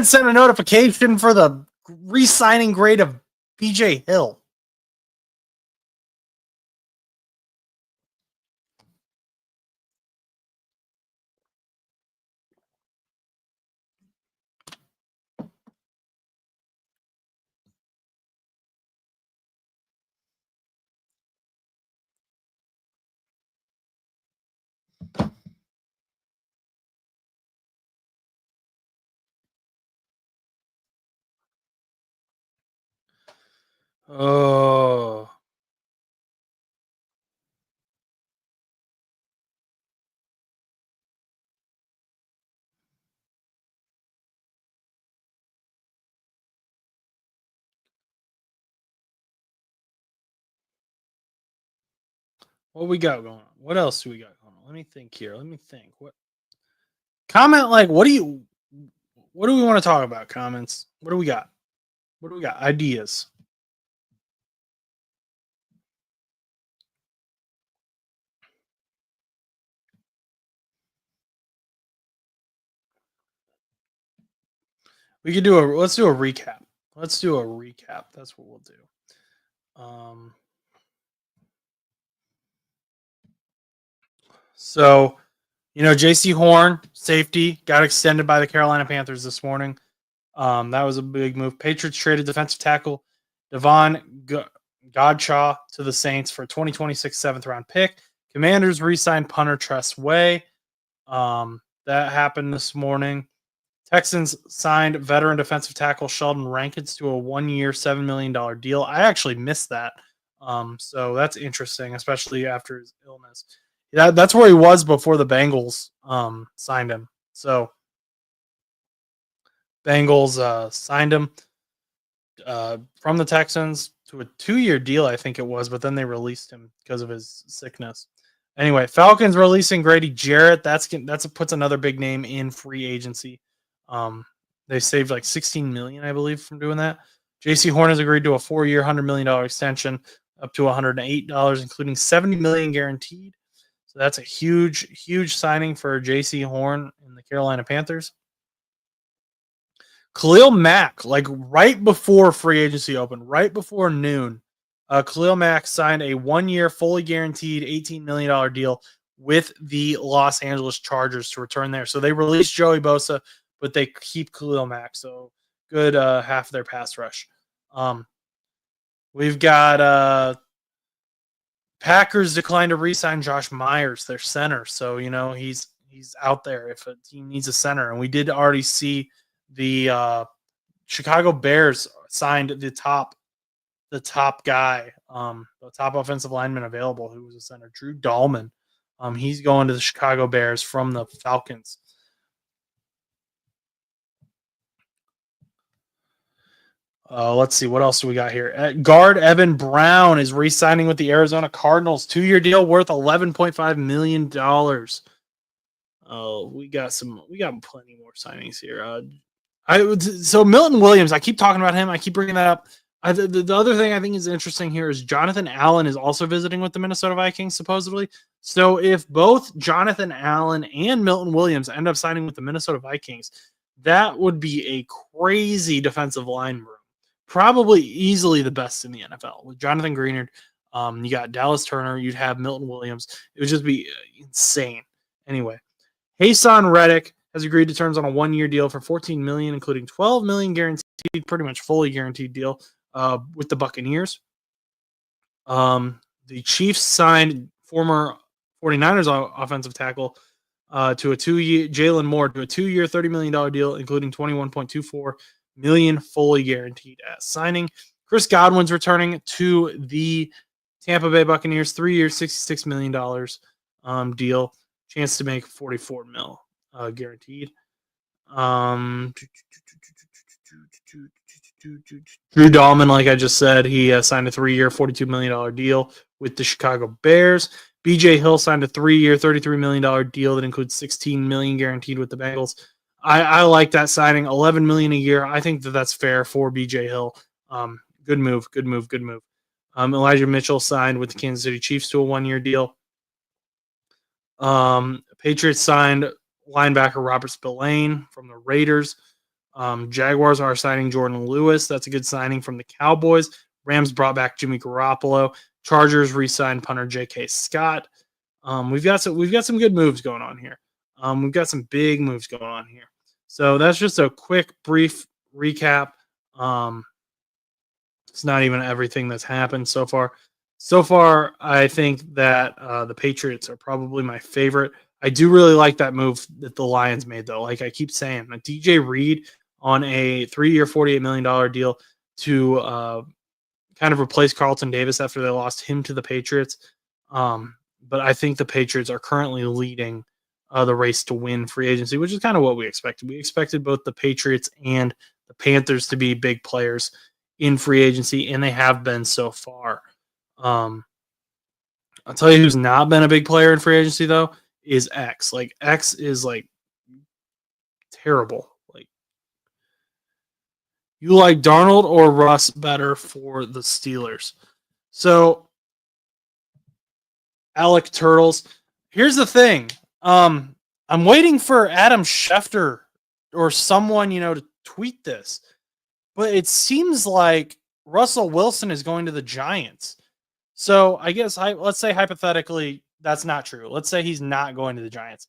sent a notification for the re-signing grade of BJ Hill. Oh. What we got going on? What else do we got going on? Let me think here. Let me think. What comment, like, what do we want to talk about? Comments. What do we got? What do we got? Ideas. We could let's do a recap. Let's do a recap. That's what we'll do. So, J.C. Horn, safety, got extended by the Carolina Panthers this morning. That was a big move. Patriots traded defensive tackle Devon Godshaw to the Saints for a 2026 7th-round pick. Commanders re-signed punter Tress Way. That happened this morning. Texans signed veteran defensive tackle Sheldon Rankins to a 1-year, $7 million deal. I actually missed that. So that's interesting, especially after his illness. That's where he was before the Bengals signed him. So Bengals signed him from the Texans to a 2-year deal, I think it was, but then they released him because of his sickness. Anyway, Falcons releasing Grady Jarrett. That's puts another big name in free agency. They saved like $16 million, I believe, from doing that. J.C. Horn has agreed to a 4-year, $100 million extension up to $108, including $70 million guaranteed. So that's a huge, huge signing for J.C. Horn in the Carolina Panthers. Khalil Mack, like right before free agency opened, right before noon, Khalil Mack signed a 1-year, fully guaranteed $18 million deal with the Los Angeles Chargers to return there. So they released Joey Bosa, but they keep Khalil Mack. So good half of their pass rush. We've got Packers declined to re-sign Josh Myers, their center. So, he's out there if a team needs a center. And we did already see the Chicago Bears signed the top guy, the top offensive lineman available, who was a center, Drew Dahlman. He's going to the Chicago Bears from the Falcons. Let's see. What else do we got here? Guard Evan Brown is re-signing with the Arizona Cardinals. 2-year deal worth $11.5 million. We got plenty more signings here. So Milton Williams, I keep talking about him. I keep bringing that up. The other thing I think is interesting here is Jonathan Allen is also visiting with the Minnesota Vikings, supposedly. So if both Jonathan Allen and Milton Williams end up signing with the Minnesota Vikings, that would be a crazy defensive line room. Probably easily the best in the NFL. With Jonathan Greenard, you got Dallas Turner, you'd have Milton Williams. It would just be insane. Anyway, Hassan Reddick has agreed to terms on a 1-year deal for $14 million, including $12 million guaranteed, pretty much fully guaranteed deal with the Buccaneers. The Chiefs signed former 49ers offensive tackle to a 2-year Jalen Moore to a 2-year, $30 million deal, including $21.24 million fully guaranteed at signing. Chris Godwin's returning to the Tampa Bay Buccaneers, 3-year, $66 million deal, chance to make $44 million guaranteed. Drew Dahlman, like I just said, he signed a 3-year, $42 million deal with the Chicago Bears. BJ Hill signed a 3-year, $33 million deal that includes $16 million guaranteed with the Bengals. I like that signing, $11 million a year. I think that's fair for BJ Hill. Good move. Elijah Mitchell signed with the Kansas City Chiefs to a 1-year deal. Patriots signed linebacker Robert Spillane from the Raiders. Jaguars are signing Jordan Lewis. That's a good signing from the Cowboys. Rams brought back Jimmy Garoppolo. Chargers re-signed punter J.K. Scott. We've got some good moves going on here. We've got some big moves going on here. So that's just a quick, brief recap. It's not even everything that's happened so far. So far, I think that the Patriots are probably my favorite. I do really like that move that the Lions made, though. Like I keep saying, DJ Reed on a 3-year, $48 million deal to kind of replace Carlton Davis after they lost him to the Patriots. But I think the Patriots are currently leading the race to win free agency, which is kind of what we expected. We expected both the Patriots and the Panthers to be big players in free agency, and they have been so far. I'll tell you who's not been a big player in free agency, though, is X. Like, X is, like, terrible. Like, you like Darnold or Russ better for the Steelers? So, Alec Turtles. Here's the thing. I'm waiting for Adam Schefter or someone, to tweet this. But it seems like Russell Wilson is going to the Giants. So I guess let's say hypothetically that's not true. Let's say he's not going to the Giants.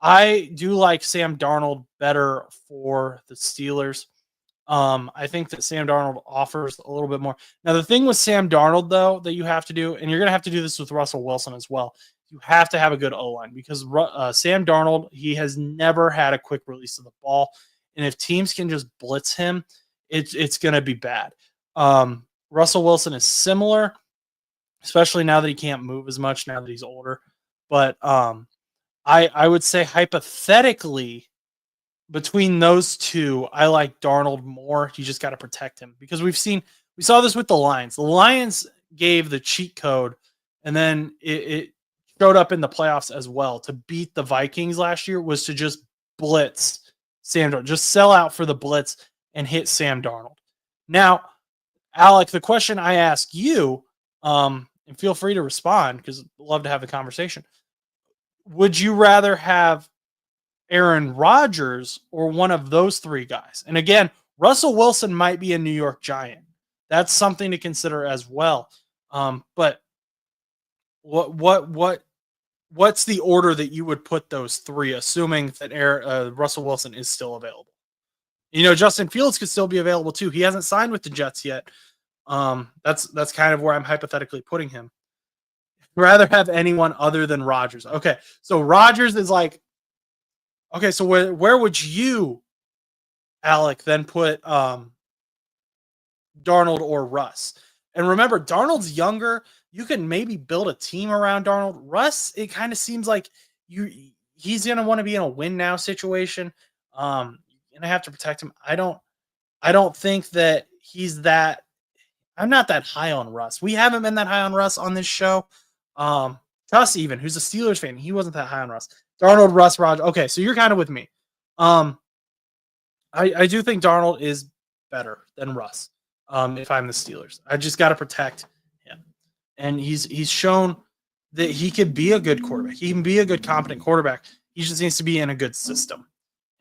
I do like Sam Darnold better for the Steelers. I think that Sam Darnold offers a little bit more. Now, the thing with Sam Darnold, though, that you have to do, and you're going to have to do this with Russell Wilson as well, you have to have a good O-line because Sam Darnold, he has never had a quick release of the ball. And if teams can just blitz him, it's going to be bad. Russell Wilson is similar, especially now that he can't move as much now that he's older. But I would say hypothetically, between those two, I like Darnold more. You just got to protect him because we saw this with the Lions. The Lions gave the cheat code, and then it showed up in the playoffs as well. To beat the Vikings last year was to just blitz Sam Darnold, just sell out for the blitz and hit Sam Darnold. Now, Alec, the question I ask you, and feel free to respond because I'd love to have the conversation. Would you rather have Aaron Rodgers or one of those three guys? And again, Russell Wilson might be a New York Giant. That's something to consider as well. But what's the order that you would put those three, assuming that Russell Wilson is still available? Justin Fields could still be available too. He hasn't signed with the Jets yet. That's kind of where I'm hypothetically putting him. Rather have anyone other than Rodgers. Okay, so Rodgers is like, okay, so where would you, Alec, then put Darnold or Russ? And remember, Darnold's younger. You can maybe build a team around Darnold. Russ, it kind of seems like he's gonna want to be in a win now situation. And I have to protect him. I don't think that he's that. I'm not that high on Russ. We haven't been that high on Russ on this show. Tuss, even, who's a Steelers fan, he wasn't that high on Russ. Darnold, Russ, Rodgers. Okay, so you're kind of with me. I do think Darnold is better than Russ. If I'm the Steelers, I just got to protect him, and he's shown that he can be a good quarterback. He can be a good, competent quarterback. He just needs to be in a good system.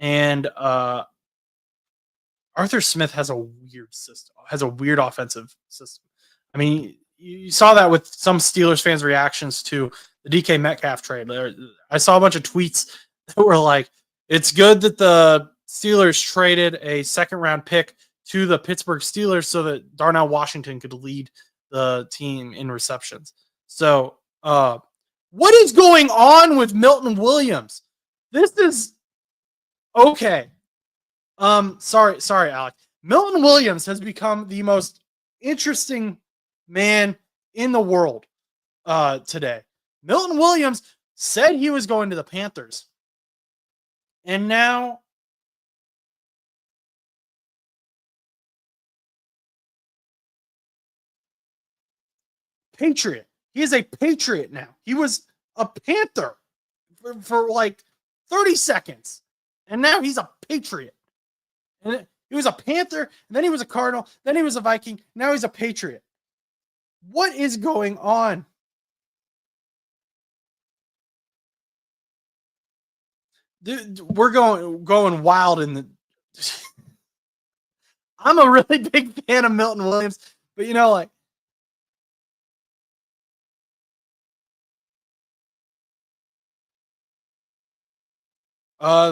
And Arthur Smith has a weird system, has a weird offensive system. I mean, you saw that with some Steelers fans' reactions to the DK Metcalf trade. I saw a bunch of tweets that were like, it's good that the Steelers traded a second-round pick to the Pittsburgh Steelers so that Darnell Washington could lead the team in receptions. So, what is going on with Milton Williams? This is okay. Sorry, Alec. Milton Williams has become the most interesting man in the world today. Milton Williams said he was going to the Panthers. And now Patriot. He is a Patriot now. He was a Panther for like 30 seconds. And now he's a Patriot. And he was a Panther, and then he was a Cardinal, then he was a Viking, now he's a Patriot. What is going on? Dude, we're going wild in the. I'm a really big fan of Milton Williams, but like.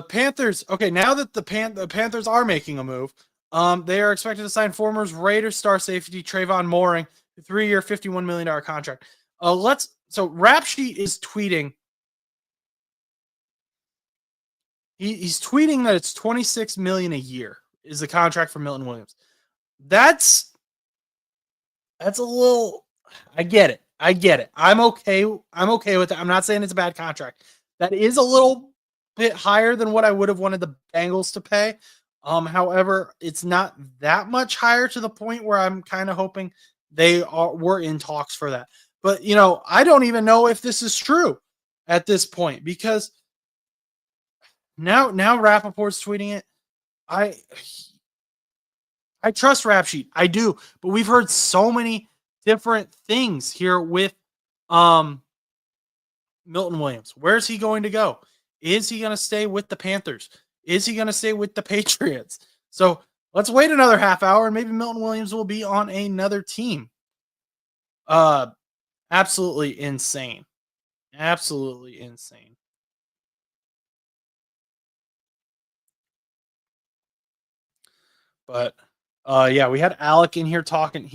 Panthers. Okay, now that the Panthers are making a move, they are expected to sign former Raiders star safety Trayvon Mooring, a 3-year, $51 million contract. So Rap Sheet is tweeting. He's tweeting that it's $26 million a year is the contract for Milton Williams. That's a little. I get it. I'm okay with it. I'm not saying it's a bad contract. That is a little bit higher than what I would have wanted the Bengals to pay. However, it's not that much higher to the point where I'm kind of hoping we're in talks for that. But I don't even know if this is true at this point because now Rappaport's tweeting it. I trust Rap Sheet. I do, but we've heard so many different things here with Milton Williams. Where's he going to go? Is he going to stay with the Panthers? Is he going to stay with the Patriots? So let's wait another half hour and maybe Milton Williams will be on another team. Absolutely insane. Absolutely insane. But yeah, we had Alec in here talking.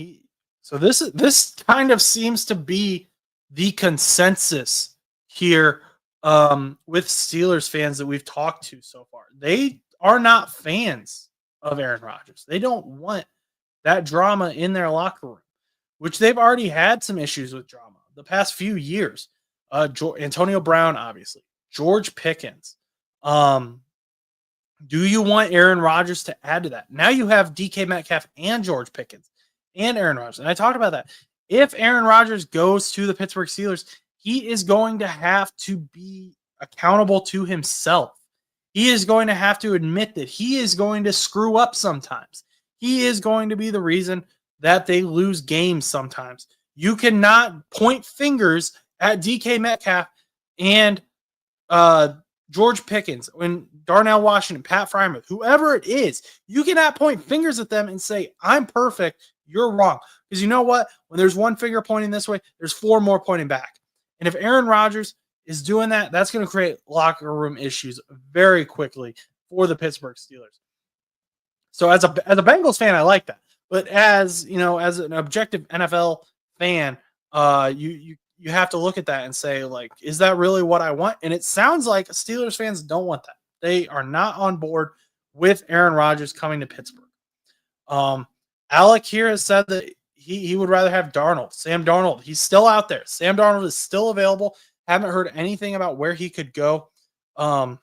So this kind of seems to be the consensus here with Steelers fans that we've talked to so far. They are not fans of Aaron Rodgers. They don't want that drama in their locker room, which they've already had some issues with drama the past few years. Antonio Brown, obviously. George Pickens. Do you want Aaron Rodgers to add to that? Now you have DK Metcalf and George Pickens and Aaron Rodgers. And I talked about that. If Aaron Rodgers goes to the Pittsburgh Steelers, he is going to have to be accountable to himself. He is going to have to admit that he is going to screw up sometimes. He is going to be the reason that they lose games sometimes. You cannot point fingers at DK Metcalf and George Pickens and Darnell Washington, Pat Frymouth, whoever it is. You cannot point fingers at them and say, I'm perfect, you're wrong. Because you know what? When there's one finger pointing this way, there's four more pointing back. And if Aaron Rodgers is doing that, that's going to create locker room issues very quickly for the Pittsburgh Steelers. So as a Bengals fan, I like that. But as as an objective NFL fan, you have to look at that and say, like, is that really what I want? And it sounds like Steelers fans don't want that. They are not on board with Aaron Rodgers coming to Pittsburgh. Alec here has said that he would rather have Darnold. Sam Darnold, he's still out there. Sam Darnold is still available. Haven't heard anything about where he could go. So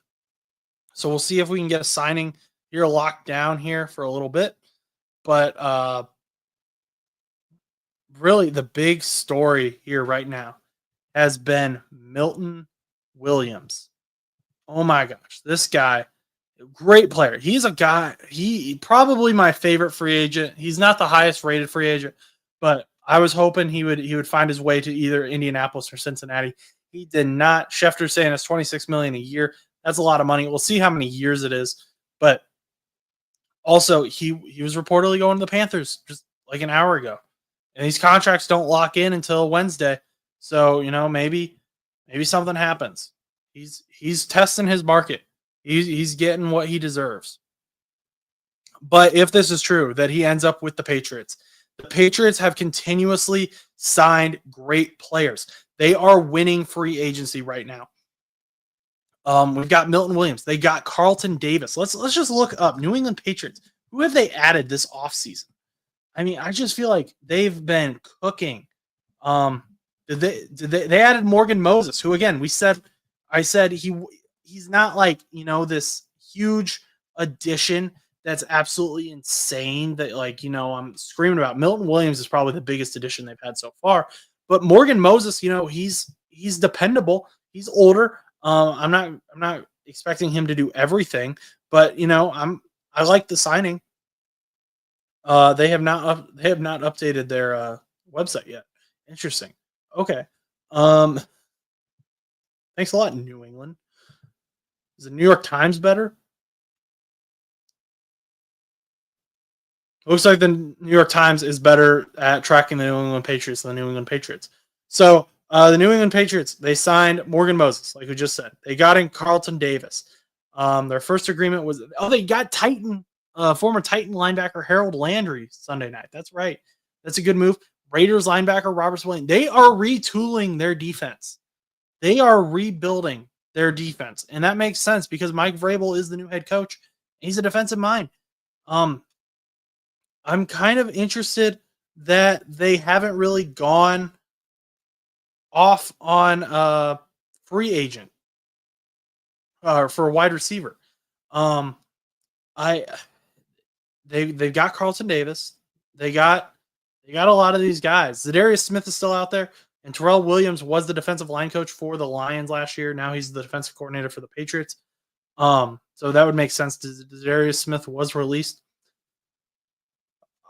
we'll see if we can get a signing here locked down here for a little bit. But really the big story here right now has been Milton Williams. Oh my gosh, this guy, great player. He's a guy, he probably my favorite free agent. He's not the highest rated free agent, but I was hoping he would find his way to either Indianapolis or Cincinnati. He did not. Schefter's saying it's $26 million a year. That's a lot of money. We'll see how many years it is. But also, he was reportedly going to the Panthers just like an hour ago. And these contracts don't lock in until Wednesday. So, maybe something happens. He's testing his market. He's getting what he deserves. But if this is true, that he ends up with the Patriots have continuously signed great players. They are winning free agency right now. We've got Milton Williams. They got Carlton Davis. Let's just look up New England Patriots. Who have they added this offseason? I mean, I just feel like they've been cooking. They added Morgan Moses, who again I said he's not like this huge addition that's absolutely insane that I'm screaming about. Milton Williams is probably the biggest addition they've had so far, but Morgan Moses, he's dependable. He's older. I'm not expecting him to do everything, but I like the signing. They have not updated their website yet. Interesting. Okay. Thanks a lot, New England. Is the New York Times better? Looks like the New York Times is better at tracking the New England Patriots than the New England Patriots. So the New England Patriots, they signed Morgan Moses, like we just said. They got in Carlton Davis. Their first agreement was they got former Titan linebacker Harold Landry Sunday night. That's right. That's a good move. Raiders linebacker Robert Spillane. They are retooling their defense. They are rebuilding their defense. And that makes sense because Mike Vrabel is the new head coach. He's a defensive mind. I'm kind of interested that they haven't really gone off on free agent for a wide receiver. They've got Carlton Davis. They got a lot of these guys. Zadarius Smith is still out there, and Terrell Williams was the defensive line coach for the Lions last year. Now he's the defensive coordinator for the Patriots. So that would make sense. Zadarius Smith was released.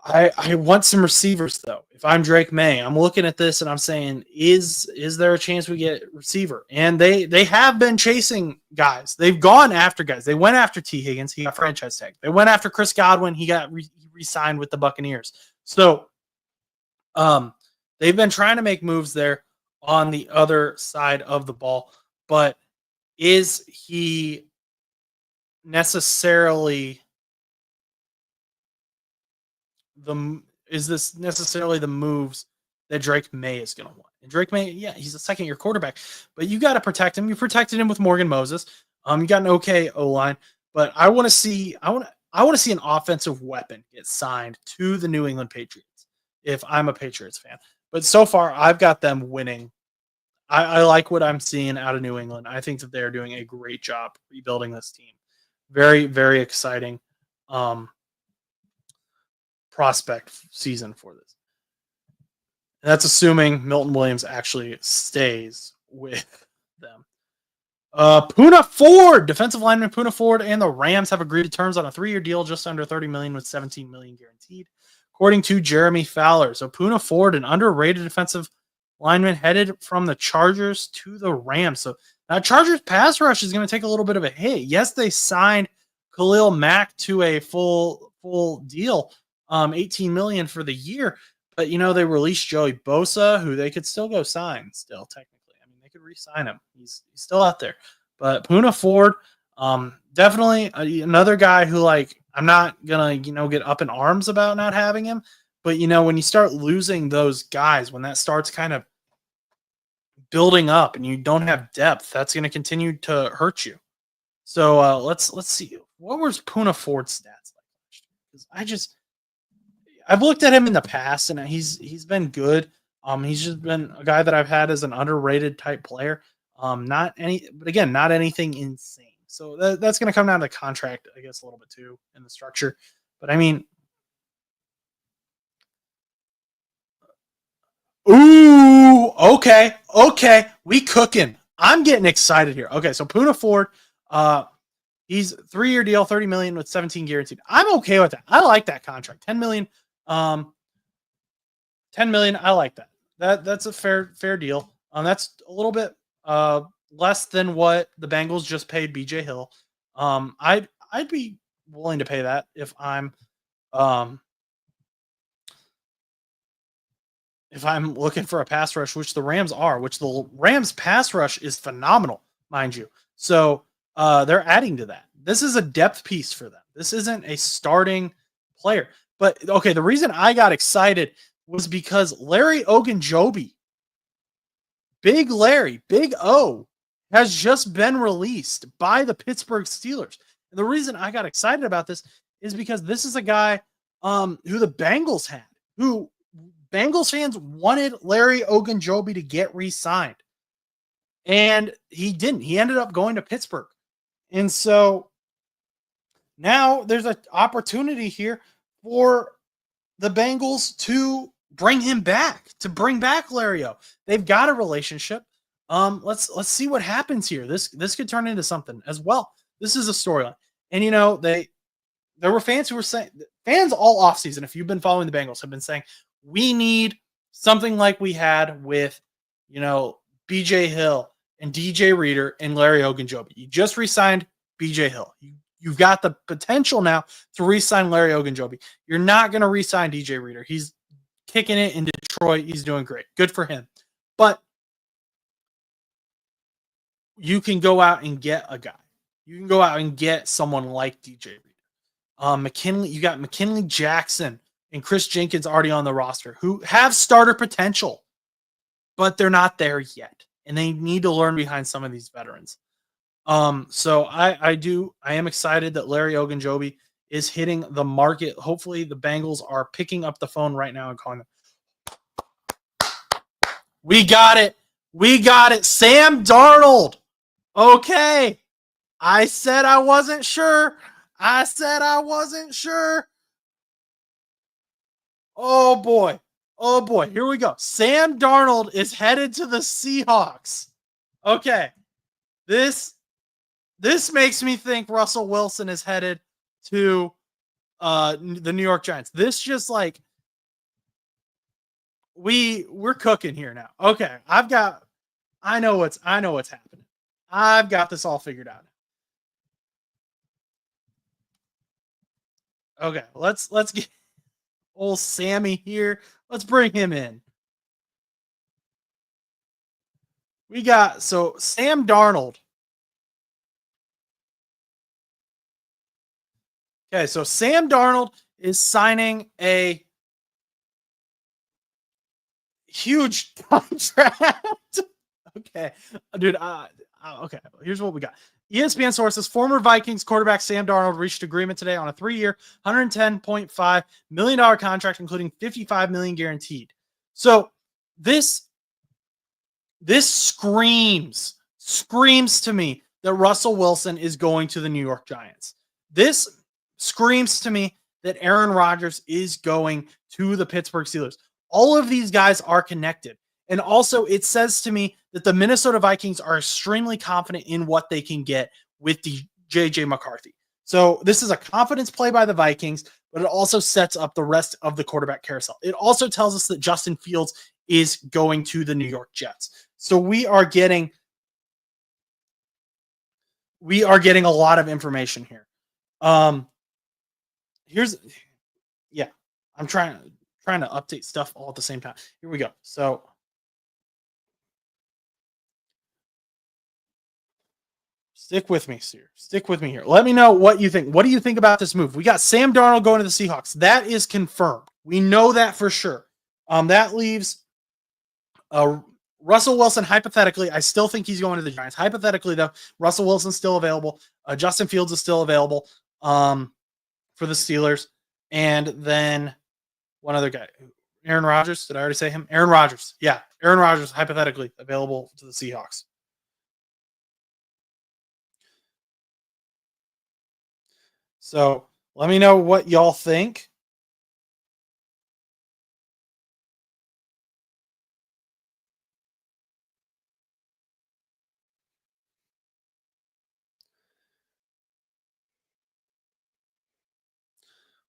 I want some receivers though. If I'm Drake May, I'm looking at this and I'm saying, is there a chance we get receiver? And they have been chasing guys. They've gone after guys. They went after T. Higgins. He got franchise tag. They went after Chris Godwin. He got re-signed with the Buccaneers. So they've been trying to make moves there on the other side of the ball. But is he necessarily is this necessarily the moves that Drake May is going to want? And Drake May, yeah, he's a second-year quarterback, but you got to protect him. You protected him with Morgan Moses. You got an okay O-line, but I want to see an offensive weapon get signed to the New England Patriots if I'm a Patriots fan. But so far, I've got them winning. I like what I'm seeing out of New England. I think that they're doing a great job rebuilding this team. Very, very exciting. Prospect season for this. And that's assuming Milton Williams actually stays with them. Poona Ford, defensive lineman Poona Ford and the Rams have agreed to terms on a 3-year deal just under $30 million with $17 million guaranteed. according to Jeremy Fowler. So Poona Ford, an underrated defensive lineman, headed from the Chargers to the Rams. So now Chargers pass rush is going to take a little bit of a hit. Yes, they signed Khalil Mack to a full deal, $18 million for the year. But they released Joey Bosa, who they could still go sign. Still, technically, I mean, they could re-sign him. He's still out there. But Poona Ford, definitely another guy who, like, I'm not gonna get up in arms about not having him. But when you start losing those guys, when that starts kind of building up and you don't have depth, that's going to continue to hurt you. So let's see, what was Poona Ford's stats like last year? Because I've looked at him in the past and he's been good. He's just been a guy that I've had as an underrated type player. But again, not anything insane. So that's going to come down to contract, I guess, a little bit too, in the structure. But I mean, ooh, okay, we cooking. I'm getting excited here. Okay, so Poona Ford, he's 3-year deal, $30 million with 17 guaranteed. I'm okay with that. I like that contract. $10 million. $10 million. I like that. That's a fair deal. That's a little bit less than what the Bengals just paid BJ Hill. I'd be willing to pay that if I'm looking for a pass rush, which the Rams are, which the Rams pass rush is phenomenal, mind you. So they're adding to that. This is a depth piece for them. This isn't a starting player. But, okay, the reason I got excited was because Larry Ogunjobi, Big Larry, Big O, has just been released by the Pittsburgh Steelers. And the reason I got excited about this is because this is a guy who the Bengals had, who Bengals fans wanted Larry Ogunjobi to get re-signed. And he didn't. He ended up going to Pittsburgh. And so now there's an opportunity here for the Bengals to bring him back, to bring back Larry O. They've got a relationship. Let's see what happens here. This could turn into something as well. This is a storyline. And there were fans who were saying, fans all offseason, if you've been following the Bengals, have been saying, we need something like we had with, BJ Hill and DJ Reader and Larry Ogunjobi. You just re-signed BJ Hill. You've got the potential now to re-sign Larry Ogunjobi. You're not going to re-sign DJ Reader. He's kicking it in Detroit. He's doing great. Good for him. But you can go out and get a guy. You can go out and get someone like DJ Reader. McKinley, you got McKinley Jackson and Chris Jenkins already on the roster who have starter potential, but they're not there yet. And they need to learn behind some of these veterans. So I am excited that Larry Ogunjobi is hitting the market. Hopefully the Bengals are picking up the phone right now and calling them. We got it. Sam Darnold. Okay. I said I wasn't sure. Oh boy. Here we go. Sam Darnold is headed to the Seahawks. Okay. This makes me think Russell Wilson is headed to the New York Giants. This just like we're cooking here now. Okay, I know what's happening. I've got this all figured out. Okay, let's get old Sammy here. Let's bring him in. We got Sam Darnold. Okay, so Sam Darnold is signing a huge contract. Okay, dude. Okay, here's what we got. ESPN sources: former Vikings quarterback Sam Darnold reached agreement today on a 3-year, $110.5 million contract, including $55 million guaranteed. So this screams to me that Russell Wilson is going to the New York Giants. This screams to me that Aaron Rodgers is going to the Pittsburgh Steelers. All of these guys are connected. And also, it says to me that the Minnesota Vikings are extremely confident in what they can get with the J.J. McCarthy. So this is a confidence play by the Vikings, but it also sets up the rest of the quarterback carousel. It also tells us that Justin Fields is going to the New York Jets. So we are getting a lot of information here. Here's yeah, I'm trying to update stuff all at the same time. Here we go. So stick with me, sir. Stick with me here. Let me know what you think. What do you think about this move? We got Sam Darnold going to the Seahawks. That is confirmed. We know that for sure. That leaves Russell Wilson. Hypothetically, I still think he's going to the Giants. Hypothetically, though, Russell Wilson's still available. Justin Fields is still available for the Steelers. And then one other guy, Aaron Rodgers. Did I already say him? Aaron Rodgers. Yeah, Aaron Rodgers, hypothetically available to the Seahawks. So let me know what y'all think.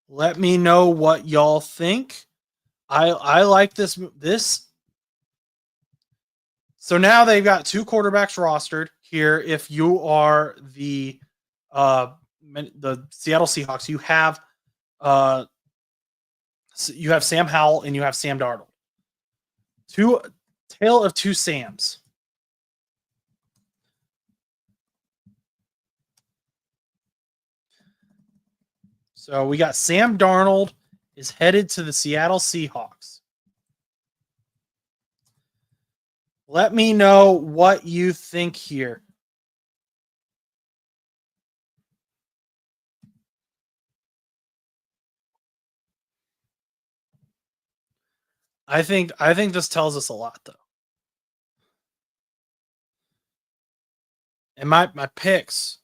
Let me know what y'all think. I like this. So now they've got two quarterbacks rostered here. If you are the Seattle Seahawks, you have Sam Howell and you have Sam Darnold. Tale of two Sams. So we got Sam Darnold is headed to the Seattle Seahawks. Let me know what you think here. I think this tells us a lot, though. And my picks,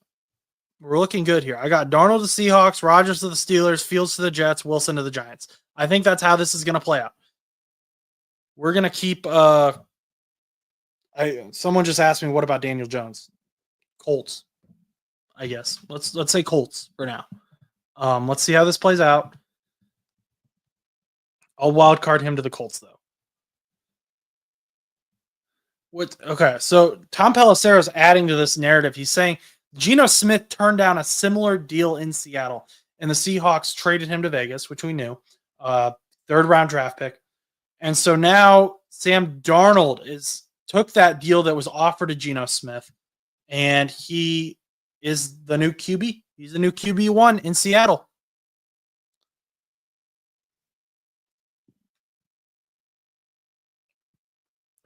we're looking good here. I got Darnold to Seahawks, Rodgers to the Steelers, Fields to the Jets, Wilson to the Giants. I think that's how this is going to play out. We're going to keep someone just asked me what about Daniel Jones? Colts, I guess. Let's say Colts for now. Let's see how this plays out. I'll wild card him to the Colts, though. Okay, so Tom Pelissero is adding to this narrative. He's saying Geno Smith turned down a similar deal in Seattle, and the Seahawks traded him to Vegas, which we knew. Third-round draft pick. And so now Sam Darnold took that deal that was offered to Geno Smith, and he is the new QB. He's the new QB1 in Seattle.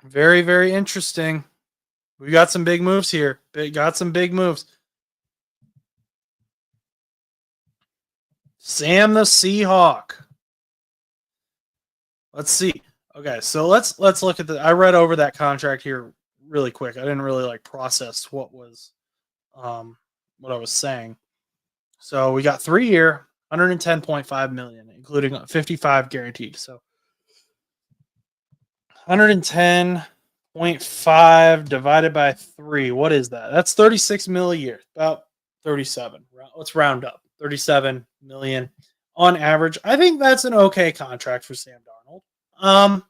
Very, very interesting. We got some big moves here. Got some big moves. Sam the Seahawk. Let's see. Okay, so let's look at the. I read over that contract here really quick. I didn't really process what I was saying. So we got 3 year, $110.5 million, including 55 guaranteed. So 110.5 divided by 3. What is that? That's 36 million a year. About 37. Let's round up. 37 million on average. I think that's an okay contract for Sam Darnold.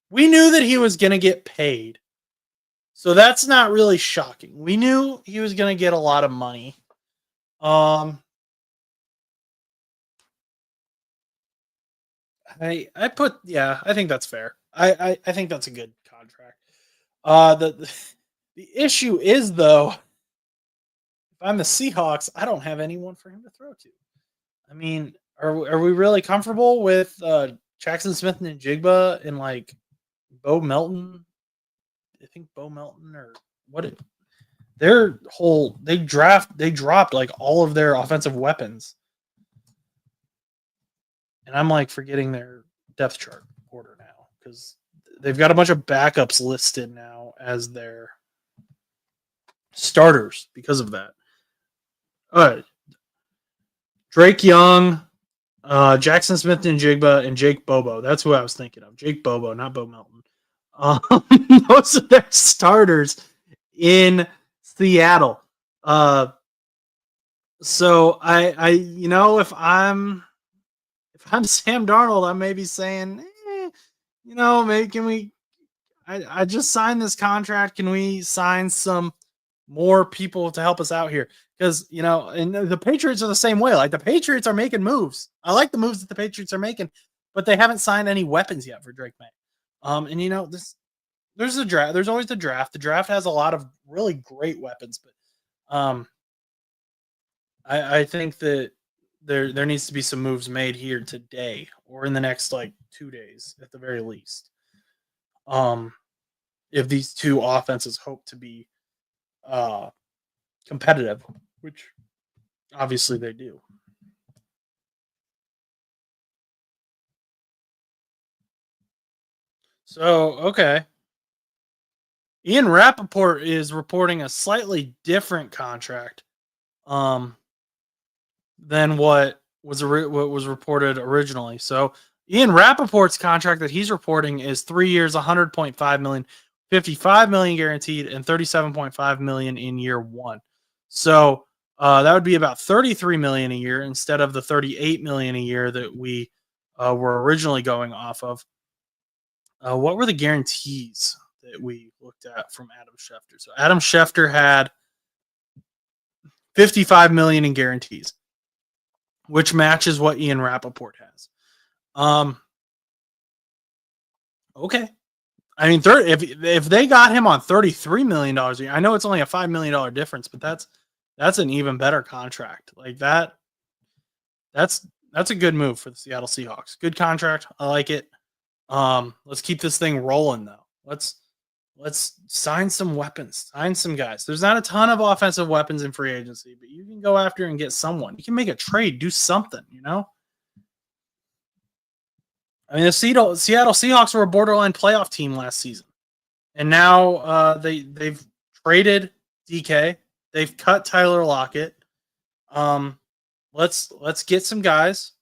We knew that he was going to get paid. So that's not really shocking. We knew he was going to get a lot of money. I think that's fair. I think that's a good contract. The issue is, though, if I'm the Seahawks, I don't have anyone for him to throw to. I mean, are we really comfortable with Jackson Smith and Jigba and Bo Melton? I think Bo Melton or what? They dropped all of their offensive weapons. And I'm forgetting their depth chart order now because they've got a bunch of backups listed now as their starters because of that. All right. Drake Young, Jackson Smith and Jigba, and Jake Bobo. That's who I was thinking of. Jake Bobo, not Bo Melton. Those are their starters in Seattle. So if I'm Sam Darnold, I may be saying, maybe can we? I just signed this contract. Can we sign some more people to help us out here? Because and the Patriots are the same way. Like the Patriots are making moves. I like the moves that the Patriots are making, but they haven't signed any weapons yet for Drake May. And there's a draft. There's always the draft. The draft has a lot of really great weapons, but I think that there needs to be some moves made here today or in the next like 2 days at the very least. Um, if these two offenses hope to be uh competitive, which obviously they do. So okay, Ian Rappaport is reporting a slightly different contract um than what was reported originally. So Ian Rappaport's contract that he's reporting is 3 years, 100.5 million, 55 million guaranteed, and 37.5 million in year one. So that would be about 33 million a year instead of the 38 million a year that we were originally going off of. What were the guarantees that we looked at from Adam Schefter? So Adam Schefter had 55 million in guarantees, which matches what Ian Rappaport has. Um, okay. I mean, if they got him on $33 million a year, I know it's only a $5 million difference, but that's an even better contract. Like that, that's a good move for the Seattle Seahawks. Good contract. I like it. Let's keep this thing rolling though. Let's sign some weapons, sign some guys. There's not a ton of offensive weapons in free agency, but you can go after and get someone. You can make a trade, do something, I mean, the Seattle Seahawks were a borderline playoff team last season, and now they've traded DK. They've cut Tyler Lockett. Um, let's get some guys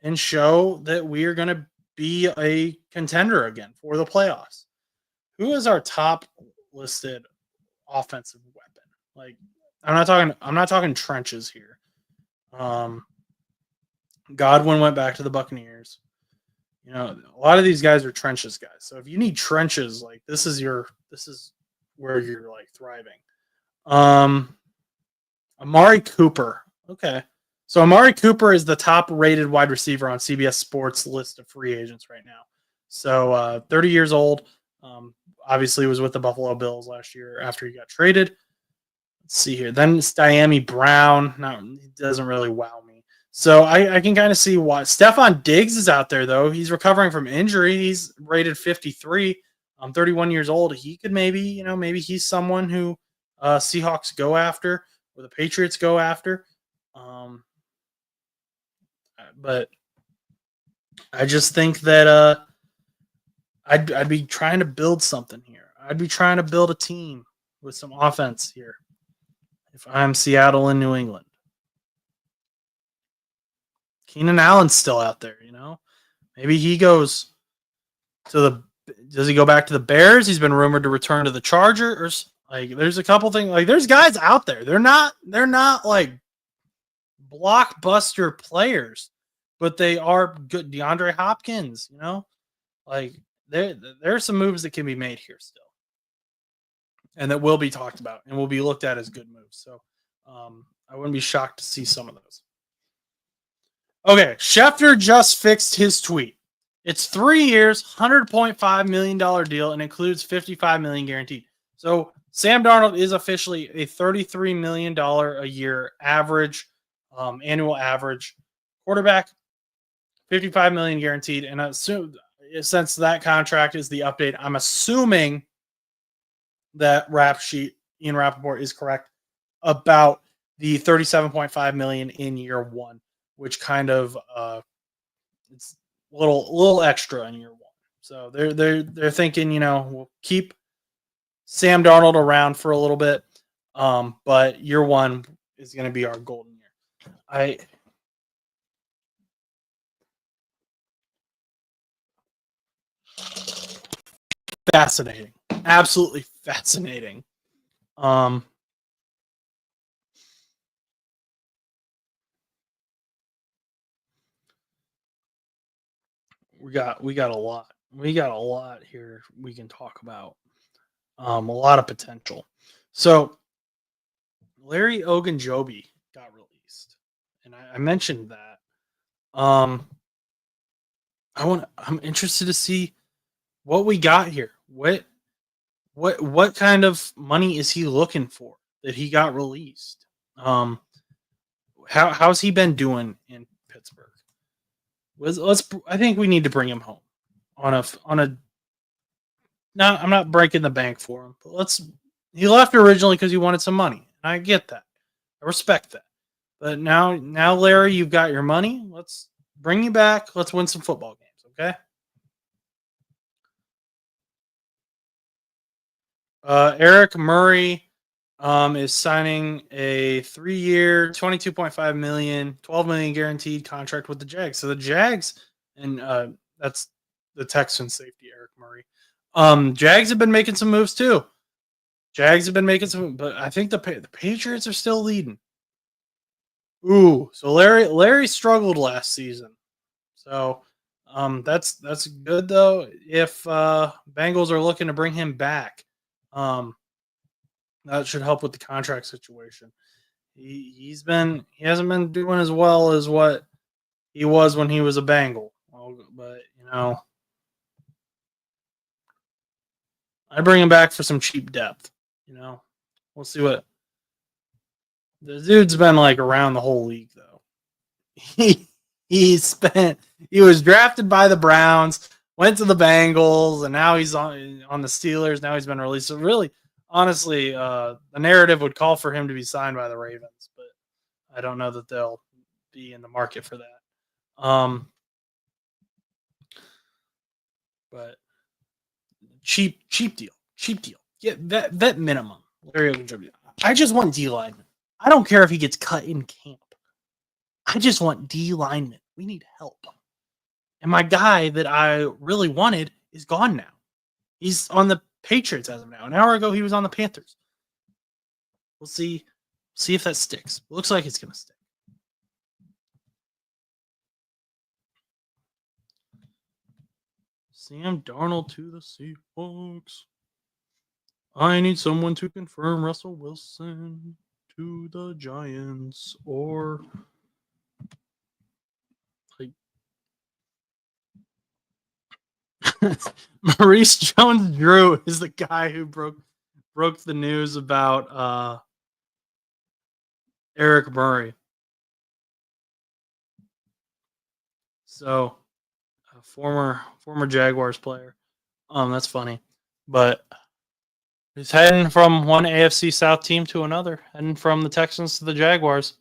and show that we are going to be a contender again for the playoffs. Who is our top listed offensive weapon? Like, I'm not talking trenches here. Um, Godwin went back to the Buccaneers. A lot of these guys are trenches guys. So if you need trenches, like this is where you're like thriving. Um, Amari Cooper. Okay. So Amari Cooper is the top rated wide receiver on CBS Sports list of free agents right now. So 30 years old. Obviously was with the Buffalo Bills last year after he got traded. Let's see here. Then it's Diami Brown. No, he doesn't really wow me. So I can kind of see why. Stephon Diggs is out there, though. He's recovering from injury. He's rated 53. 31 years old. He could maybe he's someone who Seahawks go after or the Patriots go after. But I just think that I'd be trying to build something here. I'd be trying to build a team with some offense here if I'm Seattle and New England. Keenan Allen's still out there, Maybe he goes to the. Does he go back to the Bears? He's been rumored to return to the Chargers. Like, there's a couple things. Like, there's guys out there. They're not like blockbuster players, but they are good. DeAndre Hopkins, like there are some moves that can be made here still, and that will be talked about and will be looked at as good moves. So, I wouldn't be shocked to see some of those. Okay, Schefter just fixed his tweet. It's 3 years, $100.5 million deal, and includes $55 million guaranteed. So Sam Darnold is officially a $33 million a year average, annual average quarterback, $55 million guaranteed. And since that contract is the update, I'm assuming that Ian Rappaport is correct about the $37.5 million in year one, which kind of it's a little extra in year one. So they're thinking, we'll keep Sam Darnold around for a little bit, but year one is going to be our golden year. Fascinating, absolutely fascinating. we got a lot. We got a lot here we can talk about. A lot of potential. So Larry Ogunjobi got released, and I mentioned that. Um, I'm interested to see what we got here. What kind of money is he looking for that he got released? Um, how's he been doing in Pittsburgh? Let's I think we need to bring him home on a. No, I'm not breaking the bank for him, but let's. He left originally because he wanted some money. I get that. I respect that. But now, Larry, you've got your money. Let's bring you back. Let's win some football games, okay? Eric Murray is signing a 3-year, 22.5 million, 12 million guaranteed contract with the Jags. So the Jags, and that's the Texans safety, Eric Murray. Jags have been making some moves too. Jags have been making some, but I think the Patriots are still leading. Ooh, so Larry struggled last season. So that's good though. If Bengals are looking to bring him back, um, that should help with the contract situation. He hasn't been doing as well as what he was when he was a Bengal. Well, but I bring him back for some cheap depth. We'll see what the dude's been like around the whole league though. He he was drafted by the Browns, went to the Bengals, and now he's on the Steelers. Now he's been released. So really, honestly, the narrative would call for him to be signed by the Ravens, but I don't know that they'll be in the market for that. But cheap deal. Get vet minimum. I just want D lineman. I don't care if he gets cut in camp. I just want D lineman. We need help. And my guy that I really wanted is gone now. He's on the Patriots as of now. An hour ago, he was on the Panthers. We'll see if that sticks. It looks like it's going to stick. Sam Darnold to the Seahawks. I need someone to confirm Russell Wilson to the Giants or Maurice Jones-Drew is the guy who broke the news about Eric Murray. So, a former Jaguars player. That's funny, but he's heading from one AFC South team to another, heading from the Texans to the Jaguars.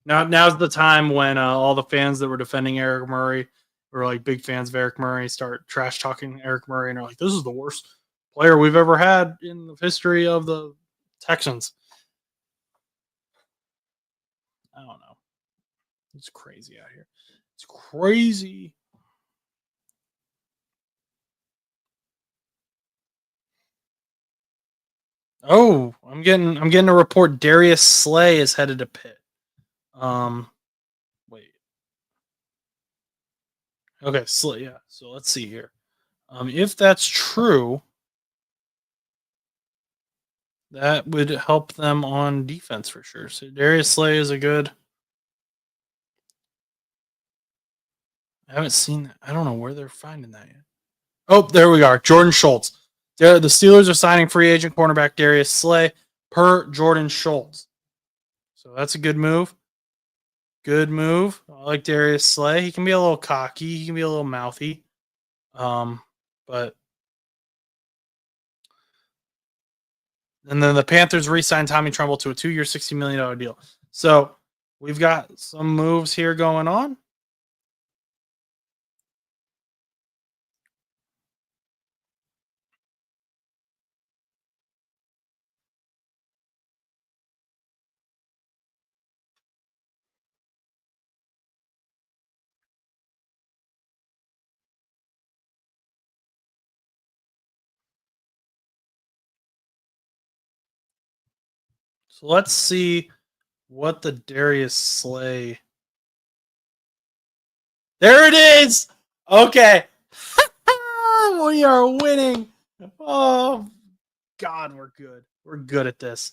Now's the time when all the fans that were defending Eric Murray were like big fans of Eric Murray start trash talking Eric Murray and are like, "This is the worst player we've ever had in the history of the Texans." I don't know. It's crazy out here. It's crazy. Oh, I'm getting a report. Darius Slay is headed to Pitt. Wait. Okay, Slay. Yeah. So let's see here. If that's true, that would help them on defense for sure. So Darius Slay is a good. I haven't seen that. I don't know where they're finding that yet. Oh, there we are. Jordan Schultz. The Steelers are signing free agent cornerback Darius Slay per Jordan Schultz. So that's a good move. Good move. I like Darius Slay. He can be a little cocky. He can be a little mouthy. But and then the Panthers re-signed Tommy Tremble to a 2-year, $60 million deal. So we've got some moves here going on. So let's see what the Darius Slay. There it is. Okay. We are winning. Oh, God, we're good. We're good at this.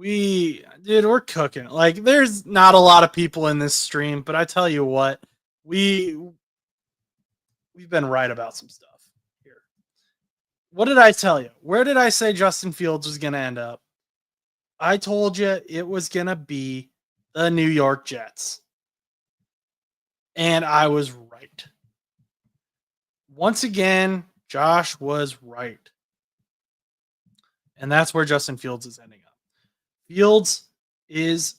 Dude, we're cooking. Like, there's not a lot of people in this stream, but I tell you what, we we've been right about some stuff here. What did I tell you? Where did I say Justin Fields was going to end up? I told you it was going to be the New York Jets. And I was right. Once again, Josh was right. And that's where Justin Fields is ending up. Fields is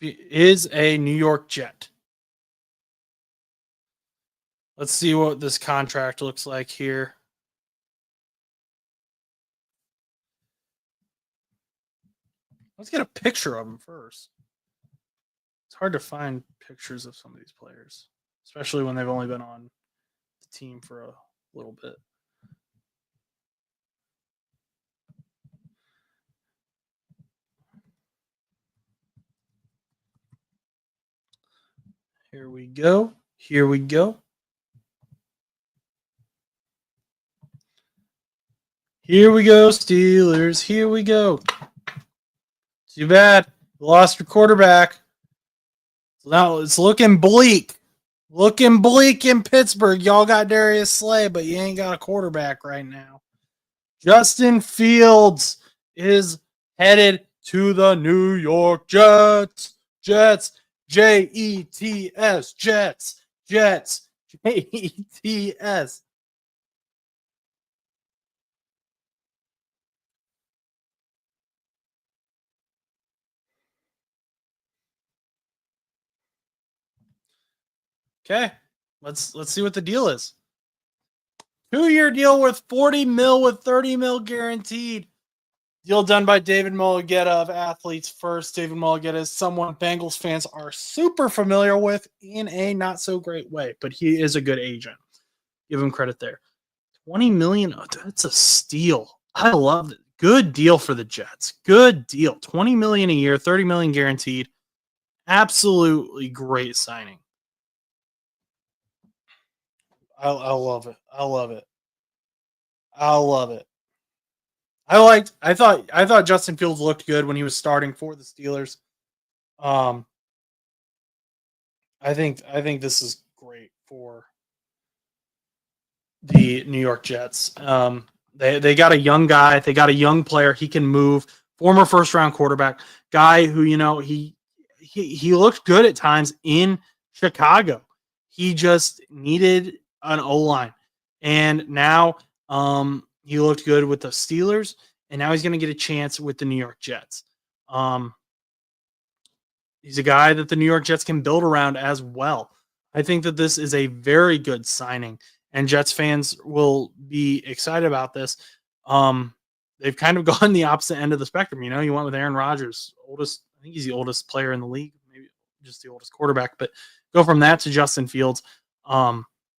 a New York Jet. Let's see what this contract looks like here. Let's get a picture of him first. It's hard to find pictures of some of these players, especially when they've only been on the team for a little bit. Here we go. Here we go. Here we go, Steelers. Here we go. Too bad. Lost your quarterback. So now it's looking bleak. Looking bleak in Pittsburgh. Y'all got Darius Slay, but you ain't got a quarterback right now. Justin Fields is headed to the New York Jets. Jets. Jets. Jets. Jets. Jets. Okay. Let's see what the deal is. 2-year deal with 40 mil with 30 mil guaranteed. Deal done by David Mulligetta of Athletes First. David Mulligetta is someone Bengals fans are super familiar with in a not so great way, but he is a good agent. Give him credit there. 20 million. Oh, that's a steal. I love it. Good deal for the Jets. Good deal. 20 million a year, 30 million guaranteed. Absolutely great signing. I love it. I love it. I love it. I thought Justin Fields looked good when he was starting for the Steelers. I think this is great for the New York Jets. They got a young guy, they got a young player. He can move. Former first round quarterback, guy who he looked good at times in Chicago. He just needed an O line, and now he looked good with the Steelers, and now he's going to get a chance with the New York Jets. He's a guy that the New York Jets can build around as well. I think that this is a very good signing, and Jets fans will be excited about this. They've kind of gone the opposite end of the spectrum. You went with Aaron Rodgers, I think he's the oldest player in the league, maybe just the oldest quarterback, but go from that to Justin Fields,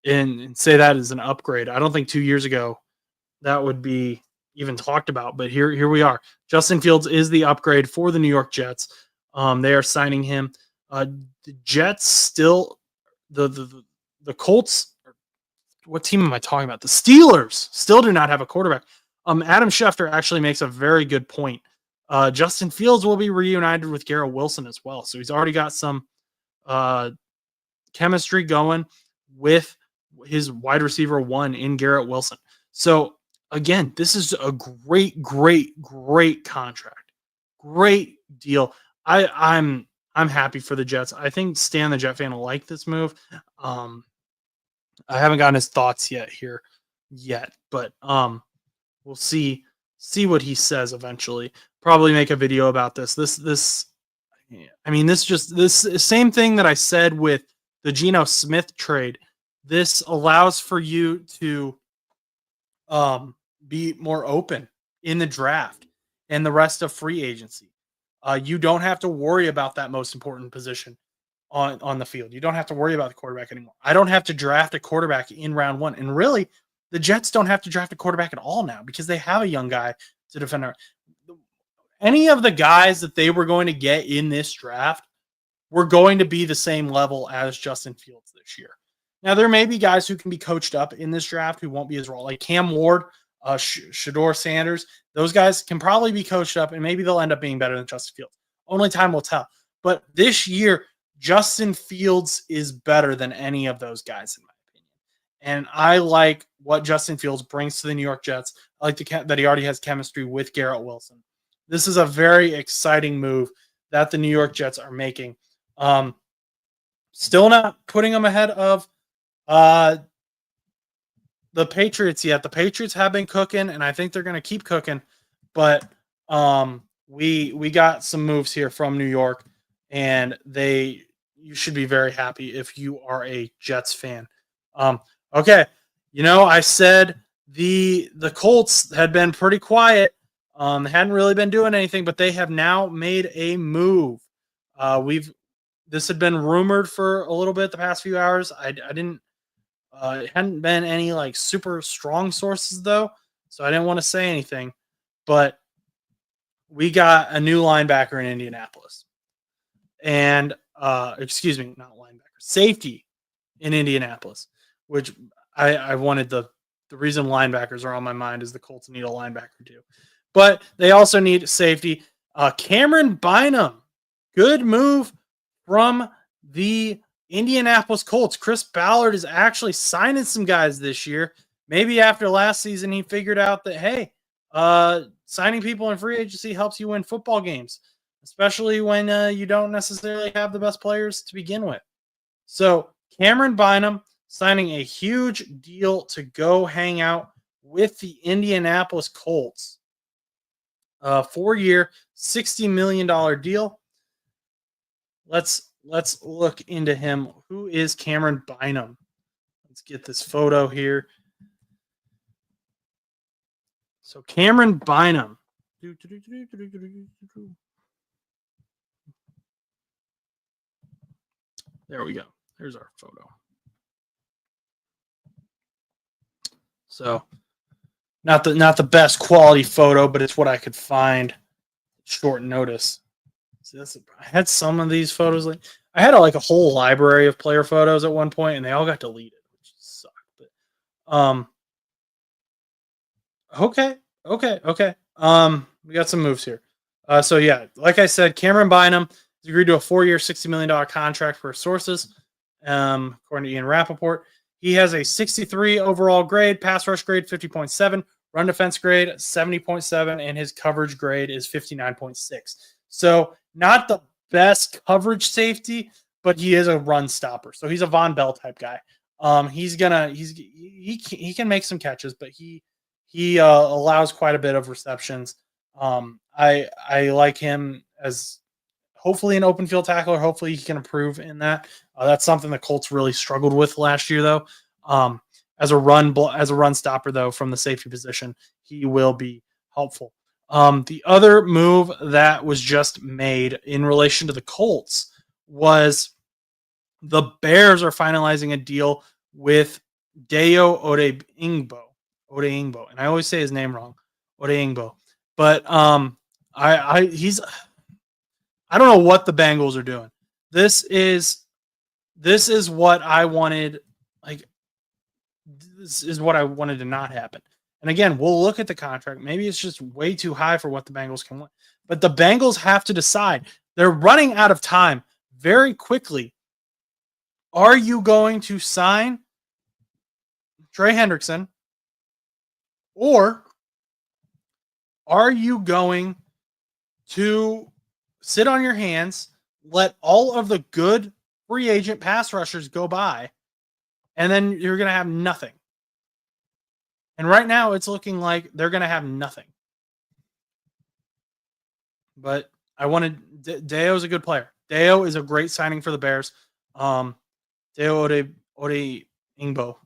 and say that is an upgrade. I don't think 2 years ago that would be even talked about, but here we are. Justin Fields is the upgrade for the New York Jets. They are signing him. The Jets still, the Colts. What team am I talking about? The Steelers still do not have a quarterback. Adam Schefter actually makes a very good point. Justin Fields will be reunited with Garrett Wilson as well, so he's already got some chemistry going with his wide receiver one in Garrett Wilson. So again, this is a great contract, great deal. I'm happy for the Jets. I think Stan the Jet fan will like this move. I haven't gotten his thoughts yet, but we'll see what he says eventually. Probably make a video about this. This same thing that I said with the Geno Smith trade. This allows for you to be more open in the draft and the rest of free agency. You don't have to worry about that most important position on the field. You don't have to worry about the quarterback anymore. I don't have to draft a quarterback in round 1. And really, the Jets don't have to draft a quarterback at all now because they have a young guy to defend. Any of the guys that they were going to get in this draft were going to be the same level as Justin Fields this year. Now, there may be guys who can be coached up in this draft who won't be as raw, like Cam Ward, Shador Sanders. Those guys can probably be coached up, and maybe they'll end up being better than Justin Fields. Only time will tell. But this year, Justin Fields is better than any of those guys, in my opinion. And I like what Justin Fields brings to the New York Jets. I like that he already has chemistry with Garrett Wilson. This is a very exciting move that the New York Jets are making. Still not putting them ahead of the Patriots yet. The Patriots have been cooking, and I think they're going to keep cooking. But we got some moves here from New York, and you should be very happy if you are a Jets fan. Okay, I said the Colts had been pretty quiet. They hadn't really been doing anything, but they have now made a move. This had been rumored for a little bit the past few hours. I didn't. It hadn't been any like super strong sources though, so I didn't want to say anything. But we got a new linebacker in Indianapolis, and excuse me, not linebacker, safety in Indianapolis, which I wanted the reason linebackers are on my mind is the Colts need a linebacker too, but they also need safety. Cameron Bynum, good move from the Indianapolis Colts. Chris Ballard is actually signing some guys this year. Maybe after last season, he figured out that, hey, signing people in free agency helps you win football games, especially when you don't necessarily have the best players to begin with. So Cameron Bynum signing a huge deal to go hang out with the Indianapolis Colts. 4-year, $60 million deal. Let's look into him. Who is Cameron Bynum? Let's get this photo here. So Cameron Bynum. There we go. There's our photo. So not the best quality photo, but it's what I could find short notice. See, I had some of these photos. I had a whole library of player photos at one point, and they all got deleted, which sucked. But okay. We got some moves here. So yeah, like I said, Cameron Bynum has agreed to a 4-year, $60 million contract for sources, according to Ian Rappaport. He has a 63 overall grade, pass rush grade 50.7, run defense grade 70.7, and his coverage grade is 59.6. So not the best coverage safety, but he is a run stopper. So he's a Von Bell type guy. He can make some catches, but he allows quite a bit of receptions. I like him as hopefully an open field tackler. Hopefully he can improve in that. That's something the Colts really struggled with last year, though. As a run stopper, though, from the safety position, he will be helpful. The other move that was just made in relation to the Colts was the Bears are finalizing a deal with Dayo Odeyingbo, and I always say his name wrong, Odeyingbo. But I don't know what the Bengals are doing. This is what I wanted. This is what I wanted to not happen. And again, we'll look at the contract. Maybe it's just way too high for what the Bengals can win. But the Bengals have to decide. They're running out of time very quickly. Are you going to sign Trey Hendrickson? Or are you going to sit on your hands, let all of the good free agent pass rushers go by, and then you're going to have nothing? And right now, it's looking like they're going to have nothing. But I wanted Dayo is a good player. Dayo is a great signing for the Bears. Dayo Odeyingbo.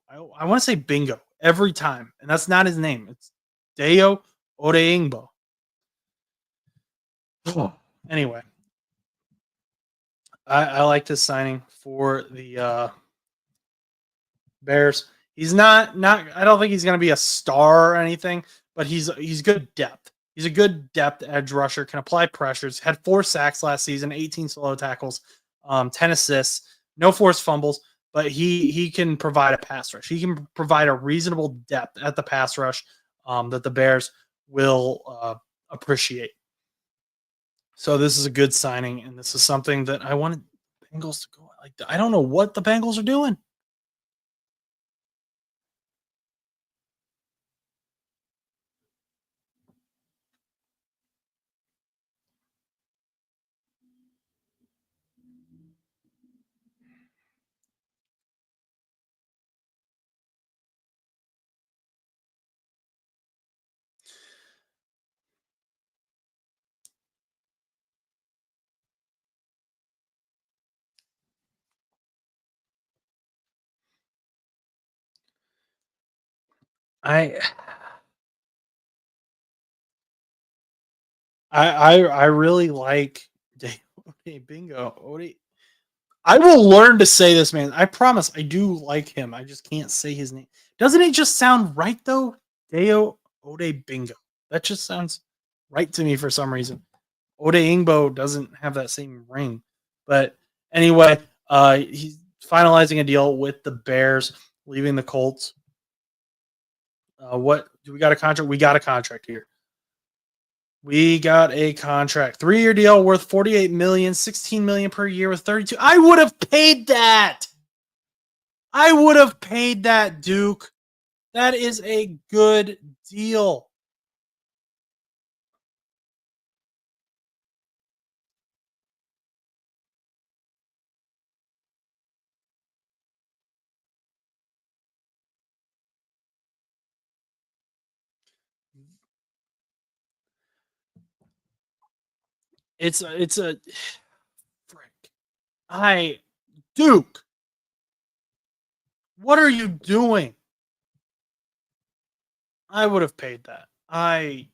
I want to say bingo every time, and that's not his name. It's Dayo Odeyingbo. Anyway, I like this signing for the Bears. He's not. I don't think he's going to be a star or anything, but he's good depth. He's a good depth edge rusher. Can apply pressures. Had 4 sacks last season, 18 solo tackles, 10 assists, no forced fumbles. But he can provide a pass rush. He can provide a reasonable depth at the pass rush that the Bears will appreciate. So this is a good signing, and this is something that I wanted Bengals to go like. I don't know what the Bengals are doing. I I really like Bingo. I will learn to say this, man. I promise. I do like him. I just can't say his name. Doesn't it just sound right though? Deo Ode Bingo. That just sounds right to me for some reason. Ode Ingbo doesn't have that same ring. But anyway, he's finalizing a deal with the Bears, leaving the Colts. What do we got a contract? We got a contract here. We got a contract. 3-year deal worth 48 million, 16 million per year with 32. I would have paid that. I would have paid that, Duke. That is a good deal. It's a frick. I Duke, what are you doing? I would have paid that. I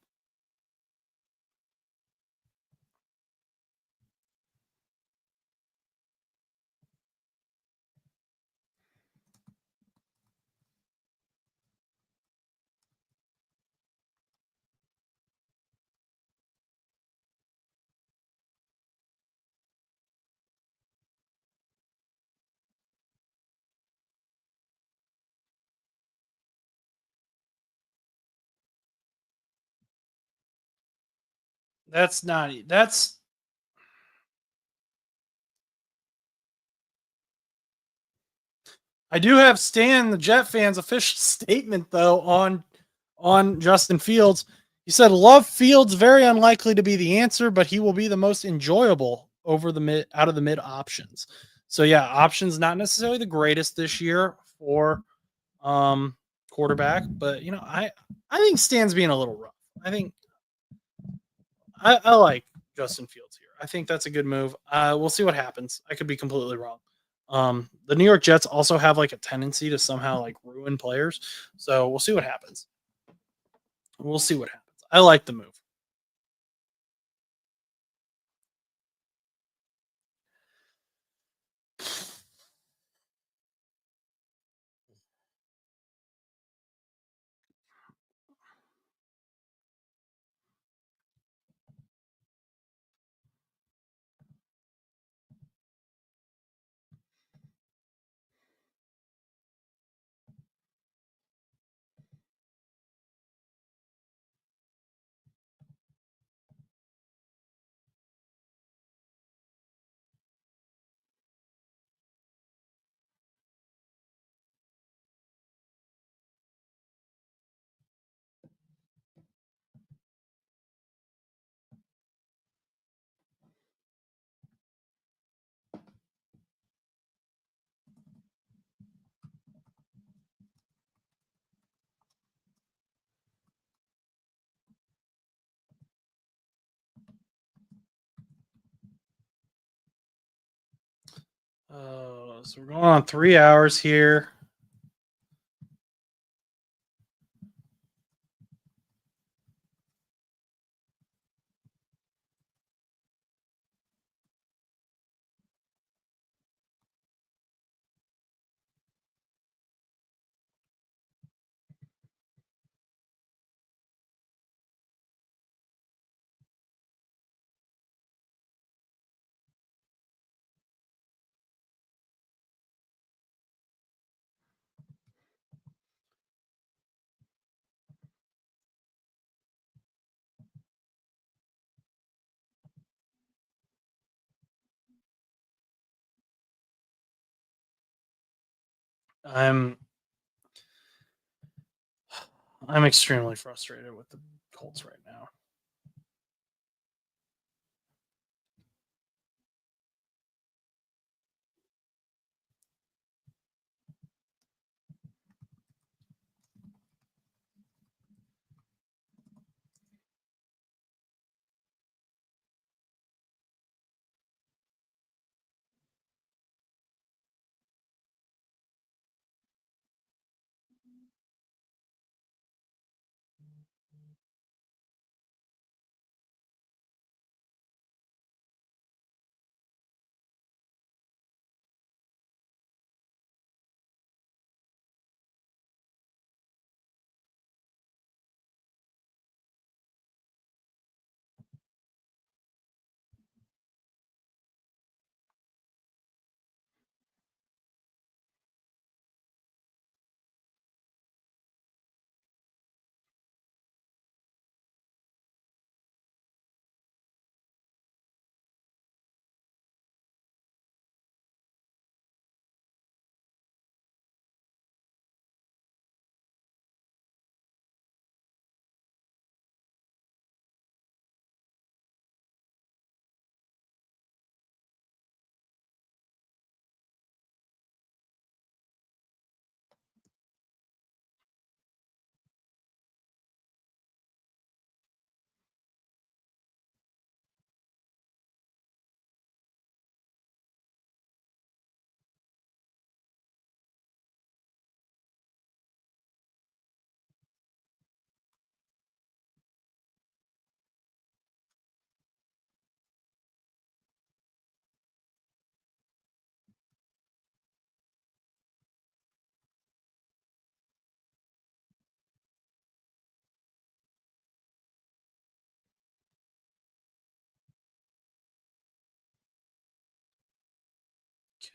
that's not that's I do have Stan the Jet fans official statement though on Justin Fields. He said love Fields very unlikely to be the answer, but he will be the most enjoyable over the mid out of the mid options. So yeah, options not necessarily the greatest this year for quarterback, but I think Stan's being a little rough. I think I like Justin Fields here. I think that's a good move. We'll see what happens. I could be completely wrong. The New York Jets also have like a tendency to somehow like ruin players, so we'll see what happens. We'll see what happens. I like the move. So we're going on 3 hours here. I'm I'm extremely frustrated with the Colts right now.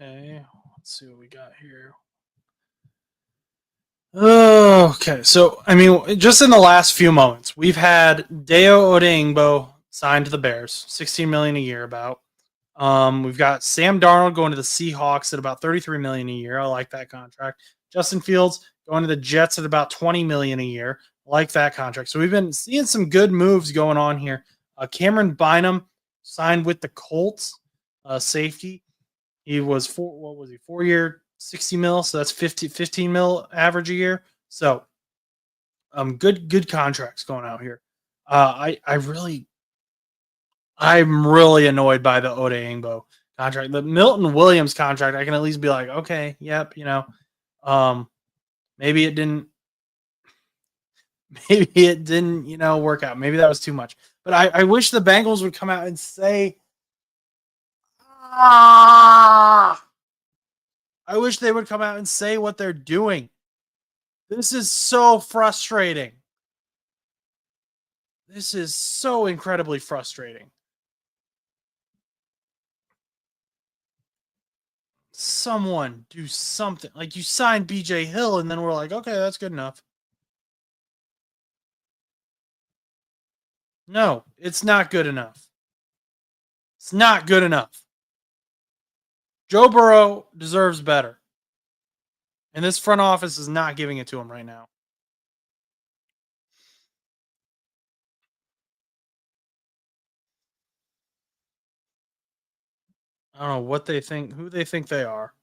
Okay, let's see what we got here. Okay, so I mean, just in the last few moments, we've had Deo Odeyingbo signed to the Bears, 16 million a year. About we've got Sam Darnold going to the Seahawks at about 33 million a year. I like that contract. Justin Fields going to the Jets at about 20 million a year. I like that contract. So we've been seeing some good moves going on here. Cameron Bynum signed with the Colts, safety. He was what was he, 4 year, 60 mil. So that's 15 mil average a year. So good contracts going out here. I'm really annoyed by the Ode Ingbo contract. The Milton Williams contract, I can at least be like, okay, yep, um, maybe it didn't, maybe it didn't, work out. Maybe that was too much. But I wish the Bengals would come out and say, ah, I wish they would come out and say what they're doing. This is so frustrating. This is so incredibly frustrating. Someone do something. Like you signed BJ Hill, and then we're like, okay, that's good enough. No, it's not good enough. It's not good enough. Joe Burrow deserves better. And this front office is not giving it to him right now. I don't know what they think, who they think they are.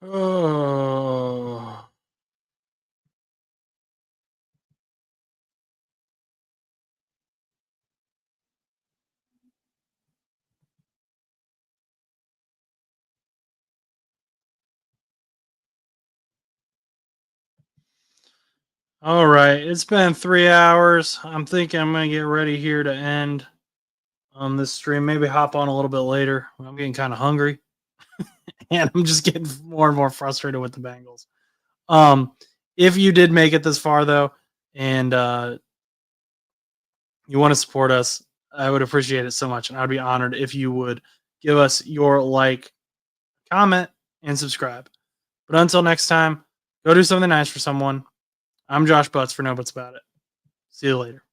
Oh. All right, it's been 3 hours. I'm thinking I'm gonna get ready here to end on this stream. Maybe hop on a little bit later. I'm getting kind of hungry, and I'm just getting more and more frustrated with the Bengals. Um, if you did make it this far though, and you want to support us, I would appreciate it so much, and I'd be honored if you would give us your like, comment, and subscribe. But until next time, go do something nice for someone. I'm Josh Butts for No Butts About It. See you later.